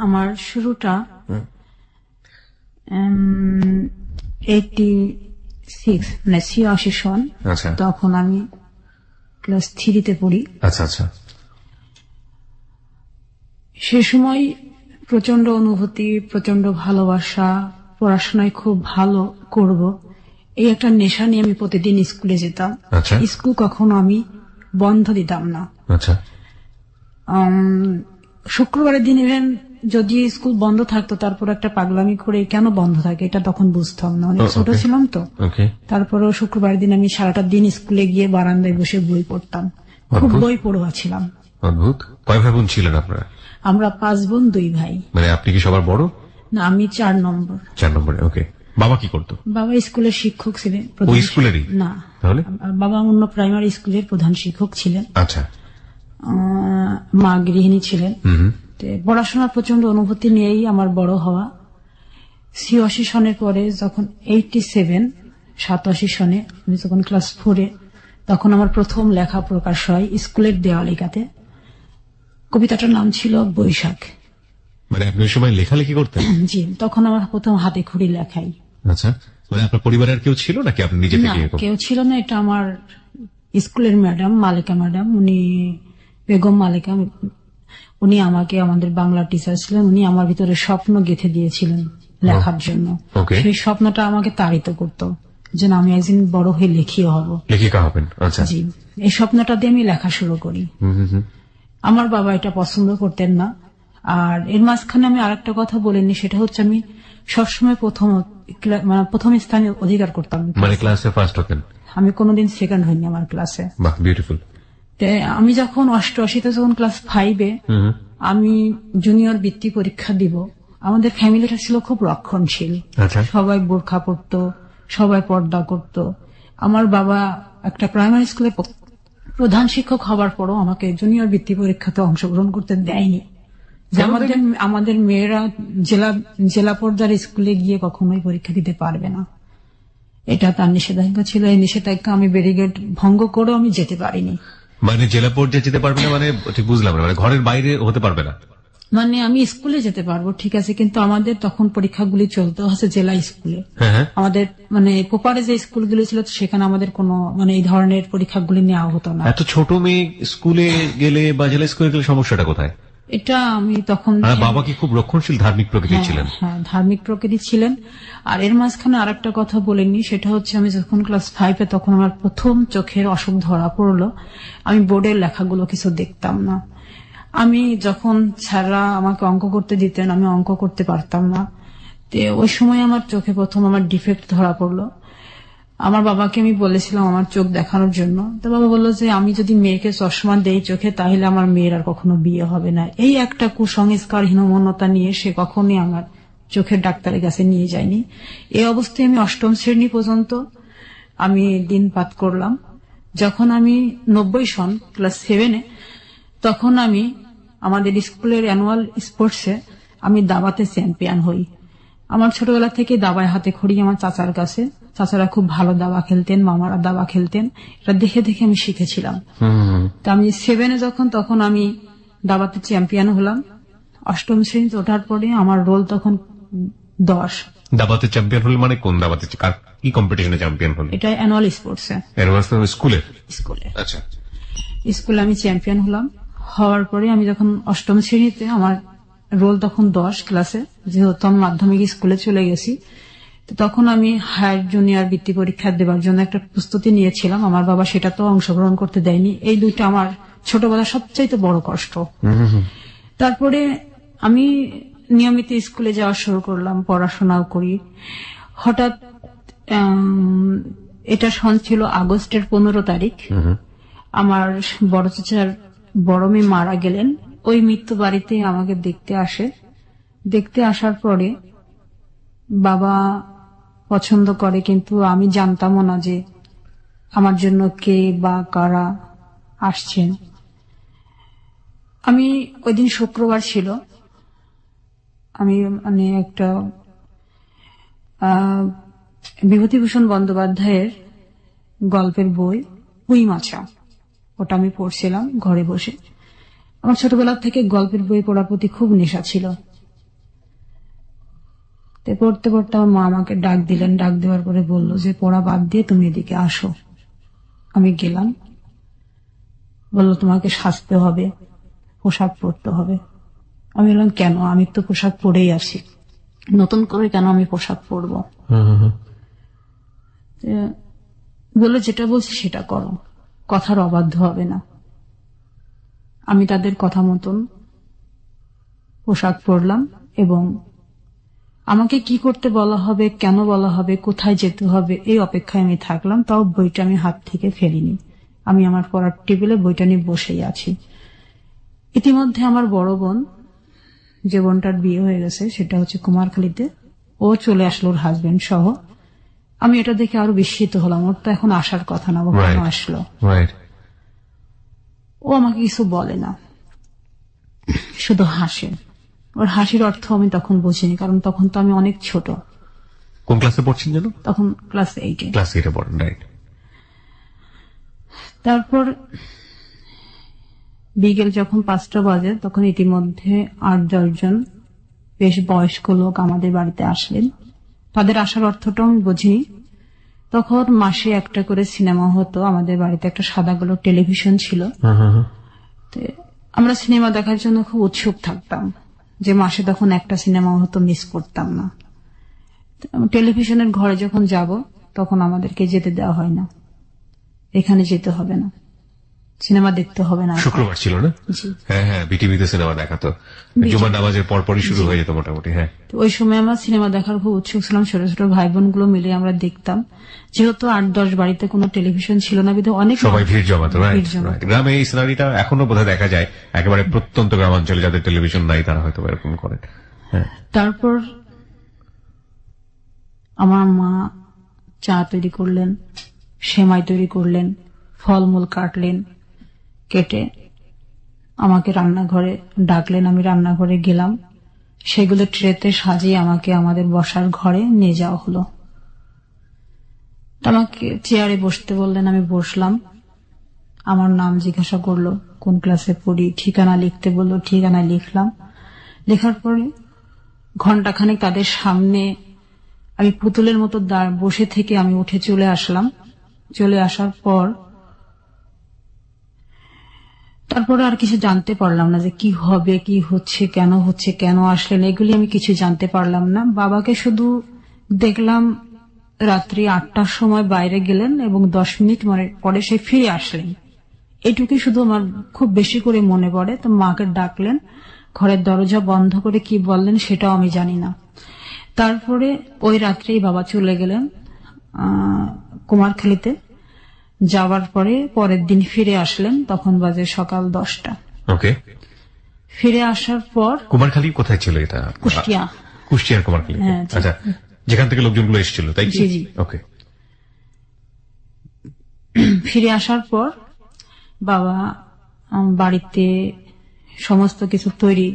আমার শুরুটা 86 মানে 86 সন। তখন আমি ক্লাস 3-তে পড়ি। আচ্ছা আচ্ছা। সে সময় প্রচন্ড অনুভূতি, প্রচন্ড ভালোবাসা, পড়াশোনায় খুব ভালো করব এই একটা নেশা নিয়ে আমি প্রতিদিন স্কুলে যেতাম। স্কুল কখনো আমি বন্ধ দিতাম না। শুক্রবারের দিন ইভেন যদি স্কুল বন্ধ থাকতো তারপর একটা পাগলামি করে কেন বন্ধ থাকে এটা তখন বুঝতাম না, অনেক ছোট ছিলাম তো। তারপরেও শুক্রবারের দিন আমি সারাটা দিন স্কুলে গিয়ে বারান্দায় বসে বই পড়তাম, খুব বই পড়ুয়া ছিলাম। অদ্ভুত। কয় ভাই বোন ছিলেন আপনারা? আমরা 5 বোন 2 ভাই। মানে আপনি কি সবার বড়? না, আমি 4 নম্বর। 4 নম্বরে। ওকে। বাবা কি করতো? বাবা স্কুলের শিক্ষক ছিলেন। ওই স্কুলেরই? না, তাহলে বাবা অন্য প্রাইমারি স্কুলের প্রধান শিক্ষক ছিলেন। আচ্ছা। মা গৃহিণী ছিলেন। পড়াশোনার প্রচন্ড অনুভূতি নিয়েই আমার বড় হওয়া। 86 সনের পরে যখন 87 সনে আমি যখন ক্লাস 4-এ, তখন আমার প্রথম লেখা প্রকাশ হয় স্কুলের দেওয়ালিকাতে। কবিতাটার নাম ছিল বৈশাখ। মানে আপনি ওই সময় লেখালেখি করতেন? জি, তখন আমার প্রথম হাতে খড়ি লেখাই। আচ্ছা। মানে আপনার পরিবারের কেউ ছিল নাকি আপনি নিজে থেকে? কেউ ছিল না, এটা আমার স্কুলের ম্যাডাম মালিকা ম্যাডাম, উনি বেগম মালিকা, উনি আমাকে, আমাদের বাংলা টিচার ছিলেন, উনি আমার ভিতরে স্বপ্ন গেঁথে দিয়েছিলেন লেখার জন্য। সেই স্বপ্নটা আমাকে তাড়িত করত যে আমি একদিন বড় হয়ে লেখিকা হব, লেখিকা হবেন। আচ্ছা। জি, এই স্বপ্নটা দিয়ে আমি লেখা শুরু করি। আমার বাবা এটা পছন্দ করতেন না। আর এর মাঝখানে আমি আরেকটা কথা বলিনি, সেটা হচ্ছে আমি সবসময় প্রথম স্থানে অধিকার করতাম। মানে ক্লাসে ফার্স্ট হতেন? আমি কোনোদিন সেকেন্ড হইনি আমার ক্লাসে। বাহ, বিউটিফুল। আমি যখন 88-তে যখন ক্লাস 5-এ আমি জুনিয়র বৃত্তি পরীক্ষা দিব, আমাদের ফ্যামিলিটা ছিল খুব রক্ষণশীল। সবাই বোরখা পরতো, সবাই পর্দা করত। আমার বাবা একটা প্রাইমারি স্কুলে প্রধান শিক্ষক হবার পরও আমাকে জুনিয়র বৃত্তি পরীক্ষাতে অংশগ্রহণ করতে দেয়নি। আমাদের মেয়েরা জেলা পর্যায়ের স্কুলে গিয়ে কখনোই পরীক্ষা দিতে পারবে না, এটা তার নিষেধাজ্ঞা ছিল। এই নিষেধাজ্ঞা আমি ব্যারিকেড ভঙ্গ করেও আমি যেতে পারিনি। মানে জেলা পর্যায়ে যেতে পারবে না মানে ঠিক বুঝলাম না, মানে ঘরের বাইরে হতে পারবে না? মানে আমি স্কুলে যেতে পারবো ঠিক আছে, কিন্তু আমাদের তখন পরীক্ষাগুলি চলতে হচ্ছে জেলা স্কুলে। আমাদের মানে পোপারে যে স্কুলগুলি ছিল সেখানে আমাদের কোনো মানে এই ধরনের পরীক্ষাগুলি নেওয়া হতো না। এত ছোট মেয়ে স্কুলে গেলে বা জেলা স্কুলে গেলে সমস্যাটা কোথায়? এটা আমি তখন, বাবা কি খুব রক্ষণশীল ধার্মিক প্রকৃতির ছিলেন? হ্যাঁ, ধার্মিক প্রকৃতির ছিলেন। আর এর মাঝখানে আরেকটা কথা বলেননি, সেটা হচ্ছে আমি যখন ক্লাস 5-এ তখন আমার প্রথম চোখের অসুখ ধরা পড়লো। আমি বোর্ডের লেখাগুলো কিছু দেখতাম না। আমি যখন স্যাররা আমাকে অঙ্ক করতে দিতেন আমি অঙ্ক করতে পারতাম না। ওই সময় আমার চোখে প্রথম আমার ডিফেক্ট ধরা পড়লো। আমার বাবাকে আমি বলেছিলাম আমার চোখ দেখানোর জন্য, তো বাবা বললো যে আমি যদি মেয়েকে চশমা দেই চোখে তাহলে আমার মেয়ের আর কখনো বিয়ে হবে না। এই একটা কুসংস্কার হীনমন্যতা নিয়ে সে কখনই আমার চোখের ডাক্তারের কাছে নিয়ে যায়নি। এই অবস্থায় আমি 8ম শ্রেণী পর্যন্ত আমি দিনপাত করলাম। যখন আমি 90 সন ক্লাস 7-এ, তখন আমি আমাদের স্কুলের অ্যানুয়াল স্পোর্টসে আমি দাবাতে চ্যাম্পিয়ন হই। আমার ছোটবেলা থেকে দাবায় হাতে খড়ি আমার চাচার কাছে। চাচারা খুব ভালো দাবা খেলতেন, মামারা দাবা খেলতেন, এটা দেখে দেখে আমি শিখেছিলাম। তা আমি 7-এ যখন, তখন আমি দাবাতে চ্যাম্পিয়ন হলাম। 8ম শ্রেণীতে ওঠার পরে আমার রোল তখন 10। দাবাতে চ্যাম্পিয়ন হল মানে কোন দাবাতে, কি কম্পিটিশনে চ্যাম্পিয়ন হল? এটা অ্যানুয়াল স্পোর্টসে। স্কুলে? আচ্ছা, স্কুলে আমি চ্যাম্পিয়ন হলাম। হওয়ার পরে আমি যখন 8ম শ্রেণীতে, আমার রোল তখন 10 ক্লাসে, যেহেতু আমি মাধ্যমিক স্কুলে চলে গেছি, তখন আমি হায়ার জুনিয়র বৃত্তি পরীক্ষা দেবার জন্য একটা প্রস্তুতি নিয়েছিলাম। আমার বাবা সেটা তো অংশগ্রহণ করতে দেয়নি। এই দুইটা আমার ছোটবেলার সবচাইতে বড় কষ্ট। তারপরে আমি নিয়মিত স্কুলে যাওয়া শুরু করলাম, পড়াশোনাও করি। হঠাৎ এটা সন ছিল আগস্টের 15 তারিখ। আমার বড় চাচার বড় মেয়ে মারা গেলেন। ওই মৃত্যু বাড়িতে আমাকে দেখতে আসে। দেখতে আসার পরে বাবা পছন্দ করে, কিন্তু আমি জানতামও না যে আমার জন্য কে বা কারা আসছেন। আমি ওই দিন শুক্রবার ছিল, আমি মানে একটা বিভূতিভূষণ বন্দ্যোপাধ্যায়ের গল্পের বই পুঁই মাছা, ওটা আমি পড়ছিলাম ঘরে বসে। আমার ছোটবেলা থেকে গল্পের বই পড়ার প্রতি খুব নেশা ছিল। তো পড়তে পড়তে আমার মা আমাকে ডাক দিলেন, ডাক দেওয়ার পরে বলল যে পড়া বাদ দিয়ে তুমি এদিকে আসো। আমি গেলাম, বললো তোমাকে সাজতে হবে, পোশাক পরতে হবে। আমি বললাম কেন, আমি তো পোশাক পরেই আছি, নতুন করে কেন আমি পোশাক পরবো? বললো যেটা বলছি সেটা করো, কথার অবাধ্য হবে না। আমি তাদের কথা মতন পোশাক পরলাম এবং আমাকে কি করতে বলা হবে, কেন বলা হবে, কোথায় যেতে হবে এই অপেক্ষায় আমি থাকলাম। তাও বইটা আমি হাত থেকে ফেলিনি, আমি আমার পড়ার টেবিলে বইটা নিয়ে বসেই আছি। ইতিমধ্যে আমার বড় বোন, যে বোনটার বিয়ে হয়ে গেছে, সেটা হচ্ছে কুমারখালীতে, ও চলে আসলো ওর হাজবেন্ড সহ। আমি এটা দেখে আরো বিস্মিত হলাম, ওর তো এখন আসার কথা না, ও কেন আসলো? ও আমাকে কিছু বলে না, শুধু হাসে। ওর হাসির অর্থ আমি তখন বুঝিনি, কারণ তখন তো আমি অনেক ছোট। কোন ক্লাসে পড়ছেন যেন? তখন ক্লাস 8-এ। ক্লাস 8-এ পড়েন, রাইট। তারপর বিকেল যখন 5টা বাজে, তখন ইতিমধ্যে 8-10 জন বেশ বয়স্ক লোক আমাদের বাড়িতে আসলেন। তাদের আসার অর্থটা আমি বুঝিনি। তখন মাসে একটা করে সিনেমা হতো, আমাদের বাড়িতে একটা সাদা কালো টেলিভিশন ছিল। আমরা সিনেমা দেখার জন্য খুব উৎসুক থাকতাম, যে মাসে তখন একটা সিনেমা হতো, মিস করতাম না। টেলিভিশনের ঘরে যখন যাব, তখন আমাদেরকে যেতে দেওয়া হয় না, এখানে যেতে হবে না, সিনেমা দেখতে হবে না। শুক্রবার ছিল না? হ্যাঁ হ্যাঁ, বিটিভিতে সিনেমা দেখাতো, জুমার নামাজের পরপরই শুরু হয়ে যেত মোটামুটি। হ্যাঁ, ওই সময় আমরা সিনেমা দেখার খুব উৎসুক ছিলাম, ছোট ছোট ভাই বোন গুলো মিলে আমরা দেখতাম। যেহেতু 8-10 বাড়িতে কোনো টেলিভিশন ছিল না, বিধে অনেক সবাই ভিড় জমাতো। গ্রামে এই সিনারিটা এখনো বোধহয় দেখা যায়, একেবারে প্রত্যন্ত গ্রামাঞ্চলে যাদের টেলিভিশন নাই তারা হয়তো এরকম করেন। তারপর আমার মা চা তৈরি করলেন, সেমাই তৈরি করলেন, ফলমূল কাটলেন, কেটে আমাকে রান্নাঘরে ডাকলেন। আমি রান্নাঘরে গেলাম, সেগুলো ট্রেতে সাজিয়ে আমাকে আমাদের বসার ঘরে নিয়ে যাওয়া হলো। আমাকে চেয়ারে বসতে বললেন, আমি বসলাম। আমার নাম জিজ্ঞাসা করলো, কোন ক্লাসে পড়ি, ঠিকানা লিখতে বললো, ঠিকানা লিখলাম। লেখার পরে ঘন্টাখানেক তাদের সামনে আমি পুতুলের মতো বসে থেকে আমি উঠে চলে আসলাম। চলে আসার পর তারপরে আর কিছু জানতে পারলাম না, যে কি হবে, কি হচ্ছে, কেন আসলেন, এগুলি আমি কিছু জানতে পারলাম না। বাবাকে শুধু দেখলাম রাত্রি 8টার সময় বাইরে গেলেন এবং 10 মিনিট পরে সে ফিরে আসলেন। এইটুকুই শুধু আমার খুব বেশি করে মনে পড়ে। তো মাকে ডাকলেন, ঘরের দরজা বন্ধ করে কি বললেন সেটাও আমি জানি না। তারপরে ওই রাত্রেই বাবা চলে গেলেন কুমারখালীতে। যাওয়ার পরে পরের দিন ফিরে আসলেন, তখন বাজে সকাল 10টা। ওকে, ফিরে আসার পর কুমারখালী কোথায় ছিল এটা? কুষ্টিয়া। কুষ্টিয়ার কুমারখালী। আচ্ছা, যেখান থেকে লোকজনগুলো এসেছিল, তাই কি? জি। ওকে। ফিরে আসার পর বাবা বাড়িতে সমস্ত কিছু তৈরি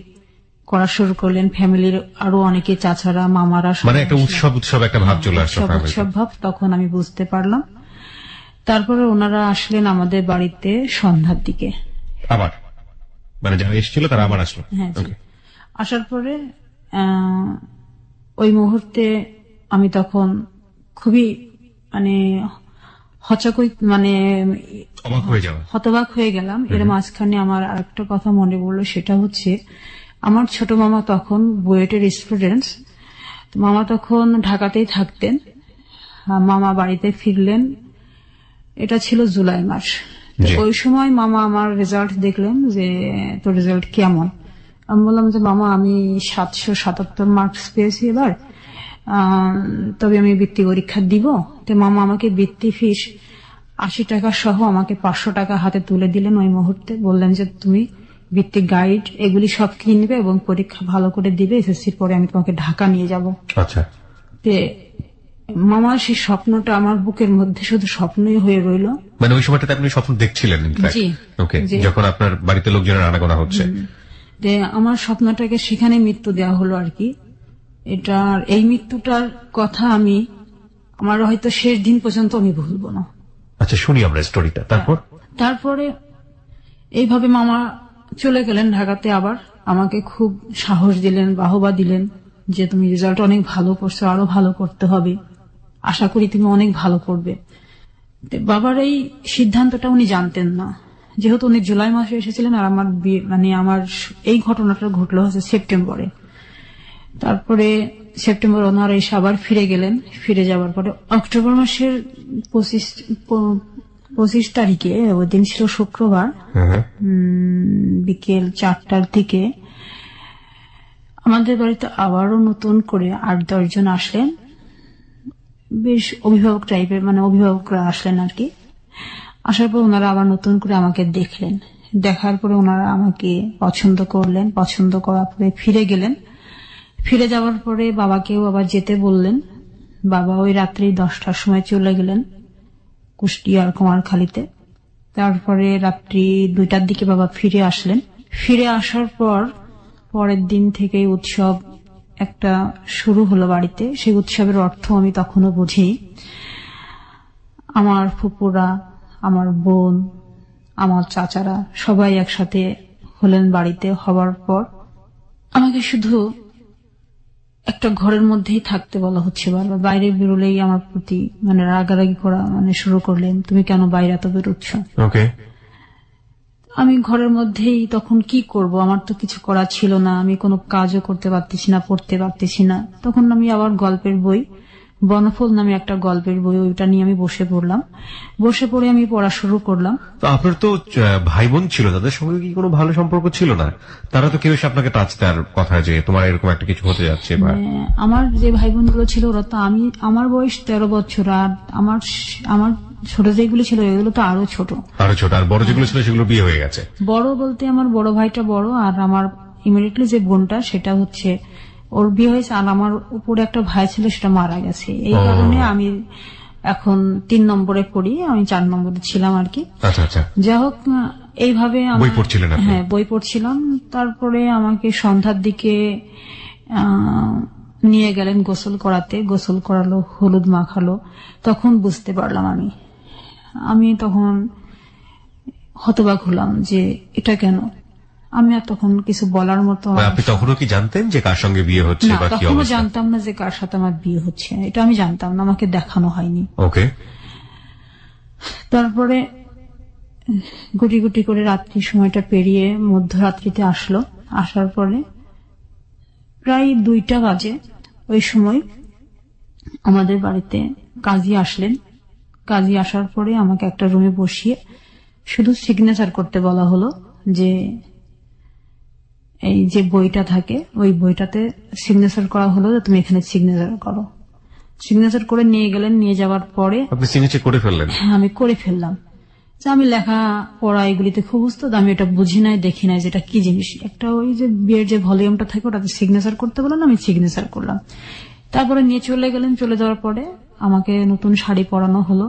করা শুরু করলেন। ফ্যামিলির আরো অনেকে, চাচারা, মামারা, মানে একটা উৎসব একটা ভাব চলে আসছে, উৎসব ভাব তখন আমি বুঝতে পারলাম। তারপরে ওনারা আসলেন আমাদের বাড়িতে সন্ধ্যার দিকে আবার, মানে যারা এসেছিল তারা আবার আসলো। হ্যাঁ, আসার পরে ওই মুহূর্তে আমি তখন খুবই হতবাক হয়ে গেলাম। এর মাঝখানে আমার আরেকটা কথা মনে পড়লো, সেটা হচ্ছে আমার ছোট মামা তখন বুয়েটের স্টুডেন্ট। মামা তখন ঢাকাতেই থাকতেন। মামা বাড়িতে ফিরলেন, এটা ছিল জুলাই মাস। ওই সময় মামা আমার রেজাল্ট দেখলেন, যে তোর রেজাল্ট কেমন। আমি বললাম যে মামা, আমি 777 মার্কস পেয়েছি এবার, তবে আমি বৃত্তি পরীক্ষা দিব। তো মামা আমাকে বৃত্তি ফিস 80 টাকা সহ আমাকে 500 টাকা হাতে তুলে দিলেন ওই মুহূর্তে। বললেন যে তুমি বৃত্তি গাইড এগুলি সব কিনবে এবং পরীক্ষা ভালো করে দিবে, এসএসসির পরে আমি তোমাকে ঢাকা নিয়ে যাব। আচ্ছা। মামা সেই স্বপ্নটা আমার বুকের মধ্যে শুধু স্বপ্নই হয়ে রইল। মানে ওই সময়টাতে আপনি স্বপ্ন দেখছিলেন? ওকে, যখন আপনার বাড়িতে লোকজনের আনাগোনা হচ্ছে, যে আমার স্বপ্নটাকে সেখানে মৃত্যু দেওয়া হলো আর কি। এই মৃত্যুটার কথা আমার হয়তো শেষ দিন পর্যন্ত আমি ভুলবো না। আচ্ছা, শুনি আমরা স্টোরিটা। তারপরে এইভাবে মামা চলে গেলেন ঢাকাতে। আবার আমাকে খুব সাহস দিলেন, বাহবা দিলেন, যে তুমি রেজাল্ট অনেক ভালো করছো, আরো ভালো করতে হবে, আশা করি তুমি অনেক ভালো করবে। বাবার এই সিদ্ধান্তটা উনি জানতেন না, যেহেতু উনি জুলাই মাসে এসেছিলেন আর আমার আমার এই ঘটনাটা ঘটলো হচ্ছে সেপ্টেম্বরে। তারপরে সেপ্টেম্বর ওনারা এসে আবার ফিরে গেলেন। ফিরে যাওয়ার পরে অক্টোবর মাসের 25 তারিখে, ওই দিন ছিল শুক্রবার, বিকেল 4টার দিকে আমাদের বাড়িতে আবারও নতুন করে 8-10 জন আসলেন, বেশ অভিভাবক টাইপের, অভিভাবকরা আসলেন আর কি। আসার পর ওনারা আবার নতুন করে আমাকে দেখলেন। দেখার পরে ওনারা আমাকে পছন্দ করলেন। পছন্দ করার পরে ফিরে গেলেন। ফিরে যাওয়ার পরে বাবাকেও আবার যেতে বললেন। বাবা ওই রাত্রি 10টার সময় চলে গেলেন কুষ্টিয়ার কুমারখালীতে। তারপরে রাত্রি 2টার দিকে বাবা ফিরে আসলেন। ফিরে আসার পর পরের দিন থেকে উৎসব একটা শুরু হলো বাড়িতে। সেই উৎসবের অর্থ আমি তখনও বুঝিনি। আমার ফুপুরা, আমার বোন, আমার চাচারা সবাই একসাথে হলেন বাড়িতে। হবার পর আমাকে শুধু একটা ঘরের মধ্যেই থাকতে বলা হচ্ছে বারবার। বাইরে বেরোলেই আমার প্রতি রাগারাগি করা শুরু করলেন, তুমি কেন বাইরে এত বেরোচ্ছ। আমি ঘরের মধ্যেই তখন কি করব, আমার তো কিছু করা ছিল না, আমি কোনো কাজও করতে পারতেছি না, পড়তে পারতেছি না। তখন আমি আবার গল্পের বই, বনফুল নামে একটা গল্পের বই, ওইটা নিয়ে আমি বসে পড়লাম। বসে পড়ে আমি পড়া শুরু করলাম। তো আপনার তো ভাই বোন ছিল, তাদের সঙ্গে কি কোনো ভালো সম্পর্ক ছিল না? তারা তো কেউ এসে আপনাকে টাচ দেওয়ার কথা যে তোমার এরকম একটা কিছু হতে যাচ্ছে? আমার যে ভাই বোনগুলো ছিল ওরা তো, আমার বয়স 13 বছর, আর আমার ছোট যেগুলো ছিল এগুলো তো আরো ছোট। আর বড় যেগুলো ছিল সেগুলো বিয়ে হয়ে গেছে? বড় বলতে আমার বড় ভাইটা বড়, আর আমার ইমিডিয়েটলি যে বোনটা সেটা হচ্ছে ওর বিয়ে হয়েছে, আর আমার উপরে একটা ভাই ছিল সেটা মারা গেছে। এই কারণে আমি এখন 3 নম্বরে পড়ি, আমি 4 নম্বরে ছিলাম আর কি। যাই হোক, এইভাবে বই পড়ছিলেন? হ্যাঁ, বই পড়ছিলাম। তারপরে আমাকে সন্ধ্যার দিকে নিয়ে গেলেন গোসল করাতে। গোসল করালো, হলুদ মাখালো। তখন বুঝতে পারলাম আমি তখন হতবাক হলাম যে এটা কেন। আমি আর তখন কিছু বলার মতো। আপনি তখনও কি জানতেন যে কার সঙ্গে বিয়ে হচ্ছে বা কি অবস্থা? জানতাম না যে কার সাথে আমার বিয়ে হচ্ছে, এটা আমি জানতাম না, আমাকে দেখানো হয়নি। ওকে। তারপরে গুটি গুটি করে রাত্রি সময়টা পেরিয়ে মধ্যরাত্রিতে আসলো। আসার পরে প্রায় 2টা বাজে, ওই সময় আমাদের বাড়িতে কাজী আসলেন। কাজী আসার পরে আমাকে একটা রুমে বসিয়ে শুধু সিগনেচার করতে বলা হলো যে এই যে বইটা থাকে ওই বইটাতে সিগনেচার করা হলো যে তুমি এখানে সিগনেচার করো। সিগনেচার করে নিয়ে গেলেন। নিয়ে যাওয়ার পরে আপনি সিগনেচার করে ফেললেন? হ্যাঁ, আমি করে ফেললাম। আমি লেখা পড়া এগুলিতে খুব উস্তাদ, আমি এটা বুঝি নাই, দেখি নাই যেটা কি জিনিস। একটা ওই যে বিয়ের যে ভলিউমটা থাকে ওটাতে সিগনেচার করতে বললেন, আমি সিগনেচার করলাম। তারপরে নিয়ে চলে গেলেন। চলে যাওয়ার পরে আমাকে নতুন শাড়ি পরানো হলো।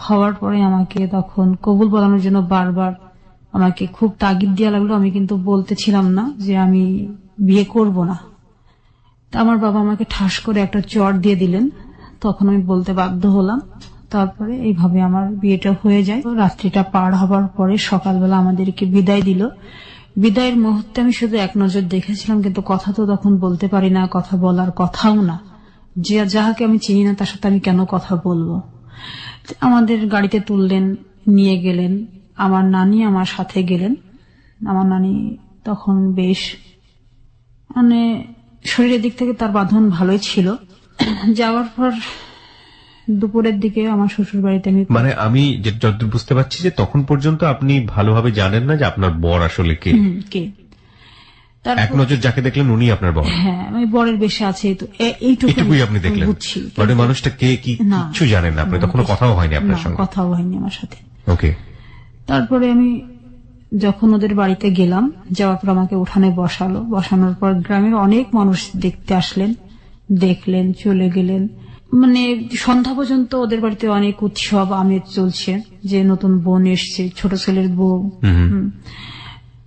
হওয়ার পরে আমাকে তখন কবুল বলানোর জন্য বারবার আমাকে খুব তাগিদ দেওয়া লাগলো। আমি কিন্তু বলতেছিলাম না যে আমি বিয়ে করব না। আমার বাবা আমাকে ঠাস করে একটা চড় দিয়ে দিলেন, তখন আমি বলতে বাধ্য হলাম। তারপরে এইভাবে আমার বিয়েটা হয়ে যায়। রাত্রিটা পার হবার পরে সকালবেলা আমাদেরকে বিদায় দিল। বিদায়ের মুহূর্তে আমি শুধু এক নজর দেখেছিলাম, কিন্তু কথা তো তখন বলতে পারি না, কথা বলার কথাও না। যে যাহাকে আমি চিনি না তার সাথে আমি কেন কথা বলবো। আমাদের গাড়িতে তুললেন, নিয়ে গেলেন। আমার নানি আমার সাথে গেলেন। আমার নানি তখন বেশ শরীরের দিক থেকে তার বাঁধন ভালোই ছিল। যাওয়ার পর দুপুরের দিকে আমার শ্বশুর বাড়িতে আমি যতদূর বুঝতে পারছি যে তখন পর্যন্ত আপনি ভালোভাবে জানেন না যে আপনার বর আসলে কে। এক নজর যাকে দেখলেন উনি আপনার বর? হ্যাঁ, আমি বরের বেশে আছে এইটুকুই আপনি দেখলেন। মানে মানুষটা কে কি কিছু জানেন না আপনি? তখনও কথাও হয়নি আপনার সঙ্গে? কথাও হয়নি আমার সাথে। ওকে। তারপরে আমি যখন ওদের বাড়িতে গেলাম, যাওয়ার পর আমাকে উঠানে বসালো। বসানোর পর গ্রামের অনেক মানুষ দেখতে আসলেন, দেখলেন, চলে গেলেন। সন্ধ্যা পর্যন্ত ওদের বাড়িতে অনেক উৎসব আমেজ চলছে, যে নতুন বোন এসছে, ছোট ছেলের বউ।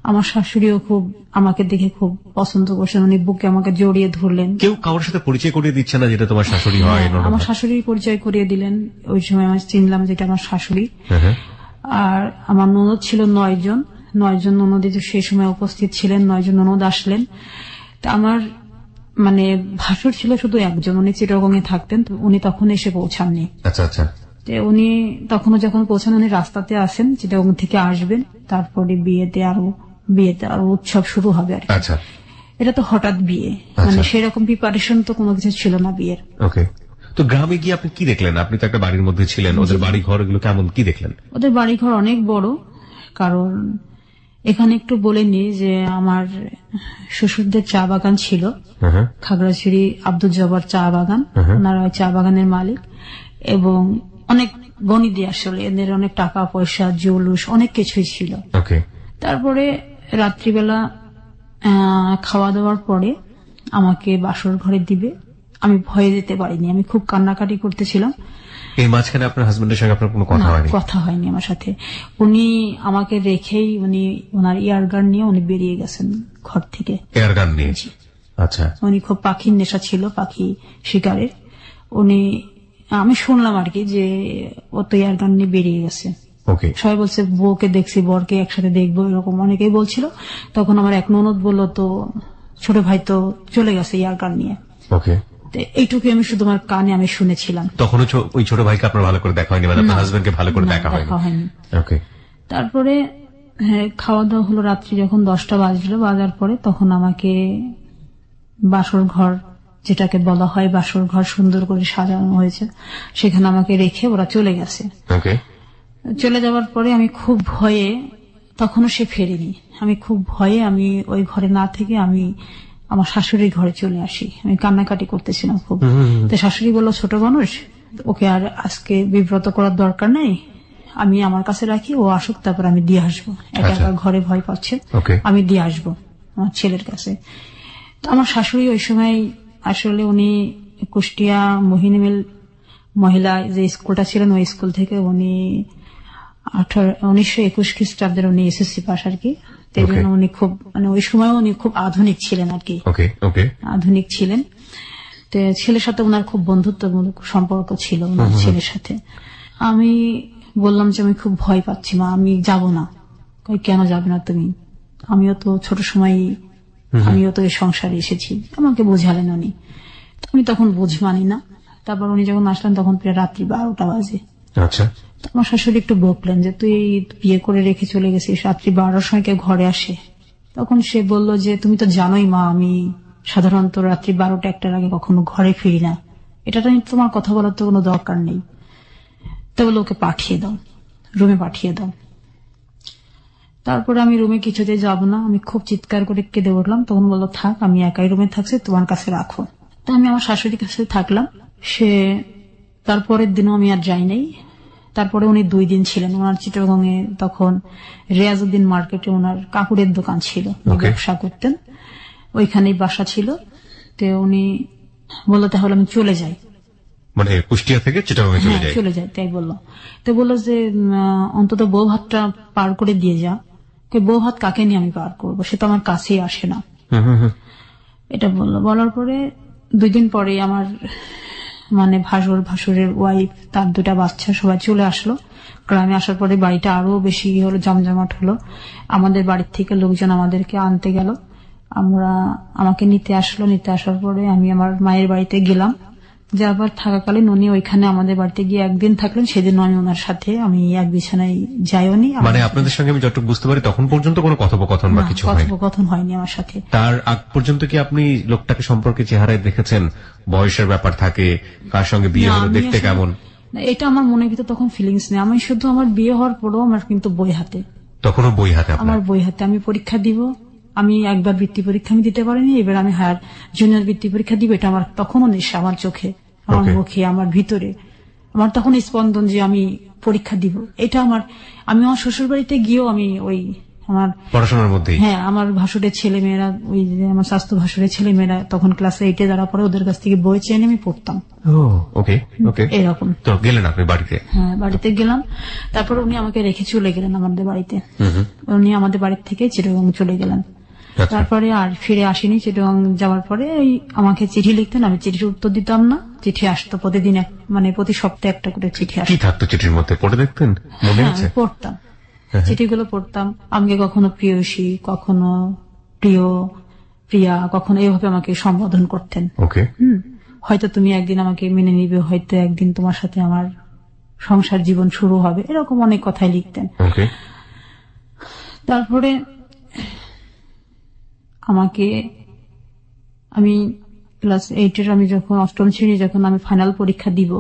আমার শাশুড়িও খুব আমাকে দেখে খুব পছন্দ করছেন, উনি বুকে আমাকে জড়িয়ে ধরলেন। কেউ কারোর সাথে পরিচয় করিয়ে দিচ্ছে না যেটা তোমার শাশুড়ি হয়? আমার শাশুড়ির পরিচয় করিয়ে দিলেন। ওই সময় আমি চিনলাম যেটা আমার শাশুড়ি। আর আমার ননদ ছিল 9 জন। 9 জন ননদ সেই সময় উপস্থিত ছিলেন। 9 জন ননদ আসলেন। তা আমার মানে ভাসুর ছিল শুধু একজন, উনি চিটাগং এ থাকতেন, তো উনি তখন এসে পৌঁছাননি। আচ্ছা আচ্ছা। উনি তখনও যখন পৌঁছান উনি রাস্তাতে আসেন, চিটাগং থেকে আসবেন, তারপরে বিয়েতে আরো উৎসব শুরু হবে আর কি। আচ্ছা। এটা তো হঠাৎ বিয়ে, মানে সেরকম প্রিপারেশন তো কোনো কিছু ছিল না বিয়ের। ওকে। তো গ্রামে গিয়ে আপনি কি দেখলেন? আপনি তো একটা বাড়ির মধ্যে ছিলেন, ওদের বাড়ি ঘর এগুলো কেমন, কি দেখলেন? ওদের বাড়ি ঘর অনেক বড়, কারণ এখানে একটু বলে নি যে আমার শ্বশুরদের চা বাগান ছিল, খাগড়াছড়ি আব্দুল জব্বার চা বাগান, ওনারা ওই চা বাগানের মালিক, এবং অনেক বনিদি, আসলে এদের অনেক টাকা পয়সা জৌলুস অনেক কিছুই ছিল। তারপরে রাত্রিবেলা খাওয়া দাওয়ার পরে আমাকে বাসর ঘরে দিবে, আমি ভয়ে যেতে পারিনি, আমি খুব কান্নাকাটি করতেছিলাম। এই মাঝখানে আপনার হাজবেন্ডের সঙ্গে আপনার কোনো কথা হয়নি? কথা হয়নি আমার সাথে। উনি আমাকে রেখেই উনি ওনার এয়ারগান নিয়ে উনি বেরিয়ে গেছেন ঘর থেকে। এয়ারগান নিয়ে? আচ্ছা। উনি খুব পাখির নেশা ছিল, পাখি শিকারের। আমি শুনলাম আর কি যে ও তো এয়ারগান নিয়ে বেরিয়ে গেছে। সবাই বলছে বউকে দেখছি, বরকে একসাথে দেখবো, এরকম অনেকেই বলছিল। তখন আমার এক ননদ বললো তো ছোট ভাই তো চলে গেছে এয়ারগান নিয়ে। এইটুকু আমি শুধু আমার কানে আমি শুনেছিলাম। তখন ওই ছোট ভাইকে আপনার ভালো করে দেখা হয়নি, মানে আপনার হাজবেন্ডকে ভালো করে দেখা হয়নি? তারপরে খাওয়া দাওয়া হলো, রাত্রি যখন 10টা বাজলো, বাজার পরে তখন আমাকে বাসর ঘর, যেটাকে বলা হয় বাসর ঘর, সুন্দর করে সাজানো হয়েছে, সেখানে আমাকে রেখে ওরা চলে গেছে। চলে যাওয়ার পরে আমি খুব ভয়ে, তখনও সে ফেরেনি, আমি খুব ভয়ে আমি ওই ঘরে না থেকে আমি আমার শাশুড়ির ঘরে চলে আসি। আমি কান্নাকাটি করতেছিলাম খুব। তো শাশুড়ি বলল ছোট মানুষ, ওকে আর আজকে বিব্রত করার দরকার নেই, আমি আমার কাছে রাখি, ও আসুক তারপর আমি দিয়ে আসবো, একা একা ঘরে ভয় পাচ্ছে, আমি দিয়ে আসবো আমার ছেলের কাছে। তো আমার শাশুড়ি ওই সময় আসলে উনি কুষ্টিয়া মোহিনীমিল মহিলা যে স্কুলটা ছিলেন ওই স্কুল থেকে উনি 1921 খ্রিস্টাব্দের উনি এসএসসি পাস আর কি। উনি খুব মানে ওই সময় উনি খুব আধুনিক ছিলেন আর কি, আধুনিক ছিলেন। তো ছেলের সাথে ওনার খুব বন্ধুত্বমূলক সম্পর্ক ছিল ওনার ছেলের সাথে। আমি বললাম যে আমি খুব ভয় পাচ্ছি মা, আমি যাব না। কেন যাবে না তুমি? আমিও তো ছোট সময়, আমিও তো এই সংসারে এসেছি। আমাকে বোঝালেন উনি, আমি তখন বুঝ মানি না। তারপর উনি যখন আসলেন তখন প্রায় রাত্রি 12টা বাজে। আচ্ছা। আমার শাশুড়ি একটু বকলেন যে তুই বিয়ে করে রেখে চলে গেছিস, রাত্রি 12টার সময় কেউ ঘরে আসে? তখন সে বলল যে তুমি তো জানোই মা, আমি সাধারণত রাত্রি 12টা 1টার আগে কখনো ঘরে ফিরি না, এটা তোমার কথা বলার তো কোনো দরকার নেই। তবে ওকে পাঠিয়ে দাও, রুমে পাঠিয়ে দাও। তারপরে আমি রুমে কিছুতে যাব না, আমি খুব চিৎকার করে কেঁদে উঠলাম। তখন বললো থাক, আমি একাই রুমে থাকছি, তোমার কাছে রাখো। তো আমি আমার শাশুড়ির কাছে থাকলাম। সে তারপরের দিনও আমি আর যাই নাই। তারপরে উনি 2 দিন ছিলেন ওনার চিটাগং এ, তখন রিয়াজউদ্দিন মার্কেটে ওনার কাপড়ের দোকান ছিল, ব্যবসা করতেন, ওইখানেই বাসা ছিল। তো উনি বললো তাহলে আমি চলে যাই, মানে কুষ্টিয়া থেকে চিটাগং চলে যাই, তাই বললো। তো বললো যে অন্তত বউ ভাতটা পার করে দিয়ে যা। বউ ভাত কাকে নিয়ে আমি পার করবো, সে তো আমার কাছেই আসে না, এটা বললো। বলার পরে 2 দিন পরে আমার মানে ভাসুরের ওয়াইফ, তার 2টা বাচ্চা সবাই চলে আসলো। গ্রামে আসার পরে বাড়িটা আরো বেশি হলো, জমজমাট হলো। আমাদের বাড়ির থেকে লোকজন আমাদেরকে আনতে গেল, আমাকে নিতে আসলো। নিতে আসার পরে আমি আমার মায়ের বাড়িতে গেলাম। যাবার থাকাকালীন উনি ওইখানে আমাদের বাড়িতে গিয়ে 1 দিন থাকলেন। সেদিন আমি ওনার সাথে আমি এক বিছানায় যাইওনি। মানে আপনাদের সঙ্গে আমি যতটুকু বুঝতে পারি তখন পর্যন্ত কোনো কথোপকথন বা কিছু কথোপকথন হয়নি আমার সাথে। তার আগ পর্যন্ত কি আপনি লোকটাকে সম্পর্কে চেহারায় দেখেছেন? বয়সের ব্যাপার থাকে, কার সঙ্গে বিয়ে হলো, দেখতে কেমন, এটা আমার মনের ভিতরে তখন ফিলিংস নেই। আমি শুধু আমার বিয়ে হওয়ার পরেও আমার কিন্তু বই হাতে, তখনও বই হাতে, আমার বই হাতে। আমি পরীক্ষা দিব, আমি একবার বৃত্তি পরীক্ষা আমি দিতে পারিনি, এবার আমি হায়ার জুনিয়র বৃত্তি পরীক্ষা দিব। এটা আমার তখনও নেশা, আমার চোখে, আমার মুখে, আমার ভিতরে, আমার তখন স্পন্দন যে আমি পরীক্ষা দিব। এটা আমি আমার শ্বশুর বাড়িতে গিয়েও আমি ওই আমার পড়াশোনার মধ্যে, হ্যাঁ, আমার ভাসুরের ছেলে মেয়েরা, ওই যে আমার স্বাস্থ্য ভাসুরের ছেলে মেয়েরা তখন ক্লাস 8-এ যারা পড়ে, ওদের কাছ থেকে বই চেয়ে আমি পড়তাম। এরকম। তো গেলেন আপনি বাড়িতে? হ্যাঁ, বাড়িতে গেলাম। তারপর উনি আমাকে রেখে চলে গেলেন আমাদের বাড়িতে। উনি আমাদের বাড়ির থেকে চিটাগং চলে গেলেন। তারপরে আর ফিরে আসেনি। চিটাগং যাওয়ার পরে আমাকে চিঠি লিখতেন, আমি চিঠির উত্তর দিতাম না। চিঠি আসতো প্রতিদিন, মানে প্রতি সপ্তাহে একটা করে চিঠি আসতো। কি থাকতো চিঠির মধ্যে, পড়ে দেখতেন? পড়তাম, চিঠিগুলো পড়তাম। আমাকে কখনো প্রিয়সী, কখনো প্রিয়, প্রিয়া, কখনো এইভাবে আমাকে সম্বোধন করতেন। ওকে। হয়তো তুমি একদিন আমাকে মেনে নিবে, হয়তো একদিন তোমার সাথে আমার সংসার জীবন শুরু হবে, এরকম অনেক কথাই লিখতেন। ওকে। তারপরে আমি ক্লাস 8 আমি যখন 8ম শ্রেণী যখন আমি ফাইনাল পরীক্ষা দিব,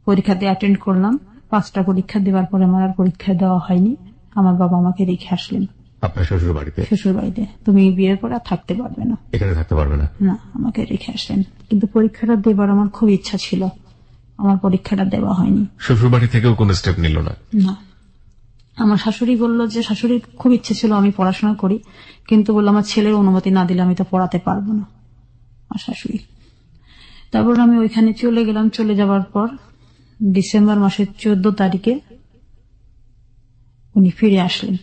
পরীক্ষাতে অ্যাটেন্ড করলাম। 5টা পরীক্ষা দেওয়ার পরে আমার আর পরীক্ষা দেওয়া হয়নি। আমার বাবা আমাকে রেখে আসলেন আপনার শ্বশুর বাড়িতে। শ্বশুর বাড়িতে, তুমি বিয়ের পরে আর থাকতে পারবে না, এখানে থাকতে পারবে না। না, আমাকে রেখে আসলেন। কিন্তু পরীক্ষাটা দেবার আমার খুব ইচ্ছা ছিল, আমার পরীক্ষাটা দেওয়া হয়নি। শ্বশুর বাড়ি থেকেও কোনো স্টেপ নিল না? না। আমার শাশুড়ি বলল যে, শাশুড়ির খুব ইচ্ছে ছিল আমি পড়াশোনা করি, কিন্তু বললো আমার ছেলের অনুমতি না দিলে আমি তো পড়াতে পারবো না, আমার শাশুড়ি। তারপর আমি ওইখানে চলে গেলাম। চলে যাওয়ার পর ডিসেম্বর মাসের 14 তারিখে উনি ফিরে আসলেন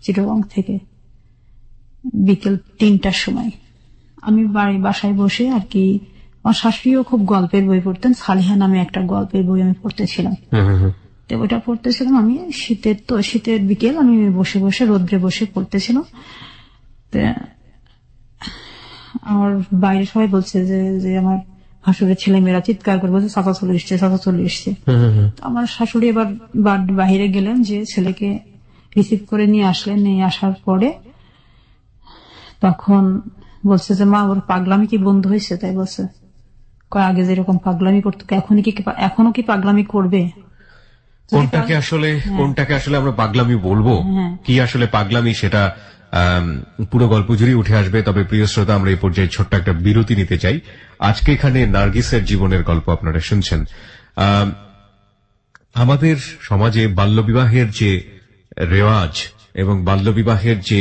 চিটাগং থেকে বিকেল 3টার সময়। আমি বাসায় বসে আর কি, আমার শাশুড়িও খুব গল্পের বই পড়তেন, সালিহা নামে একটা গল্পের বই আমি পড়তেছিলাম। তো ওইটা পড়তেছিলাম আমি, শীতের বিকেল আমি বসে বসে রোদ্রে বসে পড়তেছিলাম। আমার বাইরে সবাই বলছে যে আমার ভাসুরের ছেলে মেয়েরা চিৎকার করে বলছে চাচা চলে এসছে, চাচা চলে এসছে। আমার শাশুড়ি এবার বাহিরে গেলেন, যে ছেলেকে রিসিভ করে নিয়ে আসলেন। নিয়ে আসার পরে তখন বলছে যে মা, ওর পাগলামি কি বন্ধ হয়েছে? তাই বলছে, আগে যেরকম পাগলামি করতো এখনো কি পাগলামি করবে? কোনটাকে আসলে আমরা পাগলামি বলবো, কি আসলে পাগলামি, সেটা পুরো গল্প জুড়ে উঠে আসবে। তবে প্রিয় শ্রোতা, আমরা এই পর্যায়ে ছোট্ট একটা বিরতি নিতে চাই। আজকে এখানে নার্গিসের জীবনের গল্প আপনারা শুনছেন। আমাদের সমাজে বাল্যবিবাহের যে রেওয়াজ এবং বাল্যবিবাহের যে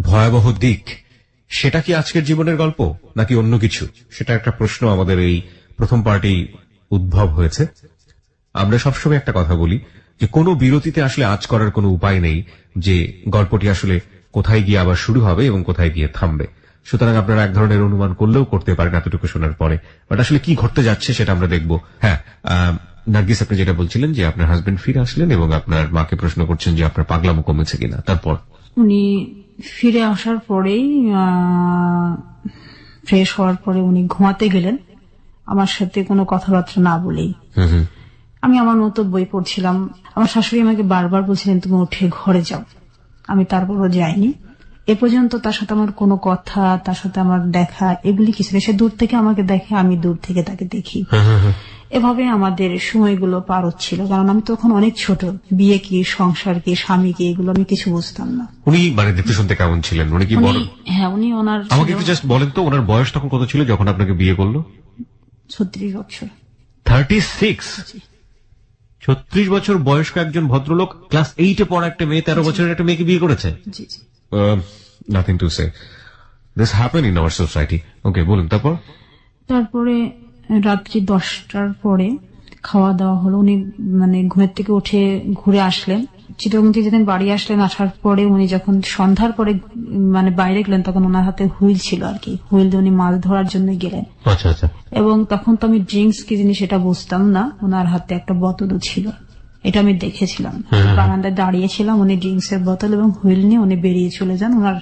ভয়াবহ দিক, সেটা কি আজকের জীবনের গল্প নাকি অন্য কিছু, সেটা একটা প্রশ্ন আমাদের এই প্রথম পার্টি উদ্ভব হয়েছে। আমরা সবসময় একটা কথা বলি যে কোনো বিরতিতে আসলে আজ করার কোনো উপায় নেই যে গল্পটি আসলে কোথায় গিয়ে আবার শুরু হবে এবং কোথায় গিয়ে থামবে। সুতরাং আপনারা এক ধরনের অনুমান করলেও করতে পারেন এতটুকু শোনার পরে, বাট আসলে কি ঘটতে যাচ্ছে সেটা আমরা দেখব। হ্যাঁ, নার্গিস, আপনি যেটা বলছিলেন যে আপনার হাজবেন্ড ফিরে আসলেন এবং আপনার মাকে প্রশ্ন করছেন যে আপনার পাগলামো কমেছে কিনা। তারপর উনি ফিরে আসার পরেই ফ্রেশ হওয়ার পরে উনি ঘুমাতে গেলেন আমার সাথে কোনো কথাবার্তা না বলেই। আমি আমার মতো বই পড়ছিলাম। আমার শাশুড়ি আমাকে বারবার বলছিলেন তুমি উঠে ঘরে যাও, আমি তারপরও যাইনি। এ পর্যন্ত তার সাথে আমার কোনো কথা, তার সাথে আমার দেখা, এগুলি কিছু না। সে দূর থেকে আমাকে দেখে, আমি দূর থেকে তাকে দেখি। এভাবে আমাদের সময়গুলো পার হচ্ছিল, কারণ আমি তখন অনেক ছোট। বিয়ে কি, সংসার কি, স্বামী কি, এগুলো আমি কিছু বুঝতাম না। উনি দেখতে শুনতে কেমন ছিলেন? উনি কি বড়? হ্যাঁ, উনি ওনার, আমাকে একটু জাস্ট বলেন তো, ওনার বয়স তখন কত ছিল যখন আপনাকে বিয়ে করলো? 36 বছর। 36? 36 বছর বয়স্ক একজন ভদ্রলোক ক্লাস 8 পড়া একটা মেয়ে, 13 বছরের একটা মেয়েকে বিয়ে করেছে? Nothing to say, this happen in our society. Okay, বলুন তারপরে রাত্রি 10টার পরে খাওয়া দাওয়া হলো। উনি ঘুমের থেকে উঠে ঘুরে আসলেন। চিটাগং থেকে যেদিন বাড়ি আসলেন, আসার পরে উনি যখন সন্ধ্যার পরে বাইরে গেলেন, তখন ওনার হাতে হুইল ছিল আর কি। হুইল দিয়ে উনি মাছ ধরার জন্য গেলেন। আচ্ছা আচ্ছা। এবং তখন তো আমি ড্রিঙ্কস কি জিনিস সেটা বুঝতাম না। ওনার হাতে একটা বোতলও ছিল, এটা আমি দেখেছিলাম। বারান্দায় দাঁড়িয়েছিলাম, উনি ড্রিঙ্কস এর বোতল এবং হুইল নিয়ে উনি বেরিয়ে চলে যান। ওনার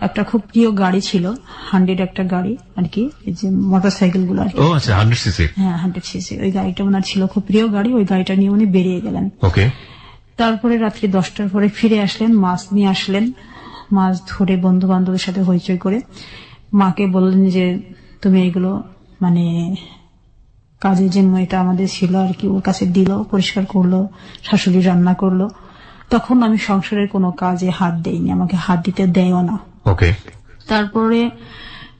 একটা খুব প্রিয় গাড়ি ছিল, 100 একটা গাড়ি আর কি, এই যে মোটরসাইকেল গুলো আর কি। 100 সিসি। হ্যাঁ, 100 সিসি। ওই গাড়িটা ওনার ছিল, খুব প্রিয় গাড়ি। ওই গাড়িটা নিয়ে উনি বেরিয়ে গেলেন। ওকে। তারপরে রাত্রি 10টার পরে ফিরে আসলেন, মাছ নিয়ে আসলেন। মাছ ধরে বন্ধু বান্ধবের সাথে হইচই করে মাকে বললেন যে তুমি এগুলো কাজে যে মেয়েটা আমাদের ছিল আর কি, ওর কাছে দিল, পরিষ্কার করলো, শাশুড়ি রান্না করলো। তখন আমি সংসারের কোনো কাজে হাত দেইনি, আমাকে হাত দিতে দেয়ও না। ওকে। তারপরে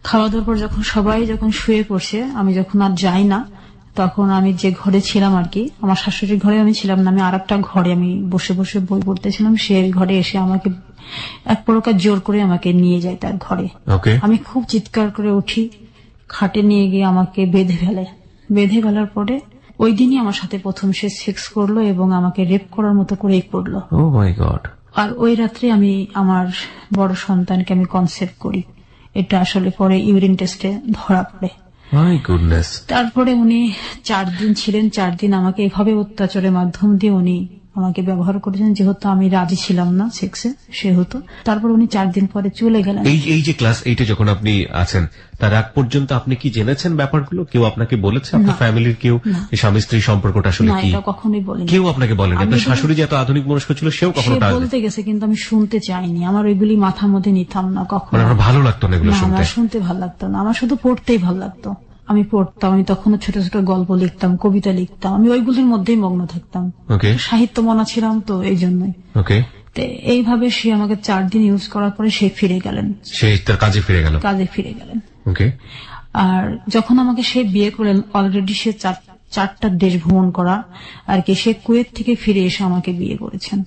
খাওয়া দাওয়ার পর যখন সবাই শুয়ে পড়ছে, আমি যখন আর যাই না, তখন আমি যে ঘরে ছিলাম আর কি, আমার শাশুড়ির ঘরে আমি ছিলাম না, আমি আর একটা ঘরে আমি বসে বসে বই পড়তেছিলাম। সেই ঘরে এসে আমাকে এক প্রকার জোর করে আমাকে নিয়ে যায় তার ঘরে। আমি খুব চিৎকার করে উঠি, খাটে নিয়ে গিয়ে আমাকে বেঁধে ফেলার পরে ওই দিনই আমার সাথে প্রথম সে সেক্স করলো এবং আমাকে রেপ করার মতো করেই করলো। ও মাই গড। আর ওই রাত্রে আমি আমার বড় সন্তানকে আমি কনসেপ্ট করি। এটা আসলে পরে ইউরিন টেস্টে ধরা পড়ে। My goodness. তারপরে উনি 4 দিন ছিলেন। 4 দিন আমাকে এভাবে অত্যাচারের মাধ্যম দিয়ে উনি আমাকে ব্যবহার করেছেন, যেহেতু আমি রাজি ছিলাম না সেক্সে সেহেতু। তারপর উনি 4 দিন পরে চলে গেলেন। এই যে ক্লাস 8-এ যখন আপনি আছেন তার আগ পর্যন্ত আপনি কি জেনেছেন ব্যাপারগুলো? কেউ আপনাকে বলেছে? আপনার ফ্যামিলির কেউ এই স্বামী স্ত্রী সম্পর্কটা আসলে না, কি? এটা কখনোই বলেনি। কেউ আপনাকে বলেনি? আপনার শাশুড়ি যে এত আধুনিক মনস্ক ছিল সেও কখনো সে বলতে গেছে, কিন্তু আমি শুনতে চাইনি। আমার ওইগুলি মাথার মধ্যে নিতাম না কখনো। আমার ভালো লাগতো না এগুলো শুনতে। আমার শুনতে ভালো লাগতো না, আমার শুধু পড়তেই ভালো লাগতো। আমি পড়তাম, আমি তখন ছোট ছোট গল্প লিখতাম, কবিতা লিখতাম, আমি ওইগুলির মধ্যেই মগ্ন থাকতাম। সাহিত্য মনা ছিলাম তো এই জন্যই। এইভাবে সে আমাকে 4 দিন ইউজ করার পরে সে ফিরে গেলেন, সে তার কাজে ফিরে গেলেন। আর যখন আমাকে সে বিয়ে করলেন, অলরেডি সে 4টা দেশ ভ্রমণ করা আর কি, সে কুয়েত থেকে ফিরে এসে আমাকে বিয়ে করেছেন।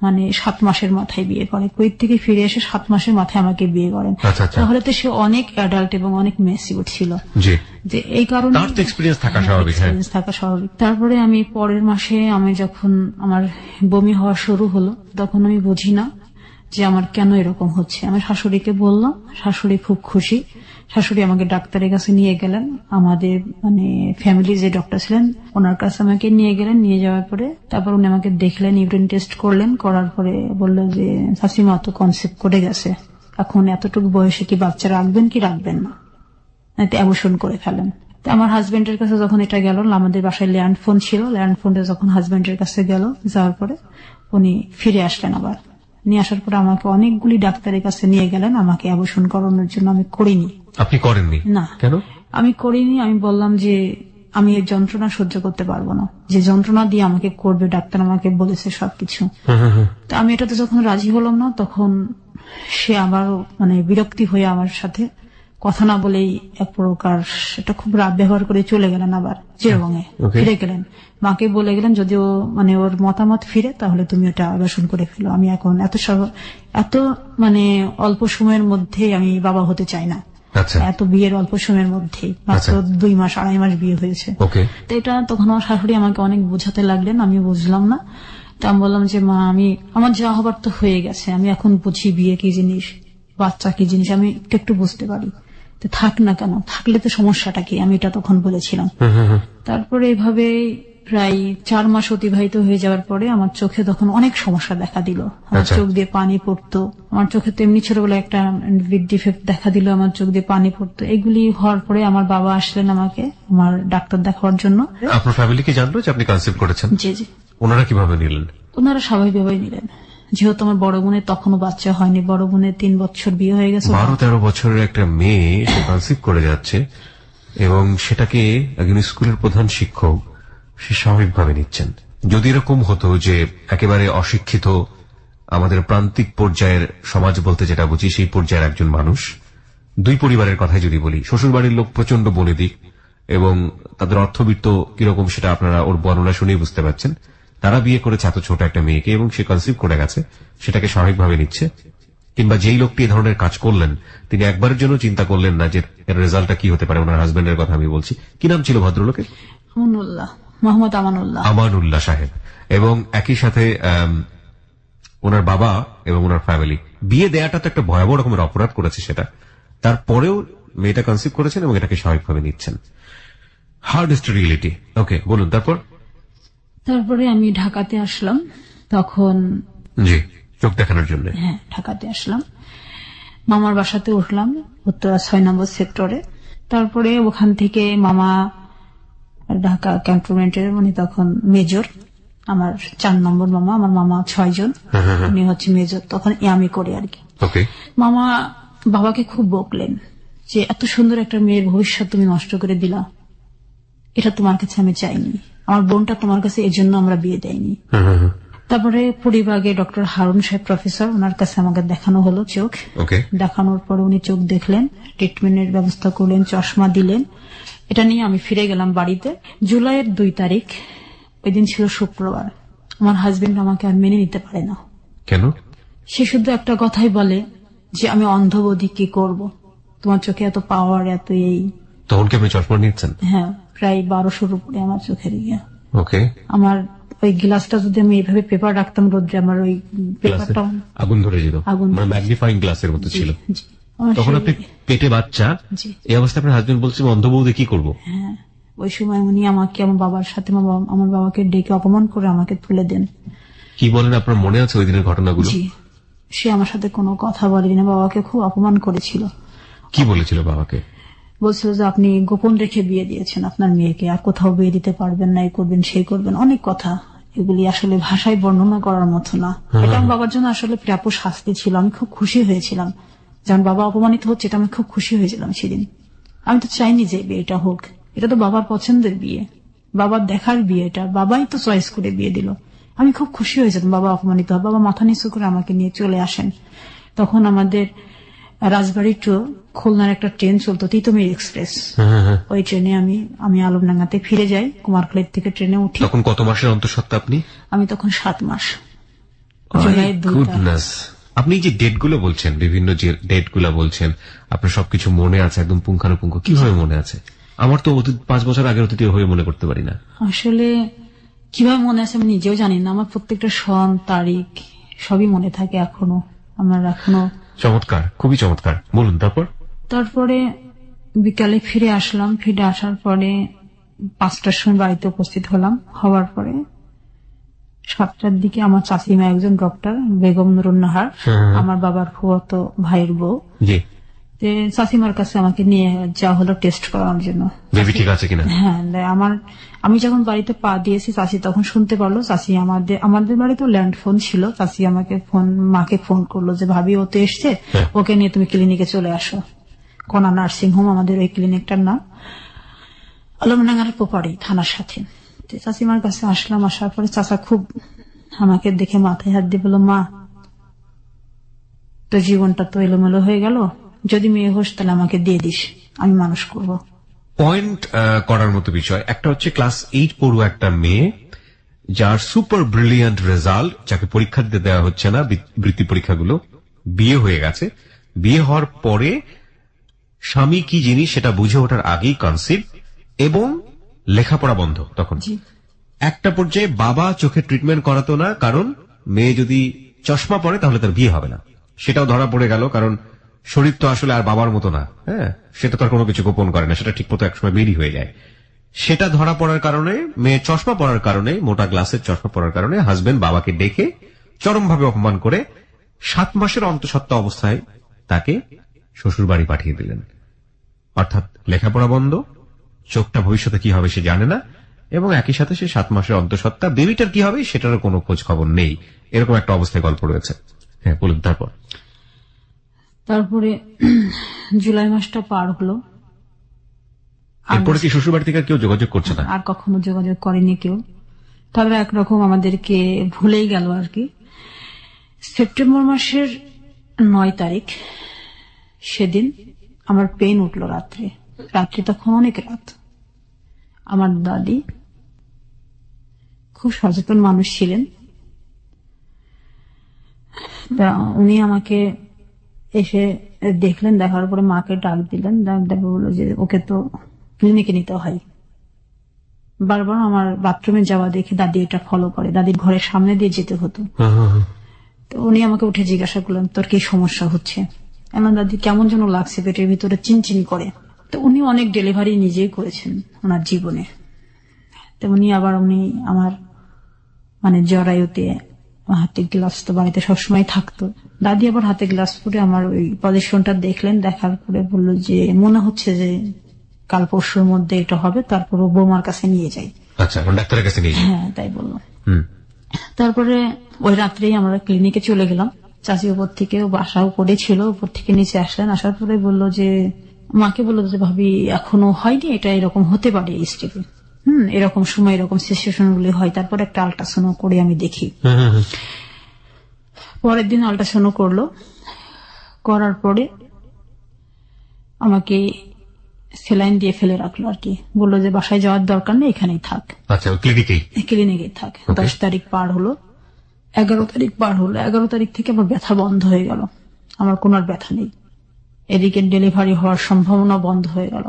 মানে 7 মাসের মাথায় বিয়ে করে, কুয়েত থেকে ফিরে এসে 7 মাসের মাথায় আমাকে বিয়ে করেন। তাহলে তো সে অনেক অ্যাডাল্ট এবং অনেক ম্যাচিউর ছিল, যে এই কারণে এক্সপিরিয়েন্স থাকা স্বাভাবিক। তারপরে আমি পরের মাসে আমি যখন আমার বমি হওয়া শুরু হলো, তখন আমি বুঝি না যে আমার কেন এরকম হচ্ছে। আমি শাশুড়িকে বললাম, শাশুড়ি খুব খুশি। শাশুড়ি আমাকে ডাক্তারের কাছে নিয়ে গেলেন, আমাদের মানে ফ্যামিলি যে ডক্টর ছিলেন ওনার কাছে আমাকে নিয়ে গেলেন। নিয়ে যাওয়ার পরে তারপর উনি আমাকে দেখলেন, ইউরিন টেস্ট করলেন, করার পরে বললো যে শাশুড়িমা তো কনসেপ্ট করে গেছে, এখন এতটুকু বয়সে কি বাচ্চা রাখবেন কি রাখবেন না, অ্যাবর্শন করে ফেলেন। আমার হাজবেন্ডের কাছে যখন এটা গেল, আমাদের বাসায় ল্যান্ড ফোন ছিল, ল্যান্ড ফোনটা যখন হাজবেন্ডের কাছে গেল, যাওয়ার পরে উনি ফিরে আসলেন। আবার নিয়ে আসার পরে আমাকে অনেকগুলি ডাক্তারের কাছে নিয়ে গেলেন আমাকে অ্যাবর্শন করানোর জন্য। আমি করিনি। আপনি করেননি? না। কেন? আমি করিনি। আমি বললাম যে আমি এই যন্ত্রণা সহ্য করতে পারবো না, যে যন্ত্রণা দিয়ে আমাকে করবে, ডাক্তার আমাকে বলেছে সবকিছু। তো আমি এটাতে যখন রাজি হলাম না, তখন সে আবার মানে বিরক্তি হয়ে আমার সাথে কথা না বলেই এক প্রকার এটা খুব রাত ব্যবহার করে চলে গেলেন। আবার জিরোবঙ্গে ফিরে গেলেন, মাকে বলে গেলেন যদি ও মানে ওর মতামত ফিরে তাহলে তুমি ওটা অ্যাবর্শন করে ফেলো। আমি এখন এত মানে অল্প সময়ের মধ্যে আমি বাবা হতে চাই না। এত বিয়ের অল্প সময়ের মধ্যে মাত্র 2 মাস 2.5 মাস বিয়ে হয়েছে। তো এটা তখন আমার শাশুড়ি আমাকে অনেক বোঝাতে লাগলেন, আমি বুঝলাম না। তো আমি বললাম যে মা, আমার যা হবার তো হয়ে গেছে, আমি এখন বুঝি বিয়ে কি জিনিস, বাচ্চা কি জিনিস, আমি একটু বুঝতে পারি, তো থাক না কেন, থাকলে তো সমস্যাটা কি, আমি এটা তখন বলেছিলাম। তারপরে এইভাবে প্রায় 4 মাস অতিবাহিত হয়ে যাওয়ার পরে আমার চোখে তখন অনেক সমস্যা দেখা দিল। আমার চোখ দিয়ে পানি পড়তো, আমার চোখে তো এমনি ছোটবেলায় একটা ডিফেক্ট দেখা দিল, আমার চোখ দিয়ে পানি পড়তো। এগুলি হওয়ার পরে আমার বাবা আসলেন আমাকে আমার ডাক্তার দেখাবার জন্য। আপনার ফ্যামিলি কি জানলো যে আপনি কনসেপ্ট করেছেন? জি জি। ওনারা কিভাবে নিলেন? ওনারা স্বাভাবিকভাবে নিলেন, যেহেতু আমার বড় বোনের তখনও বাচ্চা হয়নি, বড় বোনের 3 বছর বিয়ে হয়ে গেছে। 12-13 বছরের একটা মেয়ে সে কনসেপ্ট করে যাচ্ছে এবং সেটাকে একজন স্কুলের প্রধান শিক্ষক সে স্বাভাবিকভাবে নিচ্ছেন। যদি এরকম হতো যে একেবারে অশিক্ষিত আমাদের প্রান্তিক পর্যায়ের সমাজ বলতে যেটা বুঝি সেই পর্যায়ের একজন মানুষ, 2 পরিবারের কথাই যদি বলি, শ্বশুর বাড়ির লোক প্রচন্ড বনেদিক এবং তাদের অর্থবিত্ত কিরকম সেটা আপনারা ওর বর্ণনা শুনেই বুঝতে পারছেন। তারা বিয়ে করেছে এত ছোট একটা মেয়েকে এবং সে কনসেপ্ট করে গেছে, সেটাকে স্বাভাবিকভাবে নিচ্ছে। কিংবা যেই লোকটি এই ধরনের কাজ করলেন তিনি একবারের জন্য চিন্তা করলেন না যে এর রেজাল্টটা কি হতে পারে। ওনার হাজবেন্ডের কথা আমি বলছি। কি নাম ছিল ভদ্রলোকের? মোহাম্মদ আমানুল্লাহ সাহেব। এবং একই সাথে ওনার বাবা এবং ওনার ফ্যামিলি বিয়ে দেয়াটা তো একটা ভয়াবহ রকমের অপরাধ করেছে, সেটা তারপরেও মেয়েটা কনসেপ্ট করেছেন এবং এটাকে স্বাভাবিকভাবে নিচ্ছেন। Hardest reality. ওকে, বলুন তারপরে আমি ঢাকাতে আসলাম। তখন জি চোখ দেখানোর জন্য ঢাকাতে আসলাম, মামার বাসাতে উঠলাম উত্তরা 6 নম্বর সেক্টরে। তারপরে ওখান থেকে মামা ঢাকা ক্যান্টনমেন্টের উনি তখন মেজর, আমার 4 নম্বর মামা, আমার মামা 6 জন, উনি হচ্ছে মেজর, তখন আমি করে আর কি। মামা বাবাকে খুব বকলেন যে এত সুন্দর একটা মেয়ের ভবিষ্যৎ তুমি নষ্ট করে দিলা, এটা তোমার কাছে আমি চাইনি, আমার বোনটা তোমার কাছে এই জন্য আমরা বিয়ে দেয়নি। তারপরে পরিবাগে ডক্টর হারুন সাহেব প্রফেসর, ওনার কাছে আমাকে দেখানো হলো চোখ। দেখানোর পর উনি চোখ দেখলেন, ট্রিটমেন্টের ব্যবস্থা করলেন, চশমা দিলেন। এটা নিয়ে আমি ফিরে গেলাম বাড়িতে। জুলাইয়ের 2 তারিখ, ওই দিন ছিল শুক্রবার। আমার হাজবেন্ড আমাকে আর মেনে নিতে পারে না। কেন? সে শুধু একটা কথাই বলে যে আমি অন্ধবধি, কি করব, তোমার চোখে এত পাওয়ার, এত এই। তখন কি আপনি চশমা নিয়েছেন? হ্যাঁ, প্রায় 1200-র উপরে আমার চোখের ইয়ে। আমার ওই গ্লাসটা যদি আমি এইভাবে পেপার রাখতাম রোদ্রে, আমার ওই পেপারটা আগুন ধরে যেত, মানে ম্যাগনিফাইং গ্লাসের মতো ছিল। তখন আপনি পেটে বাচ্চা, এই অবস্থায় আপনার হাজবেন্ড বলছে অন্ধবৌদি কি করবো? হ্যাঁ, ওই সময় উনি আমাকে আমার বাবার সাথে আমার বাবাকে ডেকে অপমান করে আমাকে তুলে দেন। কি বলেন, আপনার মনে আছে ওই দিনের ঘটনাগুলো? জি, সে আমার সাথে কোনো কথা বলেনি না, বাবাকে খুব অপমান করেছিল। কি বলেছিল বাবাকে? বলছিল যে আপনি গোপন রেখে বিয়ে দিয়েছেন আপনার মেয়েকে, আর কোথাও বিয়ে দিতে পারবেন না, এই করবেন সেই করবেন, অনেক কথা। এগুলি আসলে ভাষায় বর্ণনা করার মতো না। এটা আমার বাবার জন্য আসলে প্রাপ্য শাস্তি ছিল। আমি খুব খুশি হয়েছিলাম যখন বাবা অপমানিত হচ্ছে, এটা আমি খুব খুশি হয়েছিলাম সেদিন। আমি তো চাইনি যে বিয়েটা হোক, এটা তো বাবার পছন্দের বিয়ে, বাবার দেখার বিয়ে, এটা বাবাই তো চয়েস করে বিয়ে দিল। আমি খুব খুশি হয়েছিলাম বাবা অপমানিত হয়। বাবা মাথা নিচু করে আমাকে নিয়ে চলে আসেন। তখন আমাদের রাজবাড়ি টু খুলনার একটা ট্রেন চলতো, তিতুমির এক্সপ্রেস। ওই ট্রেনে আমি আলমডাঙ্গাতে ফিরে যাই, কুমারখালীর থেকে ট্রেনে উঠি। তখন কত মাসের অন্তঃসত্ত্বা আপনি? আমি তখন 7 মাস, জুলাই 2 তারিখ। আপনি যে ডেটগুলো বলছেন, বিভিন্ন যে ডেটগুলো বলছেন, আপনার সবকিছু মনে আছে একদম পুঙ্খানুপুঙ্খ, কিভাবে মনে আছে? আমার তো 5 বছর আগের অতীত হয়ে মনে করতে পারি না। আসলে কিভাবে মনে আছে আমি নিজেও জানি না। আমার প্রত্যেকটা সন তারিখ সবই মনে থাকে এখনো। আমার এখনো। চমৎকার, খুবই চমৎকার। বলুন তারপরে বিকালে ফিরে আসলাম। ফিরে আসার পরে 5টার সময় বাড়িতে উপস্থিত হলাম। হওয়ার পরে 7টার দিকে আমার চাচিমা, একজন ডক্টর, বেগম নুরুন্নাহার, আমার বাবার ফুফাতো ভাইয়ের বউ, চাচিমার কাছে আমাকে নিয়ে যাওয়া হলো টেস্ট করানোর জন্য, বেবি ঠিক আছে কিনা। হ্যাঁ, আমি যখন বাড়িতে পা দিয়েছি চাচি তখন শুনতে পারলো। চাচি আমাদের বাড়িতে ল্যান্ড ফোন ছিল। চাচি মাকে ফোন করলো যে ভাবি ও তো এসছে, ওকে নিয়ে তুমি ক্লিনিকে চলে আসো। কোনা নার্সিং হোম আমাদের ওই ক্লিনিকটার নাম, আলমডাঙ্গার পোপাড়ি থানার সাথে। চাচিমার কাছে আসলাম। আসার পরে চাচা খুব আমাকে দেখে মাথায় হাত দিয়ে বলল, মা তোর জীবনটা তো এলোমেলো হয়ে গেল, যদি মেয়ে হোস তাহলে আমাকে দিয়ে দিস, আমি মানুষ করব। পয়েন্ট করার মতো বিষয় একটা হচ্ছে, ক্লাস 8 পড়ুয়া একটা মেয়ে যার সুপার ব্রিলিয়ান্ট রেজাল্ট, যাকে পরীক্ষা দিতে দেওয়া হচ্ছে না, বৃত্তি পরীক্ষাগুলো, বিয়ে হয়ে গেছে। বিয়ে হওয়ার পরে স্বামী কি জিনিস সেটা বুঝে ওঠার আগেই কনসিভ, এবং লেখাপড়া বন্ধ। তখন একটা পর্যায়ে বাবা চোখে ট্রিটমেন্ট করাতো না, কারণ মেয়ে যদি চশমা পরে তাহলে তার বিয়ে হবে না। সেটাও ধরা পড়ে গেল, কারণ শরীর তো আসলে আর বাবার মতো না। হ্যাঁ, সেটা তো আর কোনো কিছু গোপন করে না, সেটা ঠিক মতো একসময় বেরিয়ে হয়ে যায়। সেটা ধরা পড়ার কারণে, মেয়ে চশমা পরার কারণে, মোটা গ্লাসের চশমা পরার কারণে হাজবেন্ড বাবাকে ডেকে চরমভাবে অপমান করে 7 মাসের অন্তঃসত্ত্বা অবস্থায় তাকে শ্বশুর বাড়ি পাঠিয়ে দিলেন। অর্থাৎ লেখাপড়া বন্ধ, চোখটা ভবিষ্যতে কি হবে সে জানে না, এবং একই সাথে সে 7 মাসের অন্তঃসত্ত্বা, বেবিটার কি হবে সেটারও কোনো খোঁজ খবর নেই। এরকম একটা অবস্থায় গল্প রয়েছে। হ্যাঁ, বলুন। তারপরে জুলাই মাসটা পার হলো। এরপরে কি শ্বশুর বাড়ি থেকে কেউ যোগাযোগ করছে না? আর কখনো যোগাযোগ করেনি কেউ। তবে একরকম আমাদেরকে ভুলেই গেল আর কি। সেপ্টেম্বর মাসের 9 তারিখ সেদিন আমার পেন উঠলো রাত্রে তখন অনেক রাত। আমার দাদি খুব সচেতন মানুষ ছিলেন, উনি আমাকে এসে দেখলেন। দেখার পরে মাকে ডাক দিলেন। ডাক বললো যে ওকে তো ক্লিনিকে নিতে হয়। বারবার আমার বাথরুমে যাওয়া দেখে দাদি এটা ফলো করে, দাদির ঘরের সামনে দিয়ে যেতে হতো। তো উনি আমাকে উঠে জিজ্ঞাসা করলেন তোর কি সমস্যা হচ্ছে। এমন দাদি কেমন যেন লাগছে, পেটের ভিতরে চিনচিন করে। তো উনি অনেক ডেলিভারি নিজেই করেছেন ওনার জীবনে। তো উনি আমার জরায়ুতে হাতে গ্লাস তো বাড়িতে সবসময় থাকতো। দাদি আবার হাতে গ্লাস পরে আমার ওই পজিশনটা দেখলেন। দেখার পরে বললো যে মনে হচ্ছে যে কাল পরশুর মধ্যে এটা হবে, তারপর বৌমার কাছে নিয়ে যাই। আচ্ছা, ডাক্তারের কাছে নিয়ে যাই। হ্যাঁ, তাই বললো। তারপরে ওই রাত্রেই আমরা ক্লিনিকে চলে গেলাম। চাচি উপর থেকে, বাসা উপরে ছিল, উপর থেকে নিচে আসলেন। আসার পরে বললো যে, মাকে বললো যে ভাবি এখনো হয়নি, এটা এরকম হতে পারে এই স্টেপে, এরকম সময় এরকম সিচুয়েশন গুলি হয়। তারপর একটা আল্ট্রাসাউন্ড করে আমি দেখি। পরের দিন আল্ট্রাসাউন্ড করলো। করার পরে আমাকে সেলাইন দিয়ে ফেলে রাখলো আর কি। বললো যে বাসায় যাওয়ার দরকার নেই, এখানেই থাক। আচ্ছা, ক্লিনিকেই থাক। 10 তারিখ পার হলো, 11 তারিখ পার হলো। 11 তারিখ থেকে আমার ব্যথা বন্ধ হয়ে গেল। আমার কোন আর ব্যথা নেই। এদিকে ডেলিভারি হওয়ার সম্ভাবনা বন্ধ হয়ে গেল।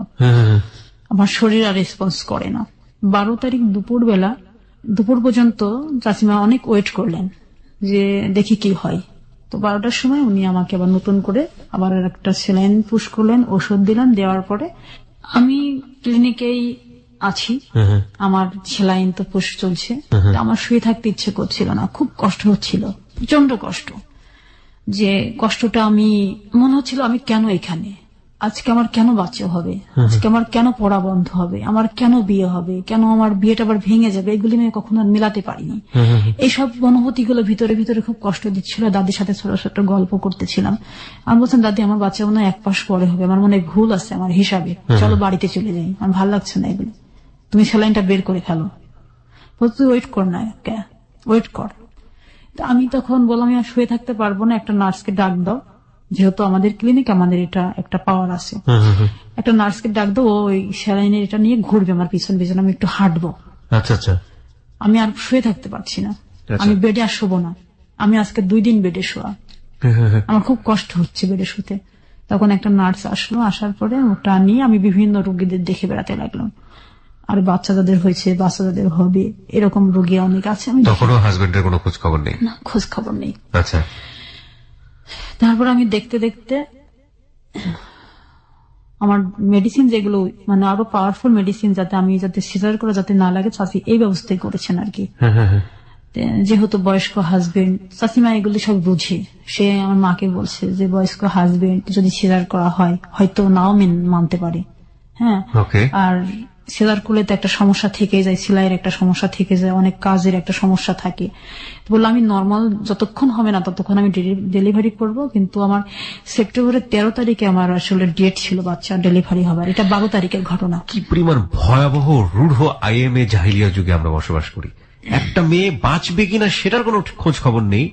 আমার শরীর আর রেসপন্স করে না। 12 তারিখ দুপুর পর্যন্ত চাচিমা অনেক ওয়েট করলেন যে দেখি কি হয়। তো 12টার সময় উনি আমাকে আবার নতুন করে আবার একটা সেলাইন পুশ করলেন, ওষুধ দিলেন। দেওয়ার পরে আমি ক্লিনিকেই আছি, আমার সেলাইন তো পুশ চলছে, আমার শুয়ে থাকতে ইচ্ছে করছিল না, খুব কষ্ট হচ্ছিল, প্রচন্ড কষ্ট। যে কষ্টটা আমি মনে হচ্ছিল আমি কেন এখানে, আজকে আমার কেন বাচ্চা হবে, আজকে আমার কেন পড়া বন্ধ হবে, আমার কেন বিয়ে হবে, কেন আমার বিয়েটা আবার ভেঙে যাবে, এগুলি আমি কখনো আর মেলাতে পারিনি। এইসব অনুভূতি গুলো ভিতরে ভিতরে খুব কষ্ট দিচ্ছিল। দাদির সাথে ছোট ছোট গল্প করতেছিলাম। আমি বলছিলাম, দাদি আমার বাচ্চা মনে হয় 1 মাস পরে হবে, আমার মনে হয় ভুল আছে আমার হিসাবে, চলো বাড়িতে চলে যাই, আমার ভালো লাগছে না এগুলো, তুমি স্যালাইনটা বের করে ফেলো। তুই ওয়েট কর না, ওয়েট কর। আমি তখন বললাম আমি আর শুয়ে থাকতে পারবো না, একটা নার্সকে ডাক দাও, যেহেতু আমাদের ক্লিনিক আমাদের এটা একটা পাওয়ার আছে, একটা নার্সকে ডাক দাও, ওই স্যালাইনের এটা নিয়ে ঘুরবে আমার পিছন পিছন, আমি একটু হাঁটবো। আচ্ছা আচ্ছা। আমি আর শুয়ে থাকতে পারছি না, আমি বেডে আর শোবো না, আমি আজকে 2 দিন বেডে শোয়া, আমার খুব কষ্ট হচ্ছে বেডে শুতে। তখন একটা নার্স আসলো, আসার পরে ওটা নিয়ে আমি বিভিন্ন রোগীদের দেখে বেড়াতে লাগলাম, আর বাচ্চা যাদের হয়েছে, বাচ্চা যাদের হবে, এরকম রোগী অনেক আছে। আমি তখনও হাজবেন্ডের কোনো খোঁজ খবর নেই? না, খোঁজ খবর নেই। আচ্ছা। তারপর আমি দেখতে দেখতে আমার মেডিসিন যেগুলো মানে আরো পাওয়ারফুল মেডিসিন, যাতে সিজার করে যাতে না লাগে, চাচি এই ব্যবস্থাই করেছেন আর কি। যেহেতু বয়স্ক হাজবেন্ড, চাচিমা এগুলি সব বুঝে, সে আমার মাকে বলছে যে বয়স্ক হাজবেন্ড যদি সিজার করা হয় হয়তো নাও মানতে পারে, হ্যাঁ, আর সিজার করলে তো একটা সমস্যা থেকে যায়, সেলাইয়ের একটা সমস্যা থেকে যায়, অনেক কাজের একটা সমস্যা থাকে। বললো আমি নর্মাল যতক্ষণ হবে না ততক্ষণ আমি ডেলিভারি করব, কিন্তু আমার সেপ্টেম্বরের 13 তারিখে আমার আসলে ডেট ছিল বাচ্চা ডেলিভারি হবার, এটা 12 তারিখের ঘটনা। কি পরিমাণ ভয়াবহ রূঢ় আইএমএ জাহিলিয়া যুগে আমরা বসবাস করি। একটা মেয়ে বাঁচবে কিনা সেটার কোনো খোঁজ খবর নেই,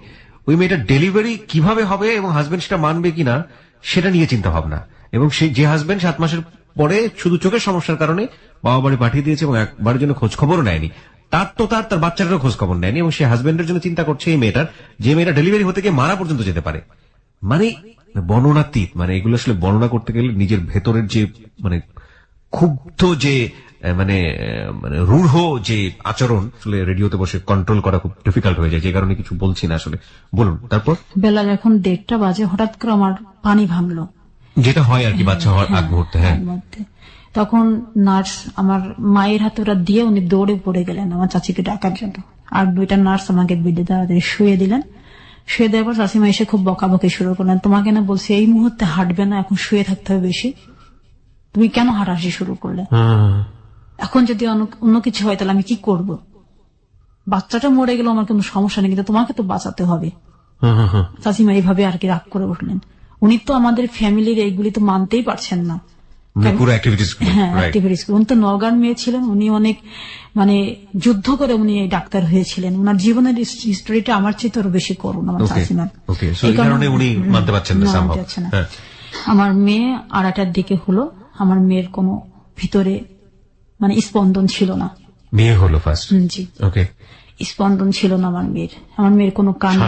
ওই মেয়েটা ডেলিভারি কিভাবে হবে এবং হাজবেন্ড সেটা মানবে কিনা সেটা নিয়ে চিন্তা ভাবনা, এবং সেই যে হাজবেন্ড 7 মাসের পরে শুধু চোখের সমস্যার কারণে বাবা বাড়ি পাঠিয়ে দিয়েছে এবং একবারের জন্য খোঁজ খবরও নেয়নি, তার বাচ্চাটারও খোঁজ খবর নেয়নি, এবং সে হাজবেন্ডের জন্য চিন্তা করছে এই মেয়েটার, যে মেয়েটা ডেলিভারি হতে গিয়ে মারা পর্যন্ত যেতে পারে। মানে বর্ণনাতীত, মানে এগুলো আসলে বর্ণনা করতে গেলে নিজের ভেতরের যে মানে ক্ষুব্ধ যে মানে মানে রূঢ় যে আচরণ আসলে রেডিওতে বসে কন্ট্রোল করা খুব ডিফিকাল্ট হয়ে যায়, যে কারণে কিছু বলছি না আসলে। বলুন। তারপর বেলা যখন 1:30 বাজে হঠাৎ করে আমার পানি ভাঙলো, যেটা হয় আর কি বাচ্চা হওয়ার আগ মুহূর্তে। হ্যাঁ, তখন নার্স আমার মায়ের হাতে ওরা দিয়ে উনি দৌড়ে পড়ে গেলেন আমার চাচিকে ডাকার জন্য, আর 2টা নার্স আমাকে বেডে তাড়াতাড়ি শুয়ে দিলেন। শুয়ে দেওয়ার পর চাচিমা এসে খুব বকাবকি শুরু করলেন, তোমাকে না বলছি এই মুহূর্তে হাঁটবে না, এখন শুয়ে থাকতে হবে বেশি, তুমি কেন হাঁটাহাঁটি শুরু করলে, এখন যদি অন্য কিছু হয় তাহলে আমি কি করব, বাচ্চাটা মরে গেল আমার কোনো সমস্যা নেই, কিন্তু তোমাকে তো বাঁচাতে হবে। চাচিমা এইভাবে আর কি রাগ করে উঠলেন। উনি তো আমাদের ফ্যামিলির এইগুলি তো মানতেই পারছেন না, উনি তো নওগাঁর মেয়ে ছিলেন, উনি অনেক মানে যুদ্ধ করে উনি ডাক্তার হয়েছিলেন, ওনার জীবনের হিস্টোরিটা আমার চেয়ে আরো বেশি করুন আমার চাচিমার, মানতে পারছেন না। আমার মেয়ে 2:30টার দিকে হলো, আমার মেয়ের কোনো ভিতরে মানে স্পন্দন ছিল না, মেয়ে হলো ফার্স্ট, জি, ওকে, স্পন্দন ছিল না আমার মেয়ের কোনো কান্না,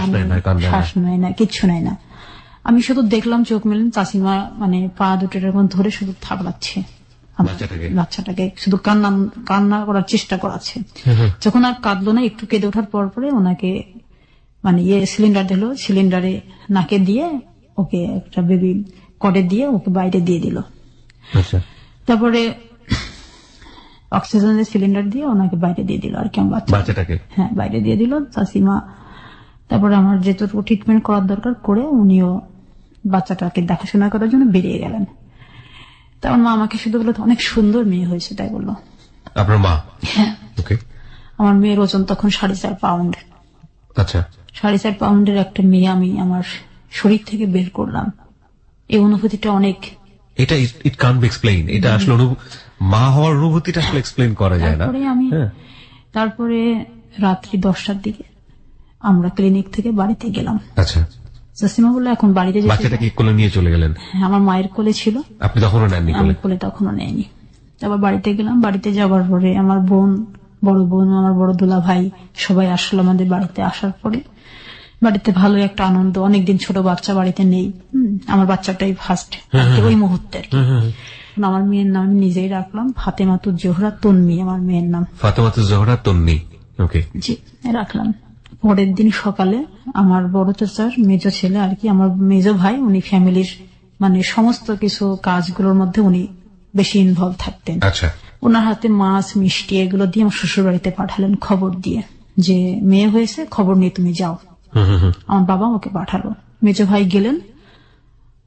শ্বাস নেয় না, কিচ্ছু নেয় না। আমি শুধু দেখলাম চোখ মেলেন, চাচিমা মানে পা দুটো এরকম ধরে শুধু থাবড়াচ্ছে বাচ্চাটাকে, শুধু কান্না করার চেষ্টা করাচ্ছে। যখন আর কাঁদলো না, একটু কেঁদে ওঠার পর পরে ওনাকে মানে সিলিন্ডার দিল, সিলিন্ডারে নাকে দিয়ে ওকে একটা বেবি কডে দিয়ে ওকে বাইরে দিয়ে দিল। তারপরে অক্সিজেনের সিলিন্ডার দিয়ে ওনাকে বাইরে দিয়ে দিল আর কি, বাচ্চাটাকে, হ্যাঁ, বাইরে দিয়ে দিল চাচিমা। তারপরে আমার যেটুকু ট্রিটমেন্ট করার দরকার করে উনিও বাচ্চাটাকে দেখাশোনা করার জন্য বেরিয়ে গেলেন। তারপর মা আমাকে শুধু বললো অনেক সুন্দর মেয়ে হয়েছে, তাই বললো। আপনার মা? হ্যাঁ। আমার মেয়ের ওজন তখন 4.5 পাউন্ড। আচ্ছা। 4.5 পাউন্ডের একটা মেয়ে আমি আমার শরীর থেকে বের করলাম, এই অনুভূতিটা অনেক, এটা ইট কান্ট বি এক্সপ্লেইন, এটা আসলে মা হওয়ার অনুভূতিটা আসলে এক্সপ্লেইন করা যায় না। তারপরে রাত্রি 10টার দিকে আমরা ক্লিনিক থেকে বাড়িতে গেলাম। আচ্ছা। চাচিমা বললো এখন বাড়িতে যেতে। বাচ্চাটা কি কোলে নিয়ে চলে গেলেন? আমার মায়ের কোলে ছিল। আপনি তখনও নেননি? আমি কোলে তখনও নেয়নি। তারপর বাড়িতে গেলাম, বাড়িতে যাবার পরে আমার বোন, বড় বোন, আমার বড় দুলা ভাই সবাই আসলো আমাদের বাড়িতে। আসার পরে বাড়িতে ভালো একটা আনন্দ, অনেকদিন ছোট বাচ্চা বাড়িতে নেই, আমার বাচ্চাটাই ফার্স্ট ওই মুহূর্তে। আমার মেয়ের নাম আমি নিজেই রাখলাম ফাতেমাতুজ জোহরা তন্নি, আমার মেয়ের নাম ফাতেমাতুজ জোহরা তন্নি। ওকে, জি, রাখলাম। পরের দিন সকালে আমার বড় চাচার মেজ ছেলে আর কি, আমার মেজ ভাই, উনি ফ্যামিলির মানে সমস্ত কিছু কাজগুলোর মধ্যে উনি বেশি ইনভলভ থাকতেন। আচ্ছা। ওনার হাতে মাছ মিষ্টি এগুলো দিয়ে আমার শ্বশুর বাড়িতে পাঠালেন খবর দিয়ে যে মেয়ে হয়েছে, খবর নিয়ে তুমি যাও। আমার বাবা আমাকে পাঠালো। মেজো ভাই গেলেন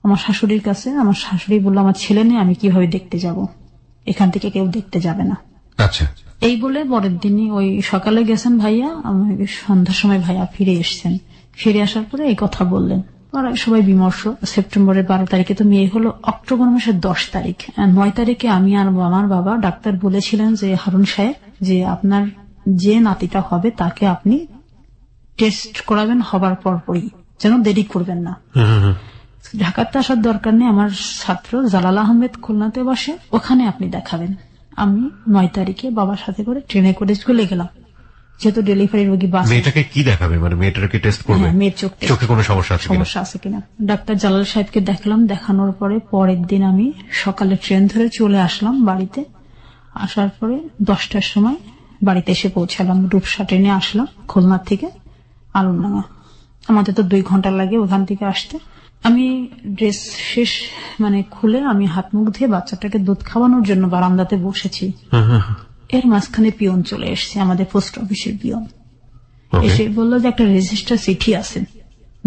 আমার শাশুড়ির কাছে। আমার শাশুড়ি বললো আমার ছেলে নেই, আমি কিভাবে দেখতে যাব, এখান থেকে কেউ দেখতে যাবে না। আচ্ছা, এই বলে পরের দিনই ওই সকালে গেছেন ভাইয়া, আমাকে সন্ধ্যার সময় ভাইয়া ফিরে এসছেন। ফিরে আসার পরে এই কথা বললেন। সবাই বিমর্ষ। সেপ্টেম্বরের 12 তারিখে তো মেয়ে হলো, অক্টোবর মাসের 10 তারিখ 9 তারিখে আমি আর আমার বাবা ডাক্তার বলেছিলেন যে হারুন সাহেব যে আপনার যে নাতিটা হবে তাকে আপনি টেস্ট করাবেন, হবার পরপরই, যেন দেরি করবেন না। ঢাকাতে আসার দরকার নেই, আমার ছাত্র জালাল আহমেদ খুলনাতে বসে, ওখানে আপনি দেখাবেন। আমি 9 তারিখে বাবার সাথে করে ট্রেনে করে চলে গেলাম, যেহেতু ডেলিভারি রোগী বাস। মেয়েটাকে কি দেখাবে, মানে মেয়েটাকে টেস্ট করবে? মেয়ের চোখে কোনো সমস্যা আছে কিনা। ডাক্তার জালাল সাহেবকে দেখলাম। দেখানোর পরে পরের দিন আমি সকালে ট্রেন ধরে চলে আসলাম বাড়িতে। আসার পরে 10টার সময় বাড়িতে এসে পৌঁছালাম। রূপসা ট্রেনে আসলাম খুলনা থেকে আলমডাঙ্গা। আমাদের তো 2 ঘন্টা লাগে ওখান থেকে আসতে। আমি ড্রেস শেষ খুলে আমি হাত মুখ ধুয়ে বাচ্চাটাকে দুধ খাওয়ানোর জন্য বারান্দাতে বসেছি। এর মাঝখানে পিয়ন চলে এসছে, আমাদের পোস্ট অফিসের পিয়ন। এসে বললো যে একটা রেজিস্টার চিঠি আছে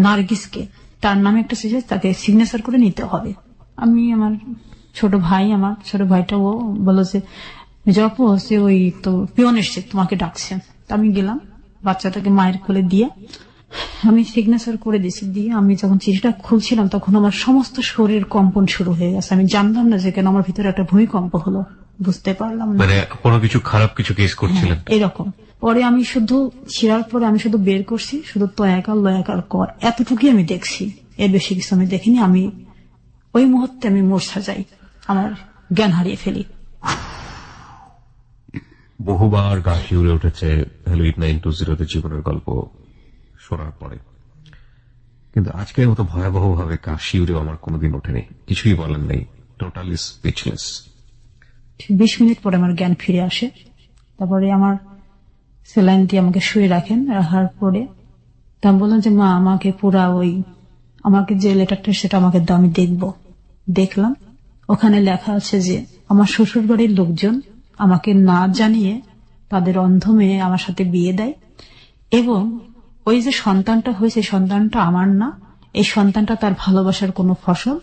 নার্গিসকে, তার নামে একটা চিঠি, তাকে সিগনেচার করে নিতে হবে। আমি আমার ছোট ভাইটা ও বললো যে জপ হচ্ছে ওই তো পিয়ন এসছে, তোমাকে ডাকছে। আমি গেলাম, বাচ্চাটাকে মায়ের কোলে দিয়ে আমি সিগনেচার করে দিয়েছি। দিয়ে আমি যখন চিঠিটা খুলছিলাম তখন আমার সমস্ত শরীর কম্পন শুরু হয়ে গেছে। আমি জানলাম না যে কেন আমার ভিতরে একটা ভূমিকম্প হলো, বুঝতে পারলাম না। কোনো কিছু খারাপ কিছু কেস করছিলেন এরকম। পরে আমি শুধু ছিঁড়ার পরে আমি শুধু বের করছি, শুধু তয়াকার লয়াকার কর, এতটুকুই আমি দেখছি, এর বেশি কিছু আমি দেখিনি। আমি ওই মুহূর্তে আমি মূর্ছা যাই, আমার জ্ঞান হারিয়ে ফেলি। বহুবার গা শিউরে উঠেছে হ্যালো 8920 জীবনের গল্প শোনার পরে, কিন্তু আজকের মতো ভয়াবহ ভাবে গা শিউরেও আমার কোনোদিন ওঠেনি। কিছুই বলেন নেই, টোটালি স্পিচলেস। 20 মিনিট পরে আমার জ্ঞান ফিরে আসে। তারপরে আমার স্যালাইন দিয়ে আমাকে শুয়ে রাখেন। রাখার পরে তা বললেন যে মা আমাকে পুরা আমাকে যে লেটারটা সেটা আমাকে দাও, আমি দেখবো। দেখলাম ওখানে লেখা আছে যে আমার শ্বশুর বাড়ির লোকজন আমাকে না জানিয়ে তাদের অন্ধ মেয়ে আমার সাথে বিয়ে দেয়, এবং ওই যে সন্তানটা হয়েছে সন্তানটা আমার না, এই সন্তানটা তার ভালোবাসার কোনো ফসল,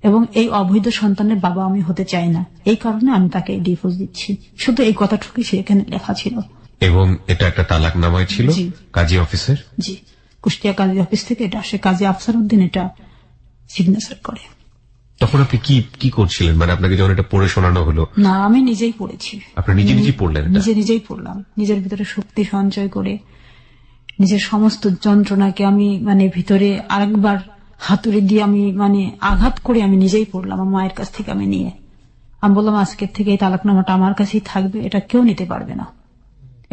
এবং এই অবৈধ সন্তানের বাবা আমি হতে চাই না, এই কারণে আমি তাকে ডিভোর্স দিচ্ছি। শুধু এই কথাটুকুই সেখানে লেখা ছিল। এবং এটা একটা তালাকনামায় ছিল কাজী অফিসের? জি, কুষ্টিয়া কাজী অফিস থেকে এটা আসে। কাজী আফসার উদ্দিন এটা সিগনেচার করে। তখন আপনি কি করছিলেন? আপনাকে যখন এটা পড়ে শোনানো হলো? না, আমি নিজেই পড়েছি। আপনি নিজেই পড়লেন? নিজেই পড়লাম, নিজের ভিতরে শক্তি সঞ্চয় করে, নিজের সমস্ত যন্ত্রণাকে আমি ভিতরে আরেকবার হাতুড়ি দিয়ে আমি আঘাত করে আমি নিজেই পড়লাম। আমার মায়ের কাছ থেকে আমি নিয়ে আমি বললাম আজকের থেকে এই তালাকনামাটা আমার কাছেই থাকবে, এটা কেউ নিতে পারবে না,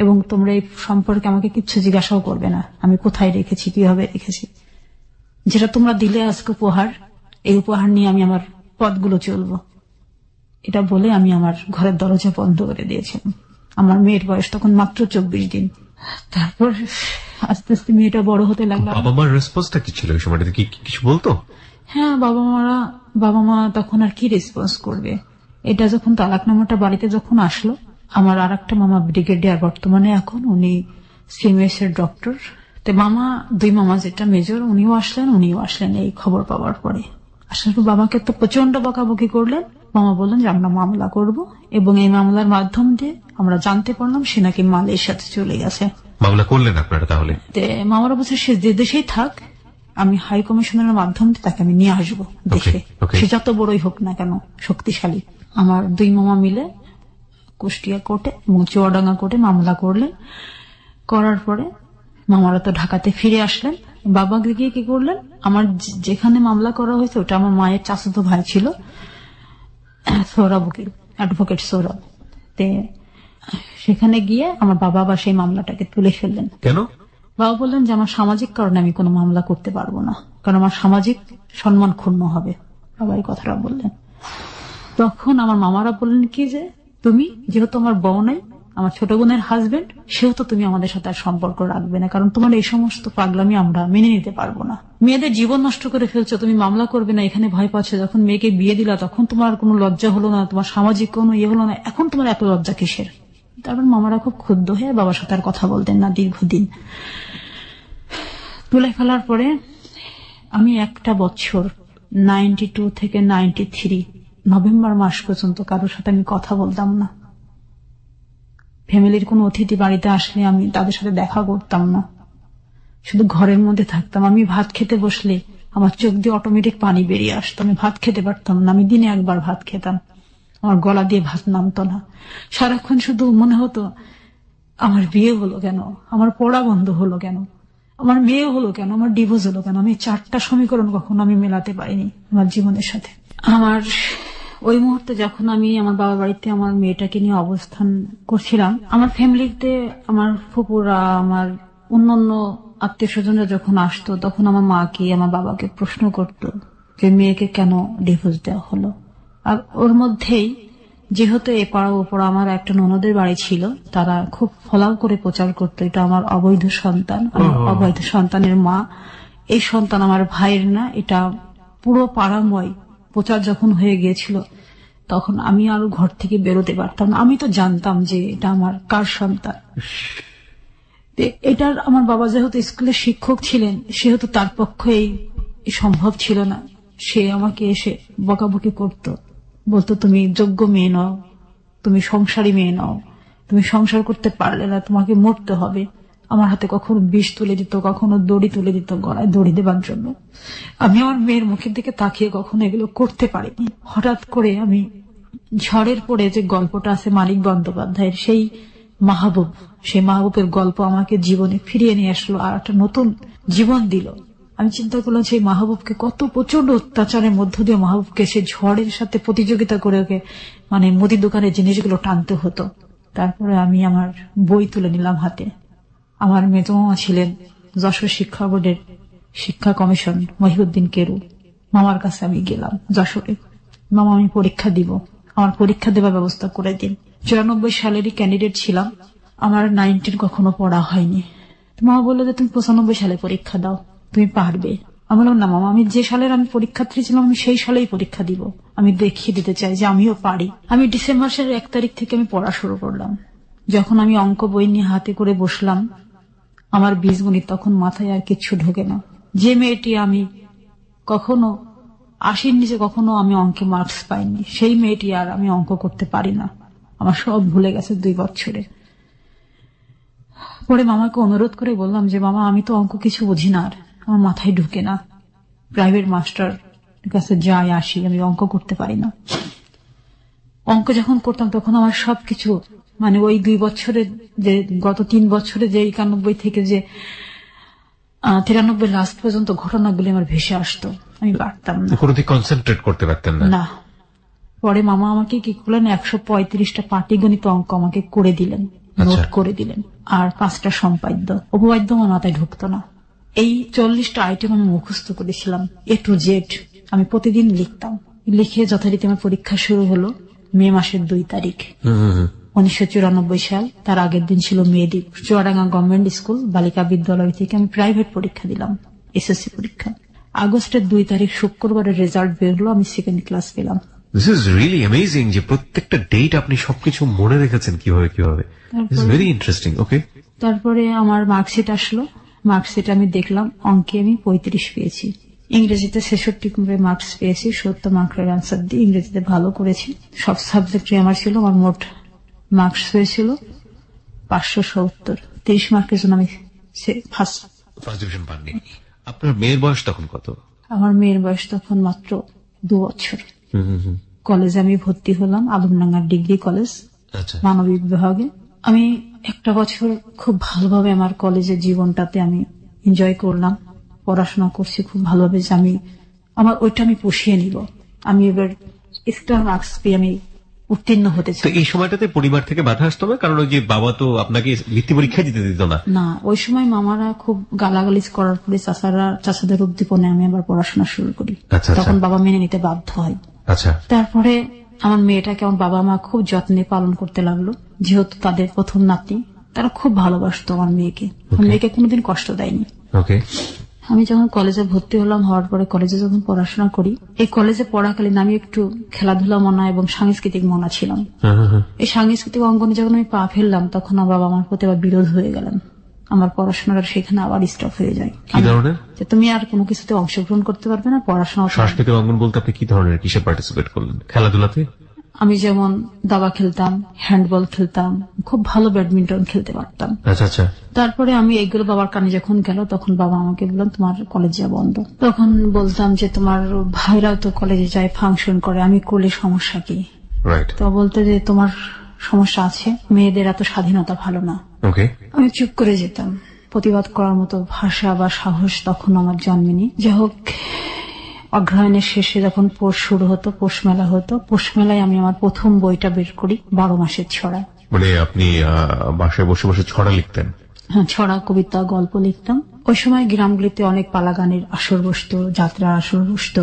এবং তোমরা এই সম্পর্কে আমাকে কিচ্ছু জিজ্ঞাসাও করবে না, আমি কোথায় রেখেছি, কিভাবে রেখেছি। যেটা তোমরা দিলে আজকে উপহার, এই উপহার নিয়ে আমি আমার পথগুলো চলবো, এটা বলে আমি আমার ঘরের দরজা বন্ধ করে দিয়েছিলাম। আমার মেয়ের বয়স তখন মাত্র 24 দিন। তারপর আস্তে আস্তে মেয়েটা বড় হতে লাগলো। বাবা মার রেসপন্সটা কি ছিল এই সময়টাতে? কি কিছু বলতো? হ্যাঁ, বাবা মা তখন আর কি রেসপন্স করবে। এটা যখন তালাকনামাটা বাড়িতে যখন আসলো, আমার আর একটা মামা ব্রিগেডিয়ার, বর্তমানে এখন উনি সিএমএস এর ডক্টর। তো দুই মামা যেটা মেজর, উনিও আসলেন এই খবর পাওয়ার পরে। আসার পর বাবাকে তো প্রচন্ড বকাবকি করলেন। মামা বললেন যে আমরা মামলা করব, এবং এই মামলার মাধ্যম দিয়ে আমরা জানতে পারলাম সে নাকি মালের সাথে চলে গেছে। মামলা করলেন আপনারা তাহলে? মামারা বলছে সে যে দেশেই থাক, আমি হাই কমিশনের মাধ্যম দিয়ে তাকে আমি নিয়ে আসবো দেশে, সে যত বড়ই হোক না কেন, শক্তিশালী। আমার দুই মামা মিলে কুষ্টিয়া কোর্টে এবং চুয়াডাঙ্গা কোর্টে মামলা করলেন। করার পরে মামারা তো ঢাকাতে ফিরে আসলেন। বাবা গিয়ে কি করলেন, আমার যেখানে মামলা করা হয়েছে ওটা আমার মায়ের চাচাতো ভাই ছিল, সৌরভ উকিল, অ্যাডভোকেট সৌরভ। সেখানে গিয়ে আমার বাবা আবার সেই মামলাটাকে তুলে ফেললেন। কেন? বাবা বললেন যে আমার সামাজিক কারণে আমি কোনো মামলা করতে পারবো না, কারণ আমার সামাজিক সম্মান ক্ষুণ্ণ হবে। বাবা এই কথাটা বললেন। তখন আমার মামারা বললেন কি যে তুমি যেহেতু আমার বউ নাই, আমার ছোট বোনের হাজবেন্ড, সেও তো তুমি আমাদের সাথে আর সম্পর্ক রাখবে না, কারণ তোমার এই সমস্ত পাগলামি আমরা মেনে নিতে পারবো না। মেয়েদের জীবন নষ্ট করে ফেলছো, তুমি মামলা করবে না এখানে ভয় পাচ্ছ। যখন মেয়েকে বিয়ে দিলা তখন তোমার কোনো লজ্জা হলো না, তোমার সামাজিক কোনো ইয়ে হলো না, এখন তোমার এত লজ্জা কিসের? তারপর মামারা খুব ক্ষুব্ধ হয়ে বাবার সাথে আর কথা বলতেন না দীর্ঘদিন। তুলে ফেলার পরে আমি একটা বছর 92 থেকে 93 নভেম্বর মাস পর্যন্ত কারোর সাথে আমি কথা বলতাম না। ফ্যামিলির কোন অতিথি বাড়িতে আসলে আমি তাদের সাথে দেখা করতাম না, শুধু ঘরের মধ্যে থাকতাম। আমি ভাত খেতে বসলে আমার চোখ দিয়ে অটোমেটিক পানি বেরিয়ে আসতো, আমি ভাত খেতে পারতাম না। আমি দিনে একবার ভাত খেতাম, আমার গলা দিয়ে ভাত নামতো না। সারাক্ষণ শুধু মনে হতো আমার বিয়ে হলো কেন, আমার পড়া বন্ধ হলো কেন, আমার মেয়ে হলো কেন, আমার ডিভোর্স হলো কেন। আমি 4টা সমীকরণ কখনো আমি মেলাতে পারিনি আমার জীবনের সাথে। আমার ওই মুহূর্তে যখন আমি আমার বাবার বাড়িতে আমার মেয়েটাকে নিয়ে অবস্থান করছিলাম, আমার ফ্যামিলিতে আমার ফুপুরা, আমার অন্যান্য আত্মীয় স্বজনরা যখন আসতো, তখন আমার মাকে আমার বাবাকে প্রশ্ন করতো যে মেয়েকে কেন ডিভোর্স দেওয়া হলো। আর ওর মধ্যেই যেহেতু এ পাড়া ও পাড়া আমার একটা ননদের বাড়ি ছিল, তারা খুব ফলাও করে প্রচার করতো এটা আমার অবৈধ সন্তান, আমার অবৈধ সন্তানের মা, এই সন্তান আমার ভাইয়ের না। এটা পুরো পাড়াময় প্রচার যখন হয়ে গিয়েছিল, তখন আমি আর ঘর থেকে বেরোতে পারতাম না। আমি তো জানতাম যে এটা আমার কার সন্তান। এটার আমার বাবা যেহেতু স্কুলের শিক্ষক ছিলেন, সেহেতু তার পক্ষে এই সম্ভব ছিল না। সে আমাকে এসে বকাবকি করতো, বলতো তুমি যোগ্য মেয়ে নও, তুমি সংসারী মেয়ে নও, তুমি সংসার করতে পারলে না, তোমাকে মরতে হবে। আমার হাতে কখনো বিষ তুলে দিত, কখনো দড়ি তুলে দিত গলায় দড়ি দেবার জন্য। আমি আমার মেয়ের মুখের দিকে তাকিয়ে কখনো এগুলো করতে পারিনি। হঠাৎ করে আমি ঝড়ের পরে যে গল্পটা আছে মানিক বন্দ্যোপাধ্যায়ের, সেই মাহবুবের গল্প আমাকে জীবনে ফিরিয়ে নিয়ে আসলো, আর একটা নতুন জীবন দিল। আমি চিন্তা করলাম সেই মাহবুবকে কত প্রচন্ড অত্যাচারের মধ্য দিয়ে মাহবুবকে সে ঝড়ের সাথে প্রতিযোগিতা করে ওকে মুদি দোকানের জিনিসগুলো টানতে হতো। তারপরে আমি আমার বই তুলে নিলাম হাতে। আমার মেজমামা ছিলেন যশোর শিক্ষা বোর্ডের শিক্ষা কমিশন মহিউদ্দিন কেরু, মামার কাছে আমি গেলাম যশোরে। মামা আমি পরীক্ষা দিব, আমার পরীক্ষা দেওয়ার ব্যবস্থা করে দিন। 94 সালেরই ক্যান্ডিডেট ছিলাম, আমার 90 কখনো পড়া হয়নি। মামা বললো যে তুমি 95 সালে পরীক্ষা দাও, তুমি পারবে। আমি বললাম না মামা, আমি যে সালের আমি পরীক্ষার্থী ছিলাম আমি সেই সালেই পরীক্ষা দিব, আমি দেখিয়ে দিতে চাই যে আমিও পারি। আমি ডিসেম্বর মাসের 1 তারিখ থেকে আমি পড়া শুরু করলাম। যখন আমি অঙ্ক বই নিয়ে হাতে করে বসলাম, আমার বীজগণিত তখন মাথায় আর কিচ্ছু ঢোকে না। যে মেয়েটি আমি কখনো 80-র নিচে কখনো আমি অঙ্কে মার্কস পাইনি, সেই মেয়েটি আর আমি অঙ্ক করতে পারি না। আমার সব ভুলে গেছে 2 বছরে। পরে মামাকে অনুরোধ করে বললাম যে মামা আমি তো অঙ্ক কিছু বুঝি না, আর আমার মাথায় ঢুকে না, প্রাইভেট মাস্টার কাছে যাই আসি, আমি অঙ্ক করতে পারি না। অঙ্ক যখন করতাম তখন আমার সবকিছু ওই 2 বছরে যে গত 3 বছরে যে 91 থেকে যে 93 লাস্ট পর্যন্ত ঘটনাগুলি আমার ভেসে আসতো, আমি পারতাম না, কোনোদিন কনসেন্ট্রেট করতে পারতেন না। পরে মামা আমাকে কি করলেন, 135টা পাটিগণিত অঙ্ক আমাকে করে দিলেন, নোট করে দিলেন, আর 5টা সম্পাদ্য। উপবাদ্য আমার মাথায় ঢুকতো না। এই 40টা আইটেম আমি মুখস্থ করেছিলাম A to Z। আমি প্রতিদিন লিখতাম, লিখে যথারীতি আমার পরীক্ষা শুরু হলো মে মাসের 2 তারিখ 1994 সাল। তার আগের দিন ছিল মেয়েদ্বীপ, চুয়াডাঙ্গা গভর্নমেন্ট স্কুল বালিকা বিদ্যালয় থেকে আমি প্রাইভেট পরীক্ষা দিলাম, SSC পরীক্ষা। আগস্টের 2 তারিখ শুক্রবারের রেজাল্ট বের হলো, আমি 2nd ক্লাস পেলাম। This is really amazing যে প্রত্যেকটা ডেট আপনি সবকিছু মনে রেখেছেন কিভাবে। It's very interesting. Okay. তারপরে আমার মার্কশিট আসলো, মার্কশিট আমি দেখলাম, অঙ্কে আমি 35 পেয়েছি, ইংরেজিতে 66 মার্কস পেয়েছি, 70 মার্কের অ্যান্সার দিয়ে ইংরেজিতে ভালো করেছি। সব সাবজেক্টে আমার ছিল, আমার মোট মার্কস হয়েছিল 570। 30 মার্কের জন্য আমি ফার্স্ট ডিভিশন পাননি। আপনার মেয়ের বয়স তখন কত? আমার মেয়ের বয়স তখন মাত্র 2 বছর। কলেজে আমি ভর্তি হলাম, আলমডাঙ্গা ডিগ্রি কলেজ, মানবিক বিভাগে। আমি একটা বছর খুব ভালোভাবে আমার কলেজের জীবনটাতে আমি এনজয় করলাম, পড়াশোনা করছি খুব ভালোভাবে, যে আমার ওইটা আমি পুষিয়ে নিব, আমি এবার স্টার মার্কস পেয়ে আমি উত্তীর্ণ হতে চাই। এই সময়টাতে পরিবার থেকে বাধা আসতো না, কারণ ওই যে বাবা তো আপনাকে বৃত্তি পরীক্ষা দিতে দিত না। না, ওই সময় মামারা খুব গালাগালিজ করার পরে চাচাদের উদ্দীপনে আমি আবার পড়াশোনা শুরু করি, তখন বাবা মেনে নিতে বাধ্য হয়। আচ্ছা। তারপরে আমার মেয়েটাকে আমার বাবা মা খুব যত্নে পালন করতে লাগলো, যেহেতু তাদের প্রথম নাতি। তারা খুব ভালোবাসতো আমার মেয়েকে, আমার মেয়েকে কোনোদিন কষ্ট দেয়নি। ওকে। আমি যখন কলেজে ভর্তি হলাম, হওয়ার পরে কলেজে যখন পড়াশোনা করি, এই কলেজে পড়াকালীন আমি একটু খেলাধুলা মনা এবং সাংস্কৃতিক মনা ছিলাম। এই সাংস্কৃতিক অঙ্গনে যখন আমি পা ফেললাম, তখন আমার বাবা আমার প্রতি আবার বিরোধ হয়ে গেলেন। আমার পড়াশোনাটা সেখানে আবার স্টপ হয়ে যায়। কি ধরনের? যে তুমি আর কোনো কিছুতে অংশগ্রহণ করতে পারবে না, পড়াশোনা। সাংস্কৃতিক অঙ্গন বলতে আপনি কি ধরনের, কিসে পার্টিসিপেট করলেন? খেলাধুলাতে? আমি যেমন দাবা খেলতাম, হ্যান্ডবল খেলতাম, খুব ভালো ব্যাডমিন্টন খেলতে পারতাম। আচ্ছা আচ্ছা। তারপরে আমি এইগুলো বাবার কানে যখন গেল, তখন বাবা আমাকে বললাম তোমার কলেজ যাওয়া বন্ধ। তখন বলতাম যে তোমার ভাইরাও তো কলেজে যায়, ফাংশন করে, আমি করলে সমস্যা কি? তো বলতে যে তোমার সমস্যা আছে, মেয়েদের এত স্বাধীনতা ভালো না। ওকে। আমি চুপ করে যেতাম, প্রতিবাদ করার মতো ভাষা বা সাহস তখন আমার জন্মেনি। যাই হোক, অগ্রহায়ণের শেষে যখন পৌষ শুরু হতো, পৌষ মেলা হতো, পৌষ মেলায় আমি আমার প্রথম বইটা বের করি, 12 মাসের ছড়া। মানে আপনি বাসায় বসে বসে ছড়া লিখতেন? হ্যাঁ, ছড়া, কবিতা, গল্প লিখতাম। ওই সময় গ্রামগুলিতে অনেক পালা গানের আসর বসতো, যাত্রা আসর বসতো।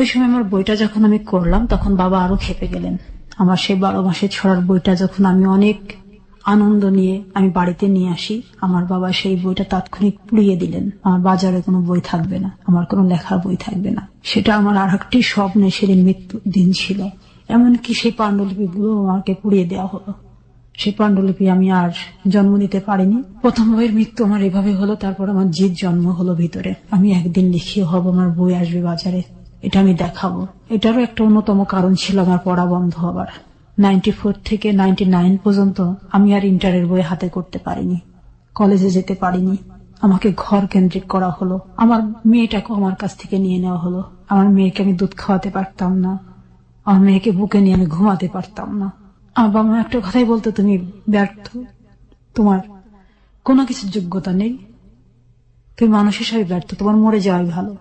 ওই সময় আমার বইটা যখন আমি করলাম, তখন বাবা আরো খেপে গেলেন। আমার সেই 12 মাসের ছড়ার বইটা যখন আমি অনেক আনন্দ নিয়ে আমি বাড়িতে নিয়ে আসি, আমার বাবা সেই বইটা তাৎক্ষণিক পুড়িয়ে দিলেন। আমার বাজারে কোনো বই থাকবে না, আমার কোনো লেখার বই থাকবে না। সেটা আমার আর একটি স্বপ্নে সেদিন মৃত্যু দিন ছিল। এমনকি সেই পাণ্ডুলিপিগুলো আমাকে পুড়িয়ে দেওয়া হলো। সেই পাণ্ডুলিপি আমি আর জন্ম নিতে পারিনি। প্রথম বইয়ের মৃত্যু আমার এভাবে হলো। তারপর আমার জিদ জন্ম হলো ভিতরে, আমি একদিন লিখিয়ে হব, আমার বই আসবে বাজারে, এটা আমি দেখাবো। এটারও একটা অন্যতম কারণ ছিল আমার পড়া বন্ধ হবার। 94 থেকে 99 পর্যন্ত আমি আর ইন্টারের বই হাতে করতে পারিনি, কলেজে যেতে পারিনি। আমাকে ঘর কেন্দ্রিক করা হলো, আমার মেয়েটাকে আমার কাছ থেকে নিয়ে নেওয়া হলো। আমার মেয়েকে আমি দুধ খাওয়াতে পারতাম না, আমার মেয়েকে বুকে নিয়ে আমি ঘুমাতে পারতাম না। আমার বাবা একটা কথাই বলতো, তুমি ব্যর্থ, তোমার কোনো কিছুর যোগ্যতা নেই, তুমি মানুষ হিসাবে ব্যর্থ, তোমার মরে যাওয়াই ভালো।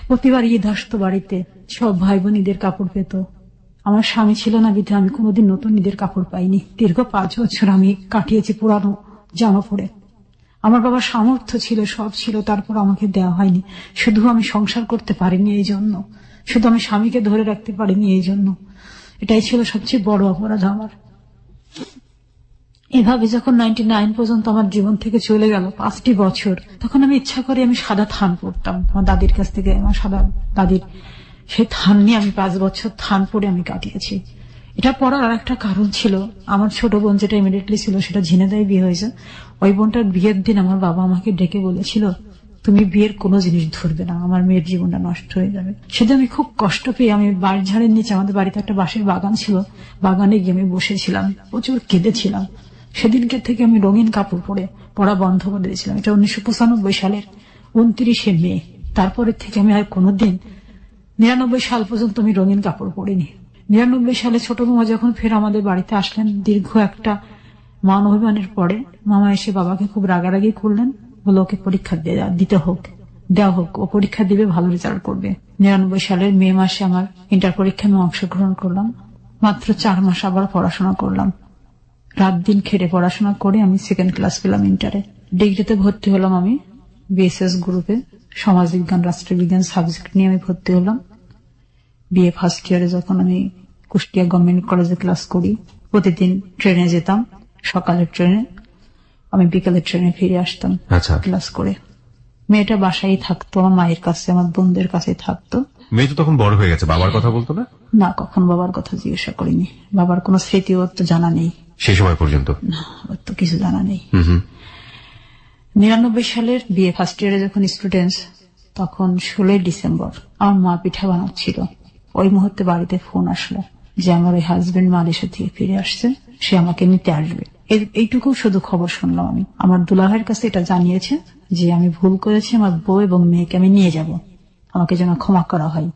প্রতিবার ঈদ আসতো বাড়িতে, সব ভাই বোন ঈদের কাপড় পেত। আমার স্বামী ছিল না বিধে আমি কোনোদিন নতুন ঈদের কাপড় পাইনি। দীর্ঘ 5 বছর আমি কাটিয়েছি পুরানো জামা পরে। আমার বাবার সামর্থ্য ছিল, সব ছিল, তারপর আমাকে দেওয়া হয়নি। শুধু আমি সংসার করতে পারিনি এই জন্য, শুধু আমি স্বামীকে ধরে রাখতে পারিনি এই জন্য। এটাই ছিল সবচেয়ে বড় অপরাধ আমার। এভাবে যখন 99 পর্যন্ত আমার জীবন থেকে চলে গেল 5টি বছর, তখন আমি ইচ্ছা করে আমি সাদা থান পড়তাম আমার দাদির কাছ থেকে। আমার সাদা দাদির সেই থান নিয়ে আমি 5 বছর থান পরে আমি কাটিয়েছি। এটা পড়ার আর একটা কারণ ছিল, আমার ছোট বোন যেটা ইমিডিয়েটলি ছিল সেটা ঝিনেদায় বিয়ে হয়েছে। ওই বোনটার বিয়ের দিন আমার বাবা আমাকে ডেকে বলেছিল, তুমি বিয়ের কোনো জিনিস ধরবে না, আমার মেয়ের জীবনটা নষ্ট হয়ে যাবে। সেদিন আমি খুব কষ্ট পেয়ে আমি বাড়ির ঝাড়ের নিচে, আমাদের বাড়িতে একটা বাঁশের বাগান ছিল, বাগানে গিয়ে আমি বসেছিলাম, প্রচুর কেঁদেছিলাম। সেদিনকে থেকে আমি রঙিন কাপড় পরে পড়া বন্ধ করে দিয়েছিলাম। এটা 1995 সালের 29শে মে। তারপরের থেকে আমি আর কোনোদিন 99 সাল পর্যন্ত আমি রঙিন কাপড় পরিনি। 99 সালে ছোট মামা যখন ফের আমাদের বাড়িতে আসলেন, দীর্ঘ একটা মান অভিমানের পরে মামা এসে বাবাকে খুব রাগারাগি করলেন, বলে ওকে পরীক্ষা দেওয়া হোক, ও পরীক্ষা দিবে, ভালো রেজাল্ট করবে। 99 সালের মে মাসে আমার ইন্টার পরীক্ষায় আমি অংশগ্রহণ করলাম। মাত্র 4 মাস আবার পড়াশোনা করলাম, রাত দিন খেটে পড়াশোনা করে আমি 2nd ক্লাস পেলাম ইন্টারে। ডিগ্রিতে ভর্তি হলাম আমি বিএসএস গ্রুপে, সমাজ বিজ্ঞান রাষ্ট্রবিজ্ঞান সাবজেক্ট নিয়ে আমি ভর্তি হলাম। বিএ ফার্স্ট ইয়ারে যখন আমি কুষ্টিয়া গভর্নমেন্ট কলেজে ক্লাস করি, প্রতিদিন ট্রেনে যেতাম, সকালের ট্রেনে, আমি বিকালের ট্রেনে ফিরে আসতাম ক্লাস করে। মেয়েটা বাসায় থাকতো, আমার মায়ের কাছে, আমার বোনদের কাছে থাকতো। মেয়ে তো তখন বড় হয়ে গেছে, বাবার কথা বলতো না? না, কখন বাবার কথা জিজ্ঞাসা করিনি। বাবার কোন স্মৃতি ওর তো জানা নেই সেই সময় পর্যন্ত, না, ওর তো কিছু জানা নেই। 99 সালের বিএ ফার্স্ট ইয়ারে যখন স্টুডেন্টস, তখন 16 ডিসেম্বর আমার মা পিঠা বানাচ্ছিল। ওই মুহূর্তে বাড়িতে ফোন আসলো যে আমার ওই হাজবেন্ড মালয়েশিয়া থেকে ফিরে আসছে, সে আমাকে নিতে আসবে। এইটুকু শুধু খবর শুনলাম আমি। আমার দুলাভাইয়ের কাছে এটা জানিয়েছে যে আমি ভুল করেছি, আমার বউ এবং মেয়েকে আমি নিয়ে যাব, আমাকে যেন ক্ষমা করা হয়।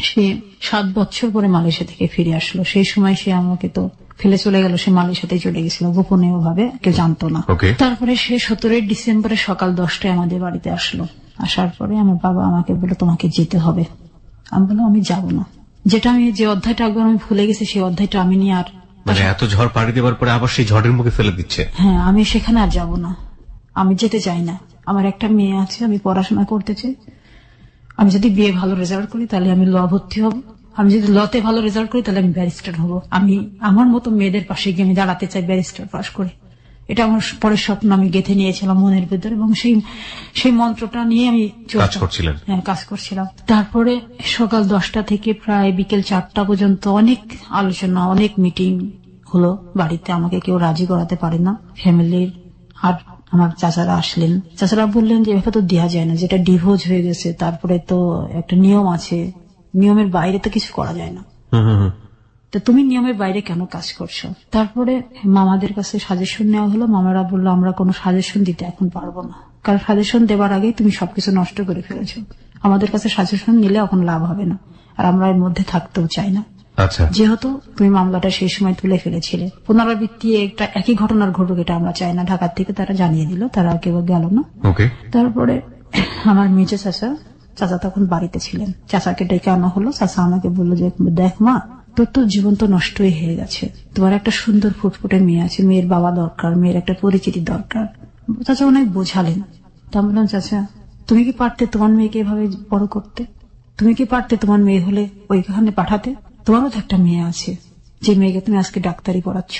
সে 7 বছর পরে মালয়েশিয়া থেকে ফিরে আসলো। সেই সময় সে আমাকে তো ফেলে চলে গেল, সে মালয়েশিয়াতে চলে গেছিল গোপনীয় ভাবে, কেউ জানতো না। তারপরে সে 17 ডিসেম্বরে সকাল 10টায় আমাদের বাড়িতে আসলো। আসার পরে আমার বাবা আমাকে বলল তোমাকে যেতে হবে। আমি বললাম আমি যাব না। যেটা আমি যে অধ্যায়টা একবার আমি ভুলে গেছি, সেই অধ্যায়টা আমি নিয়ে আর, মানে এত ঝড় পাড়ি দেওয়ার পরে আবার সেই ঝড়ের মুখে ফেলে দিচ্ছে। হ্যাঁ, আমি সেখানে আর যাব না, আমি যেতে চাই না। আমার একটা মেয়ে আছে, আমি পড়াশোনা করতে চাই। আমি যদি বিয়ে ভালো রেজাল্ট করি তাহলে আমি ল ভর্তি হব, আমি যদি লতে ভালো রেজাল্ট করি তাহলে আমি ব্যারিস্টার হব। আমি আমার মতো মেয়েদের পাশে গিয়ে আমি দাঁড়াতে চাই ব্যারিস্টার পাশ করে। এটা আমার পরের স্বপ্ন আমি গেঁথে নিয়েছিলাম মনের ভিতরে, এবং সেই মন্ত্রটা নিয়ে আমি কাজ করছিলেন। হ্যাঁ, কাজ করছিলাম। তারপরে সকাল 10টা থেকে প্রায় বিকেল 4টা পর্যন্ত অনেক আলোচনা, অনেক মিটিং হলো বাড়িতে। আমাকে কেউ রাজি করাতে পারে না ফ্যামিলির। আর আমার চাচারা আসলেন, চাচারা বললেন যে এভাবে তো দেওয়া যায় না, যেটা ডিভোর্স হয়ে গেছে, তারপরে তো একটা নিয়ম আছে, নিয়মের বাইরে তো কিছু করা যায় না, তো তুমি নিয়মের বাইরে কেন কাজ করছো? তারপরে মামাদের কাছে সাজেশন নেওয়া হলো। মামারা বললো আমরা কোনো সাজেশন দিতে এখন পারবো না, কারণ সাজেশন দেবার আগে তুমি সবকিছু নষ্ট করে ফেলেছো। আমাদের কাছে সাজেশন নিলে এখন লাভ হবে না, আর আমরা এর মধ্যে থাকতেও চাই না। আচ্ছা, যেহেতু তুমি মামলাটা সেই সময় তুলে ফেলেছিলে, পুনরাবৃত্তি একটা একই ঘটনার ঘটুক এটা আমরা চাই না। ঢাকার থেকে তারা জানিয়ে দিল, তারা কেউ গেল না। ওকে। তারপরে আমার মেজো চাচা তখন বাড়িতে ছিলেন, চাচাকে ডেকে আনা হলো। চাচা আমাকে বললো যে দেখ মা, তোর তো জীবন তো নষ্টই হয়ে গেছে, তোমার একটা সুন্দর ফুটফুটে মেয়ে আছে, মেয়ের বাবা দরকার, মেয়ের একটা পরিচিতি দরকার। চাচা অনেক বোঝালেন। তা বললাম চাচা তুমি কি পারতে তোমার মেয়েকে এভাবে বড় করতে? তুমি কি পারতে তোমার মেয়ে হলে ওইখানে পাঠাতে? তোমারও তো একটা মেয়ে আছে, যে মেয়েকে তুমি আজকে ডাক্তারি পড়াচ্ছ।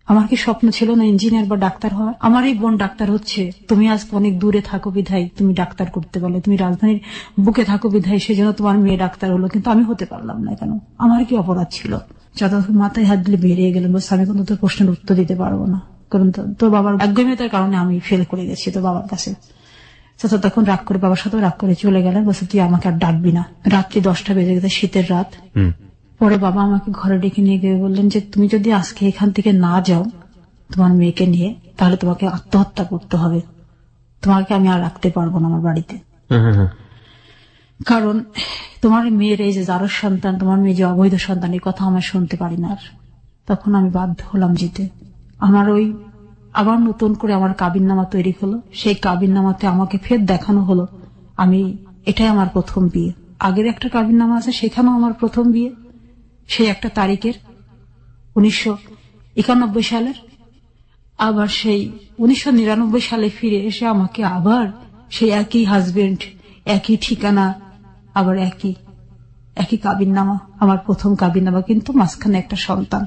আমার কি স্বপ্ন ছিল না ইঞ্জিনিয়ার বা ডাক্তার হওয়ার? আমার এই বোন ডাক্তার হচ্ছে, তুমি আজ অনেক দূরে থাকো বিধায় তুমি ডাক্তার করতে পারলে, তুমি রাজধানীর বুকে থাকো বিধায় সেজন্য তোমার মেয়ে ডাক্তার হলো, কিন্তু আমি হতে পারলাম না কেন? আমার কি অপরাধ ছিল? যত মাথায় হাত দিলে বেরিয়ে গেলেন, বলছে আমি কিন্তু তোর প্রশ্নের উত্তর দিতে পারবো না, কারণ তোর বাবার একগমিতার কারণে আমি ফেল করে গেছি তোর বাবার কাছে। চাচা তখন রাগ করে, বাবার সাথে রাগ করে চলে গেলেন, বলছে তুই আমাকে আর ডাকবি না। রাত্রি 10টা বেজে গেছে, শীতের রাত। পরে বাবা আমাকে ঘরে ডেকে নিয়ে গিয়ে বললেন যে তুমি যদি আজকে এখান থেকে না যাও তোমার মেয়েকে নিয়ে, তাহলে তোমাকে আত্মহত্যা করতে হবে, তোমাকে আমি আর রাখতে পারবো না আমার বাড়িতে। কারণ তোমার মেয়ের এই যে যার সন্তান, তোমার মেয়ে যে অবৈধ সন্তান, এই কথা আমি শুনতে পারি না। আর তখন আমি বাধ্য হলাম যেতে। আমার ওই আবার নতুন করে আমার কাবিননামা তৈরি হলো। সেই কাবিননামাতে আমাকে ফের দেখানো হলো আমি, এটাই আমার প্রথম বিয়ে। আগের একটা কাবিননামা আছে, সেখানেও আমার প্রথম বিয়ে, সেই একটা তারিখের 1991 সালের। আবার সেই 1999 সালে ফিরে এসে আমাকে আবার সেই একই হাজবেন্ড, একই ঠিকানা, আবার একই কাবিননামা, আমার প্রথম কাবিননামা, কিন্তু মাঝখানে একটা সন্তান।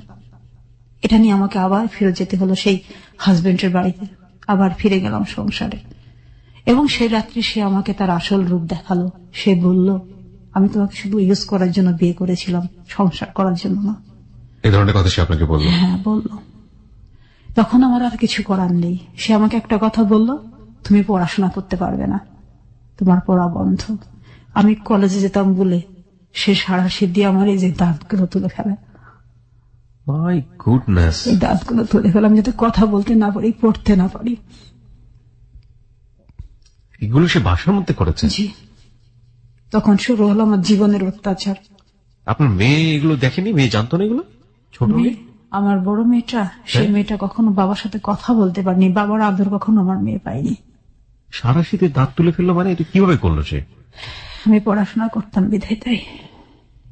এটা নিয়ে আমাকে আবার ফেরত যেতে হলো সেই হাজবেন্ডের বাড়িতে। আবার ফিরে গেলাম সংসারে, এবং সেই রাত্রে সে আমাকে তার আসল রূপ দেখালো। সে বলল আমি তোমাকে শুধু ইউজ করার জন্য বিয়ে করেছিলাম, সংসার করার জন্য না। এই ধরনের কথা সে আপনাকে বলল? হ্যাঁ, বলল। তখন আমার আর কিছু করার নেই। সে আমাকে একটা কথা বলল, তুমি পড়াশোনা করতে পারবে না, তোমার পড়া বন্ধ। আমি কলেজে যেতাম বলে সে সারা দিয়ে আমার এই যে দাঁতগুলো তুলে ফেলে। My goodness. এই দাঁতগুলো তুলে ফেলাম যাতে কথা বলতে না পারি, পড়তে না পারি। এগুলো সে বাসার মধ্যে করেছে? জি। তখন শুরু হলো আমার জীবনের অত্যাচার। আপনার মেয়ে এগুলো দেখেনি? মেয়ে জানতো না এগুলো? ছোট মেয়ে? আমার বড় মেয়েটা, সেই মেয়েটা কখনো বাবার সাথে কথা বলতে পারেনি, বাবার আদর কখনো আমার মেয়ে পাইনি। সারা শীতে দাঁত তুলে ফেললো মানে এটা কিভাবে করলো সে? আমি পড়াশোনা করতাম বিধায় তাই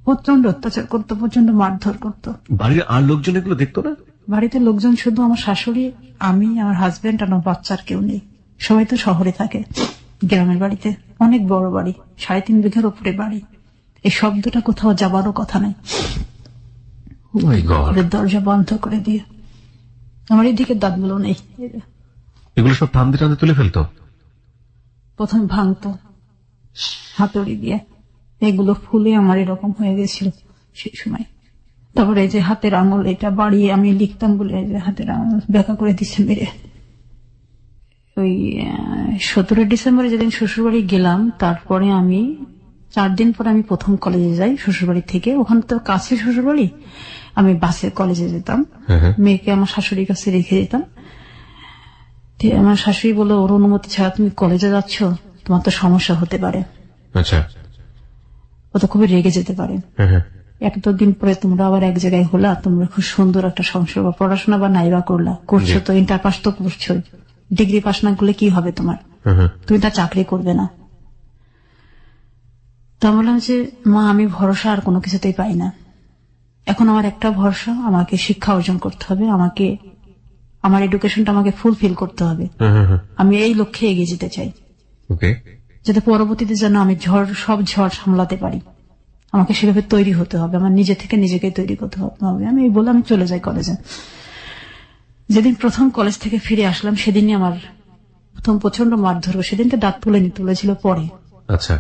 প্রচন্ড অত্যাচার করতো, প্রচন্ড মারধর করতো। বাড়ির আর লোকজন এগুলো দেখতো না? বাড়িতে লোকজন শুধু আমার শাশুড়ি, আমি, আমার হাজবেন্ড আর আমার বাচ্চার কেউ নেই। সবাই তো শহরে থাকে, গ্রামের বাড়িতে। অনেক বড় বাড়ি, 3.5 বিঘার উপরে বাড়ি। এই শব্দটা কোথাও যাবারও কথা নাই। দরজা বন্ধ করে দিয়ে আমার এইদিকে দাঁতগুলো নেই। এগুলো সব টানতে টানতে তুলে ফেলতো? প্রথমে ভাঙতো হাতুড়ি দিয়ে, এগুলো ফুলে আমার এরকম হয়ে গেছিল সেই সময়। তারপরে এই যে হাতের আঙুল, এটা বাড়িয়ে আমি লিখতাম বলে এই যে হাতের আঙুল ব্যাকা করে দিচ্ছে মেরে। ওই 17 ডিসেম্বরে যেদিন শ্বশুরবাড়ি গেলাম, তারপরে আমি 4 দিন পরে আমি প্রথম কলেজে যাই শ্বশুরবাড়ি থেকে। ওখানে তো কাছে শ্বশুরবাড়ি, আমি বাসে কলেজে যেতাম। মেয়েকে আমার শাশুড়ির কাছে রেখে যেতাম। আমার শাশুড়ি বলল ওর অনুমতি ছাড়া তুমি কলেজে যাচ্ছ, তোমার তো সমস্যা হতে পারে। আচ্ছা। ও তো খুবই রেগে যেতে পারে। এক দিন পরে তোমরা আবার এক জায়গায় হলা, তোমরা খুব সুন্দর একটা সংসার বা পড়াশোনা বা নাইবা করলা, করছো তো, ইন্টার পাস তো করছো, ডিগ্রি পাস না করলে কি হবে তোমার? তুমি তা চাকরি করবে না। তা বললাম যে মা, আমি ভরসা আর কোনো কিছুতেই পাই না। এখন আমার একটা ভরসা, আমাকে শিক্ষা অর্জন করতে হবে, আমাকে আমার এডুকেশনটা আমাকে ফুলফিল করতে হবে। আমি এই লক্ষ্যে এগিয়ে যেতে চাই, যাতে পরবর্তীতে যেন আমি সব ঝড় সামলাতে পারি। আমাকে সেভাবে তৈরি হতে হবে, আমার নিজে থেকে নিজেকে তৈরি করতে হবে। আমি এই বলে আমি চলে যাই কলেজে। যেদিন প্রথম কলেজ থেকে ফিরে আসলাম সেদিনই আমার প্রথম প্রচন্ড মারধর। সেদিনকে দাঁত তুলেছিল পরে। আচ্ছা।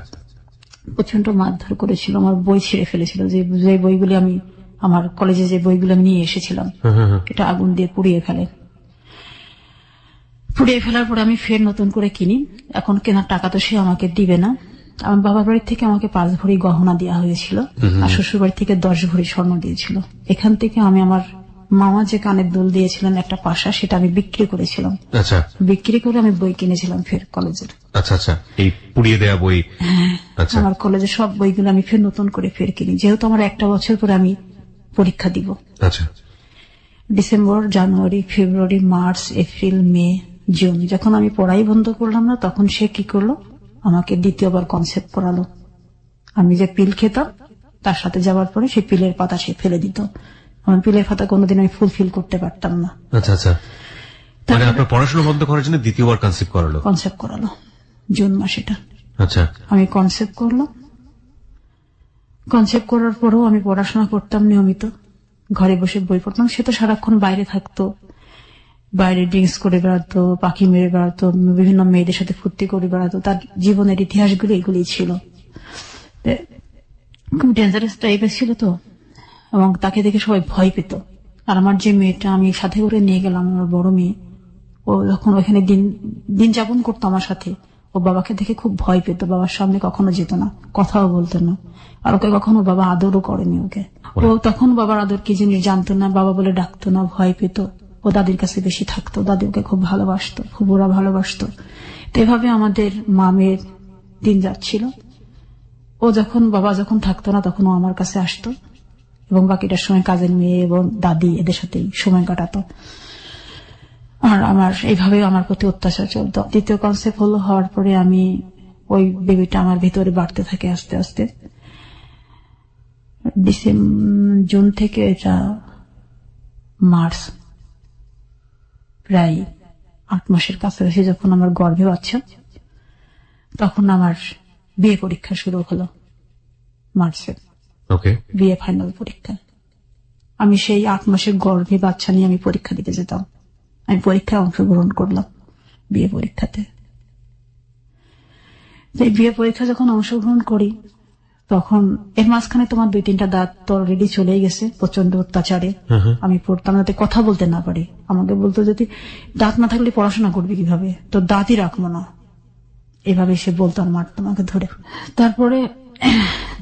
প্রচন্ড মারধর করেছিল, আমার বই ছিঁড়ে ফেলেছিল, যে বইগুলি আমি আমার কলেজে যে বইগুলো আমি নিয়ে এসেছিলাম এটা আগুন দিয়ে পুড়িয়ে ফেলার পরে আমি ফের নতুন করে কিনি। এখন কেনার টাকা তো সে আমাকে দিবে না। আমার বাবার বাড়ি থেকে আমাকে 5 ভরি গহনা দেওয়া হয়েছিল, আর শ্বশুর বাড়ি থেকে 10 ভরি স্বর্ণ দিয়েছিল। এখান থেকে আমি আমার মামা যে কানের দুল দিয়েছিলেন একটা পাশা, সেটা আমি বিক্রি করেছিলাম। আচ্ছা। বিক্রি করে আমি বই কিনেছিলাম ফের কলেজের। আচ্ছা আচ্ছা, এই পুড়িয়ে দেয়া বই। আচ্ছা। আমার কলেজের সব বইগুলো আমি ফের নতুন করে ফের কিনি, যেহেতু আমার একটা বছর পরে আমি পরীক্ষা দিব। আচ্ছা। ডিসেম্বর, জানুয়ারি, ফেব্রুয়ারি, মার্চ, এপ্রিল, মে, জুন, যখন আমি পড়াই বন্ধ করলাম না, তখন সে কি করলো, আমাকে দ্বিতীয়বার কনসেপ্ট পড়ালো। আমি যে পিল খেতাম তার সাথে যাওয়ার পরে সেই পিলের পাতা সে ফেলে দিত। আমার পিলের পাতা কোনোদিন আমি ফুলফিল করতে পারতাম না। আচ্ছা আচ্ছা, মানে আপনার পড়াশোনা বন্ধ করার জন্য দ্বিতীয়বার কনসেপ্ট করালো জুন মাস এটা। আচ্ছা। আমি কনসেপ্ট করলাম। কনসেপ্ট করার পরেও আমি পড়াশোনা করতাম নিয়মিত, ঘরে বসে বই পড়তাম। সে তো সারাক্ষণ বাইরে থাকতো, বাইরে ড্রিঙ্কস করে বেড়াতো, পাখি মেরে বেড়াতো, বিভিন্ন মেয়েদের সাথে ফুর্তি করে বেড়াতো। তার জীবনের ইতিহাসগুলো এগুলি ছিল, খুব ডেঞ্জারাস টাইপের ছিল তো, এবং তাকে দেখে সবাই ভয় পেত। আর আমার যে মেয়েটা আমি সাথে করে নিয়ে গেলাম, আমার বড় মেয়ে, ও যখন ওখানে দিন যাপন করতো আমার সাথে, ও বাবাকে দেখে খুব ভয় পেত, বাবার সামনে কখনো যেত না, কথাও বলতো না, আর ওকে কখনো বাবা আদরও করেনি ওকে। ও তখন বাবার আদর কি জিনিস জানতো না, বাবা বলে ডাকতো না, ভয় পেত। ও দাদির কাছে বেশি থাকতো, দাদি ওকে খুব ভালোবাসতো, ফুবুরা ভালোবাসতো। তো এভাবে আমাদের মামের দিন যাচ্ছিল। ও বাবা যখন থাকতো না তখন ও আমার কাছে আসতো, এবং বাকিটার সময় কাজের মেয়ে এবং দাদি এদের সাথেই সময় কাটাতো। আর এইভাবে আমার প্রতি অত্যাচার চলতো। দ্বিতীয় কনসেপ্ট হওয়ার পরে আমি ওই বেবিটা আমার ভিতরে বাড়তে থাকে আস্তে আস্তে। জুন থেকে এটা মার্চ, প্রায় 8 মাসের কাছাকাছি যখন আমার গর্ভে বাচ্চা, তখন আমার বিয়ে পরীক্ষা শুরু হলো মার্চে। বিয়ে ফাইনাল পরীক্ষা। আমি সেই 8 মাসের গর্ভে বাচ্চা নিয়ে আমি পরীক্ষা দিতে যেতাম। আমি পরীক্ষায় অংশগ্রহণ করলাম, বিয়ে পরীক্ষাতে। বিয়ে পরীক্ষা যখন অংশগ্রহণ করি, তখন এর মাঝখানে তোমার 2-3টা দাঁত তো অলরেডি চলেই গেছে প্রচন্ড অত্যাচারে। আমি পড়তাম যাতে কথা বলতে না পারি। আমাকে বলতো যদি দাঁত না থাকলে পড়াশোনা করবি কিভাবে, তো দাঁতই রাখবো না, এভাবে সে বলতো, আর মারতো আমাকে ধরে। তারপরে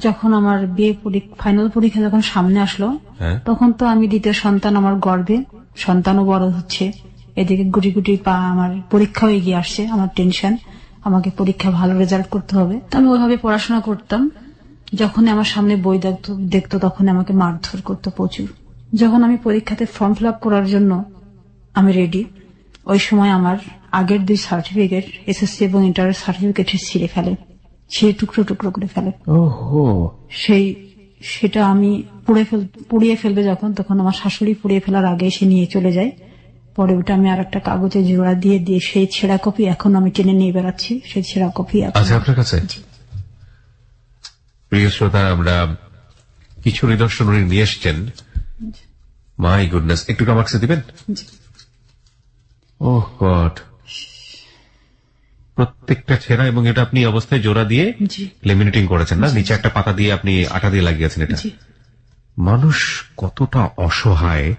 যখন আমার বিয়ে ফাইনাল পরীক্ষা যখন সামনে আসলো, তখন তো আমি দ্বিতীয় সন্তান আমার গর্ভে, সন্তানও বড় হচ্ছে, এদিকে গুটি গুটি পা আমার পরীক্ষাও এগিয়ে আসছে। আমার টেনশন, আমাকে পরীক্ষা ভালো রেজাল্ট করতে হবে। আমি ওইভাবে পড়াশোনা করতাম। যখন আমার সামনে বই দেখতো তখন আমাকে মারধর করতো প্রচুর। যখন আমি পরীক্ষাতে ফর্ম ফিল আপ করার জন্য আমি রেডি, ওই সময় আমার আগের 2 সার্টিফিকেট, এসএসসি এবং ইন্টারের সার্টিফিকেট ছিঁড়ে ফেলে, ছিঁড়ে টুকরো টুকরো করে ফেলে। সেটা আমি পুড়িয়ে ফেলবে যখন, তখন আমার শাশুড়ি পুড়িয়ে ফেলার আগে সে নিয়ে চলে যায়। পরে ওটা আমি আর একটা কাগজে জোড়া দিয়ে সেই ছেঁড়া কপি এখন আমি টেনে নিয়ে বেড়াচ্ছি, সেই ছেঁড়া কপি আছে আপনার কাছে। প্রিয় শ্রোতা, আমরা কিছু নিদর্শন উনি নিয়ে এসছেন। মাই গুডনেস, একটু আমার কাছে দিবেন? ওহ গড, প্রত্যেকটা ছেঁড়া, এবং এটা আপনি অবস্থায় জোড়া দিয়ে লেমিনেটিং করেছেন না, নিচে একটা পাতা দিয়ে আপনি আঠা দিয়ে লাগিয়েছেন। এটা মানুষ কতটা অসহায়,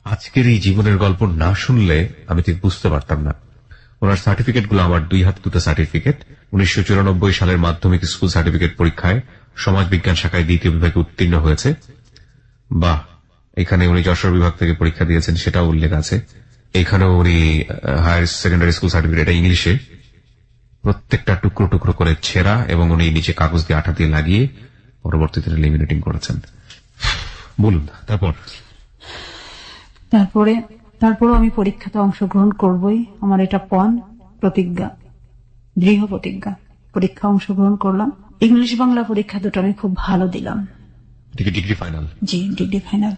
আজকের এই জীবনের গল্প না শুনলে আমি ঠিক বুঝতে পারতাম না। ওনার সার্টিফিকেট গুলো আমার 2 হাতে 2টা সার্টিফিকেট। 1994 সালের মাধ্যমিক স্কুল সার্টিফিকেট পরীক্ষায় সমাজ বিজ্ঞান শাখায় 2য় বিভাগে উত্তীর্ণ হয়েছে। বাহ, এখানে উনি যশোর বিভাগ থেকে পরীক্ষা দিয়েছেন সেটাও উল্লেখ আছে। এখানেও উনি হায়ার সেকেন্ডারি স্কুল সার্টিফিকেট, এটা ইংলিশে, প্রত্যেকটা টুকরো টুকরো করে ছেঁড়া, এবং উনি নিচে কাগজ দিয়ে আঠা দিয়ে লাগিয়ে পরবর্তীতে লেমিনেটিং করেছেন। বলুন তারপরে আমি পরীক্ষাতে অংশগ্রহণ করবই, আমার এটা প্রতিজ্ঞা, দৃঢ় প্রতিজ্ঞা। পরীক্ষা অংশগ্রহণ করলাম। ইংলিশ বাংলা পরীক্ষা দুটো আমি খুব ভালো দিলাম। Degree final? জি, ডিগ্রি ফাইনাল।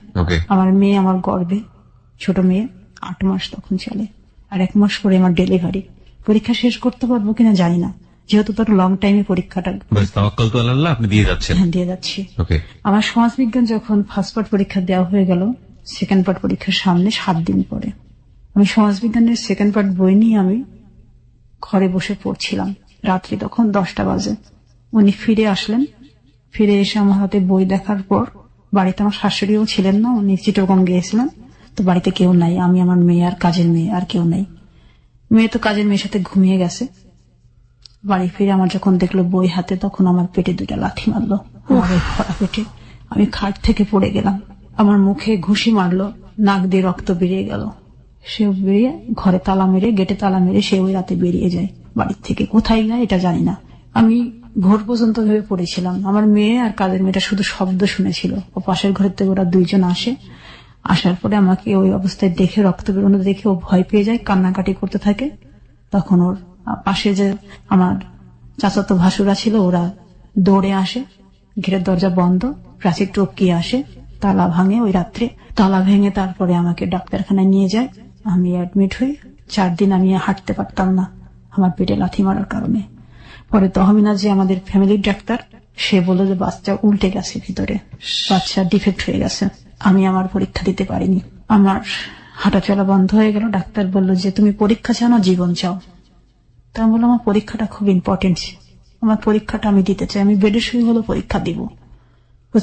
আমার মেয়ে আমার গর্ভে, ছোট মেয়ে, 8 মাস তখন চলে, আর 1 মাস পরে আমার ডেলিভারি। পরীক্ষা শেষ করতে পারবো কিনা জানি না, যেহেতু তার লং টাইমে পরীক্ষাটা তাওয়াক্কাল তো আল্লাহ, আপনি দিয়ে যাচ্ছেন। দিয়ে যাচ্ছি। ওকে। আমার সমাজবিজ্ঞান যখন ফার্স্ট পার্ট পরীক্ষা দেওয়া হয়ে গেল, সেকেন্ড পার্ট পরীক্ষার সামনে 7 দিন পরে আমি সমাজবিজ্ঞানের সেকেন্ড পার্ট বই নিয়ে আমি ঘরে বসে পড়ছিলাম। রাত্রি তখন 10টা বাজে। উনি ফিরে আসলেন। ফিরে এসে আমার হাতে বই দেখার পর, বাড়িতে আমার শাশুড়িও ছিলেন না, উনি চিটাগং গিয়েছিলেন, তো বাড়িতে কেউ নাই, আমি আমার মেয়ে আর কাজের মেয়ে, আর কেউ নাই। মেয়ে তো কাজের মেয়ের সাথে ঘুমিয়ে গেছে। বাড়ি ফিরে আমার যখন দেখলো বই হাতে, তখন আমার পেটে 2টা লাথি মারলো, আমার এই ভরা পেটে। আমি খাট থেকে পড়ে গেলাম। আমার মুখে ঘুষি মারলো, নাক দিয়ে রক্ত বেরিয়ে গেল। সে বেরিয়ে ঘরে তালা মেরে, গেটে তালা মেরে সে ওই রাতে বেরিয়ে যায় বাড়ির থেকে। কোথায় যায় এটা জানি না। আমি ভোর পর্যন্ত ভেবে পড়েছিলাম। আমার মেয়ে আর কাজের মেয়েটা শুধু শব্দ শুনেছিল। ও পাশের ঘরের থেকে ওরা 2জন আসে। আসার পরে আমাকে ওই অবস্থায় দেখে, রক্ত বেরোনো দেখে ও ভয় পেয়ে যায়, কান্নাকাটি করতে থাকে। তখন ওর পাশে যে আমার চাচাতো ভাসুরা ছিল, ওরা দৌড়ে আসে, ঘেরের দরজা বন্ধ, প্রাচীর টপকিয়ে আসে, তালা ভাঙে ওই রাত্রে। তালা ভেঙে তারপরে আমাকে ডাক্তারখানায় নিয়ে যায়। আমি অ্যাডমিট হই। 4 দিন আমি হাঁটতে পারতাম না আমার পেটে লাথি মারার কারণে। পরে তহমিনা যে আমাদের ফ্যামিলির ডাক্তার, সে বলল যে বাচ্চা উল্টে গেছে, ভিতরে বাচ্চা ডিফেক্ট হয়ে গেছে। আমি আমার পরীক্ষা দিতে পারিনি। আমার হাঁটা চলা বন্ধ হয়ে গেল। ডাক্তার বলল যে তুমি পরীক্ষা চাও না জীবন চাও? তা আমি বললাম আমার পরীক্ষাটা খুব ইম্পর্টেন্ট, আমার পরীক্ষাটা আমি দিতে চাই, আমি বেডে শুয়ে হলো পরীক্ষা দিব।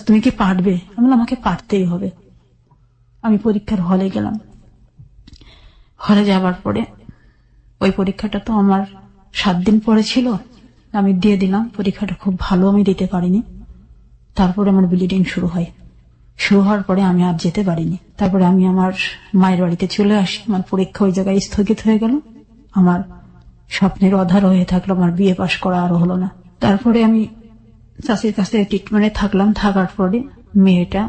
তুমি কি পারবে? আমি বললাম আমাকে পারতেই হবে। আমি পরীক্ষার হলে গেলাম। হলে যাবার পরে ওই পরীক্ষাটা তো আমার 7 দিন পরে ছিল, আমি দিয়ে দিলাম। পরীক্ষাটা খুব ভালো আমি দিতে পারিনি। তারপরে আমার ব্লিডিং শুরু হয়। শুরু হওয়ার পরে আমি আর যেতে পারিনি। তারপরে আমি আমার মায়ের বাড়িতে চলে আসি। আমার পরীক্ষা ওই জায়গায় স্থগিত হয়ে গেল। আমার স্বপ্নের অধার হয়ে থাকলো, আমার বিয়ে পাশ করা আরো হলো না। তারপরে আমি চাষির কাছে ট্রিটমেন্টে থাকলাম। থাকার পরে মেয়েটা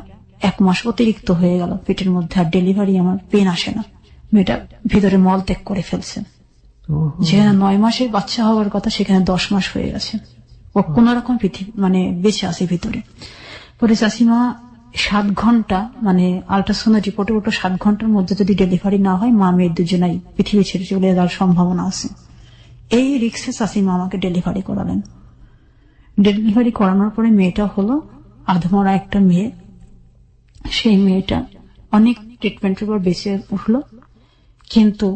1 মাস অতিরিক্ত হয়ে গেল পেটের মধ্যে, আর ডেলিভারি আমার পেন আসে না। মেয়েটা ভিতরে মল ত্যাগ করে ফেলছে। যেখানে 9 মাসের বাচ্চা হওয়ার কথা, সেখানে 10 মাস হয়ে গেছে। ও কোন রকম বেঁচে আছে ভিতরে। পরে চাষিমা 7 ঘন্টা, আল্ট্রাসাউন্ড রিপোর্টে ওটা 7 ঘন্টার মধ্যে যদি ডেলিভারি না হয়, মা মেয়ে দুজনাই পৃথিবী ছেড়ে চলে যাওয়ার সম্ভাবনা আছে। এই রিক্সে চাষিমা আমাকে ডেলিভারি করালেন। ডেলিভারি করানোর পরে মেয়েটা হলো আধমরা একটা মেয়ে। সেই মেয়েটা অনেক ট্রিটমেন্টের পর বেঁচে উঠলো, কিন্তু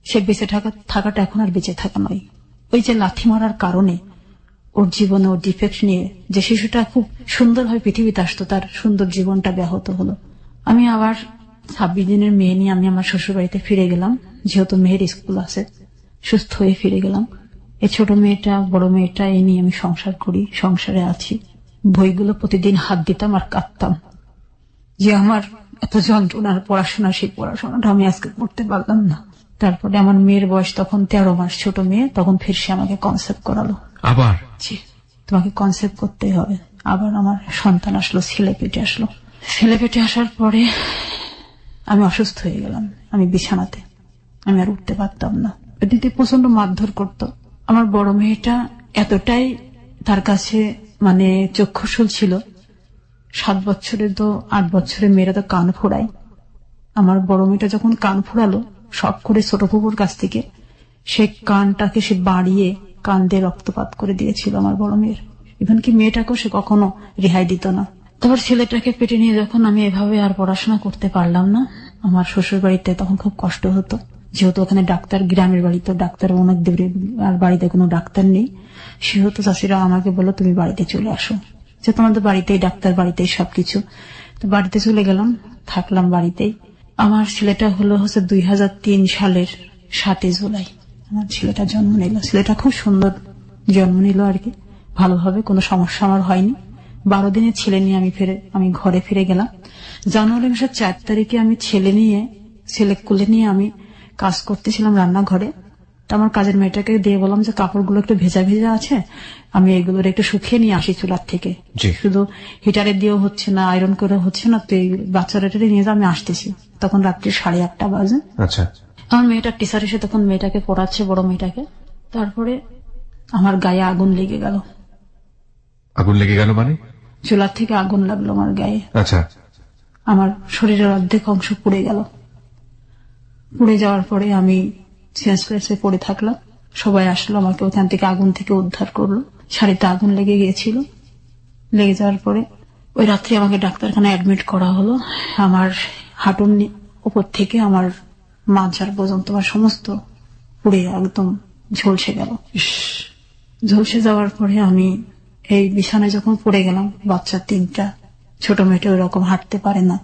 সে বেঁচে থাকাটা এখন আর বেঁচে থাকা নয়। ওই যে লাথি মারার কারণে ওর জীবনে ওর ডিফেক্ট নিয়ে যে শিশুটা খুব সুন্দরভাবে পৃথিবীতে আসতো, তার সুন্দর জীবনটা ব্যাহত হলো। আমি আবার 26 দিনের মেয়ে নিয়ে আমি আমার শ্বশুর বাড়িতে ফিরে গেলাম। যেহেতু মেয়ের স্কুল আছে, সুস্থ হয়ে ফিরে গেলাম। এই ছোট মেয়েটা, বড় মেয়েটা, এই নিয়ে আমি সংসার করি, সংসারে আছি। বইগুলো প্রতিদিন হাত দিতাম আর কাঁদতাম যে আমার এত যন্ত্রণার পড়াশোনা, সেই পড়াশোনাটা আমি আজকে করতে পারলাম না। তারপরে আমার মেয়ের বয়স তখন 13 মাস, ছোট মেয়ে, তখন ফির সে আমাকে কনসেপ্ট করালো। আবার জি, তোমাকে কনসেপ্ট করতেই হবে। আবার আমার সন্তান আসলো, ছেলে পেটে আসলো। ছেলে পেটে আসার পরে আমি অসুস্থ হয়ে গেলাম। আমি বিছানাতে, আমি আর উঠতে পারতাম না। দিদি প্রচন্ড মারধর করতো। আমার বড় মেয়েটা এতটাই তার কাছে চক্ষুশূল ছিল। 7 বছরে তো 8 বছরের মেয়েরা তো কান ফোড়ায়। আমার বড় মেয়েটা যখন কান ফোড়ালো, শখ করে ছোট ফুপুর কাছ থেকে, সে কানটাকে সে বাড়িয়ে কান দিয়ে রক্তপাত করে দিয়েছিল আমার বড় মেয়ের। এমনকি মেয়েটাকেও সে কখনো রেহাই দিত না। তারপর ছেলেটাকে পেটে নিয়ে যখন আমি এভাবে আর পড়াশোনা করতে পারলাম না, আমার শ্বশুর বাড়িতে তখন খুব কষ্ট হতো। যেহেতু ওখানে ডাক্তার, গ্রামের বাড়িতে ডাক্তার অনেক দূরে, আর বাড়িতে কোনো ডাক্তার নেই। সেহেতু চাষিরা আমাকে বললো তুমি বাড়িতে চলে আসো, যে তোমাদের বাড়িতেই ডাক্তার, বাড়িতেই সবকিছু। তো বাড়িতে চলে গেলাম, থাকলাম বাড়িতেই। আমার ছেলেটা হচ্ছে 2003 সালের 7 জুলাই আমার ছেলেটা জন্ম নিল। ছেলেটা খুব সুন্দর জন্ম নিল আর কি, ভালোভাবে, কোনো সমস্যা আমার হয়নি। 12 দিনের ছেলে নিয়ে আমি ঘরে ফিরে গেলাম। জানুয়ারি মাসের 4 তারিখে আমি ছেলে কোলে নিয়ে আমি কাজ করতেছিলাম রান্নাঘরে। তো আমার কাজের মেয়েটাকে দিয়ে বললাম যে কাপড়গুলো একটু ভেজা ভেজা আছে, আমি এগুলোর একটু শুকিয়ে নিয়ে আসি চুলার থেকে। শুধু হিটারে দিয়েও হচ্ছে না, আয়রন করে হচ্ছে না, তো এই বাচ্চাটাকে নিয়ে আমি আসতেছি। তখন রাত্রি 8:30 বাজে। আচ্ছা, আমার মেয়েটা টিচার এসে তখন মেয়েটাকে পড়াচ্ছে, বড় মেয়েটাকে। তারপরে আমার গায়ে আগুন লেগে গেল। আগুন লেগে গেল মানে? চুলার থেকে আগুন লাগলো আমার গায়ে। আচ্ছা। আমার শরীরের অর্ধেক অংশ পুড়ে গেল। পুড়ে যাওয়ার পরে আমি সেন্সলেসে পড়ে থাকলাম। সবাই আসলো, আমাকে ওখান থেকে আগুন থেকে উদ্ধার করলো। শাড়িতে আগুন লেগে গিয়েছিল। লেগে যাওয়ার পরে ওই রাত্রে আমাকে ডাক্তারখানায় অ্যাডমিট করা হলো। আমার হাঁটুর উপর থেকে আমার মাঝার পর্যন্ত আমার সমস্ত পুড়ে একদম ঝলসে গেল। ঝলসে যাওয়ার পরে আমি এই বিছানায় যখন পড়ে গেলাম, বাচ্চা 3টা, ছোট মেয়েটা ওই রকম হাঁটতে পারে না,